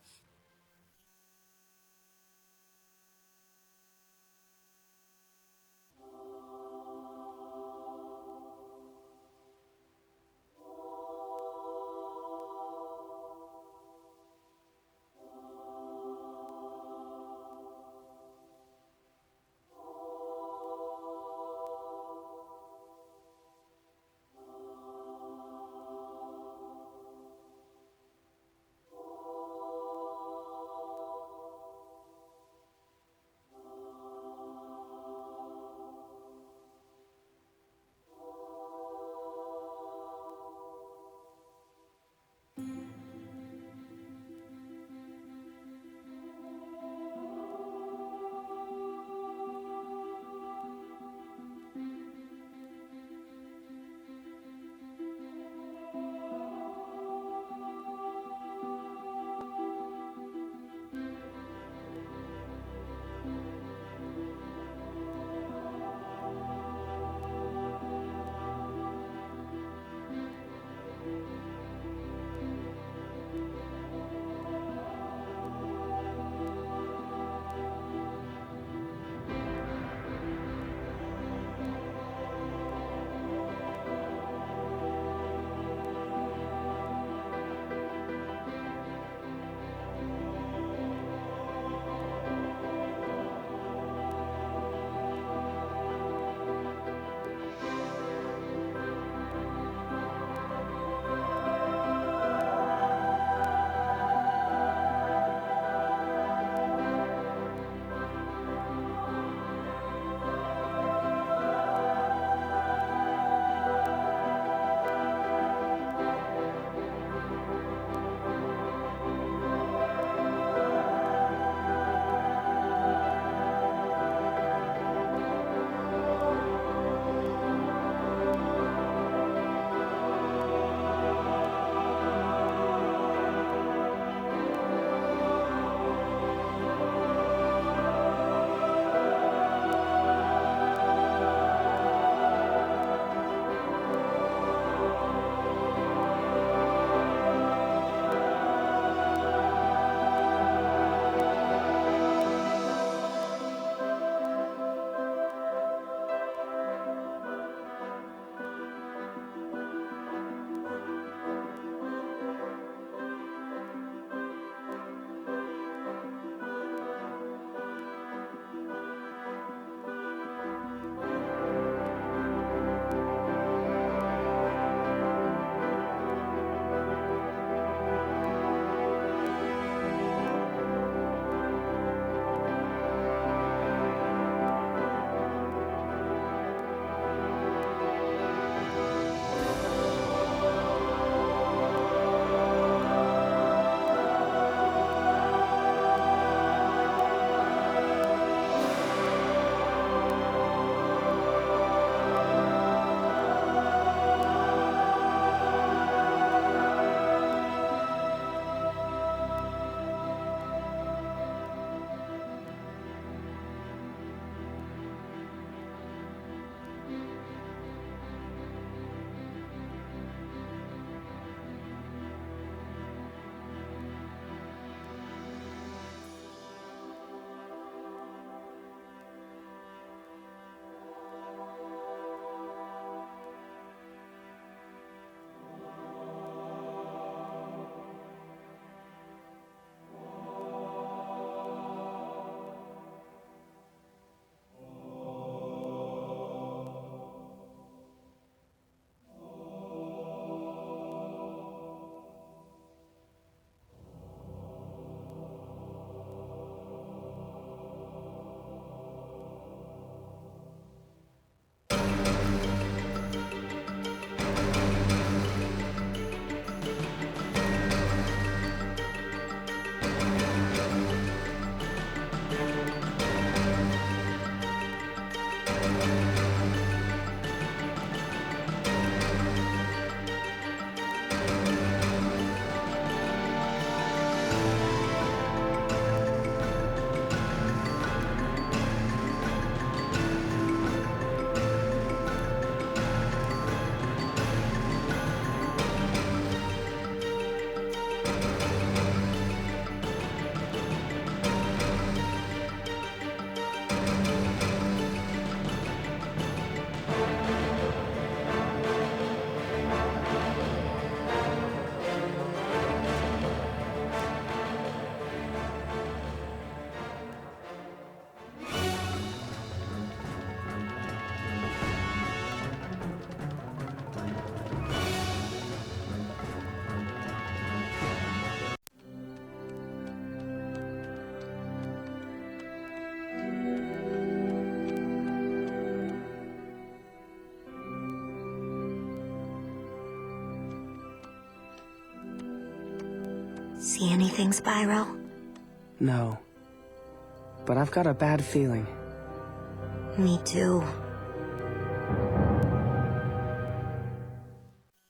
See anything, Spyro? No. But I've got a bad feeling. Me too.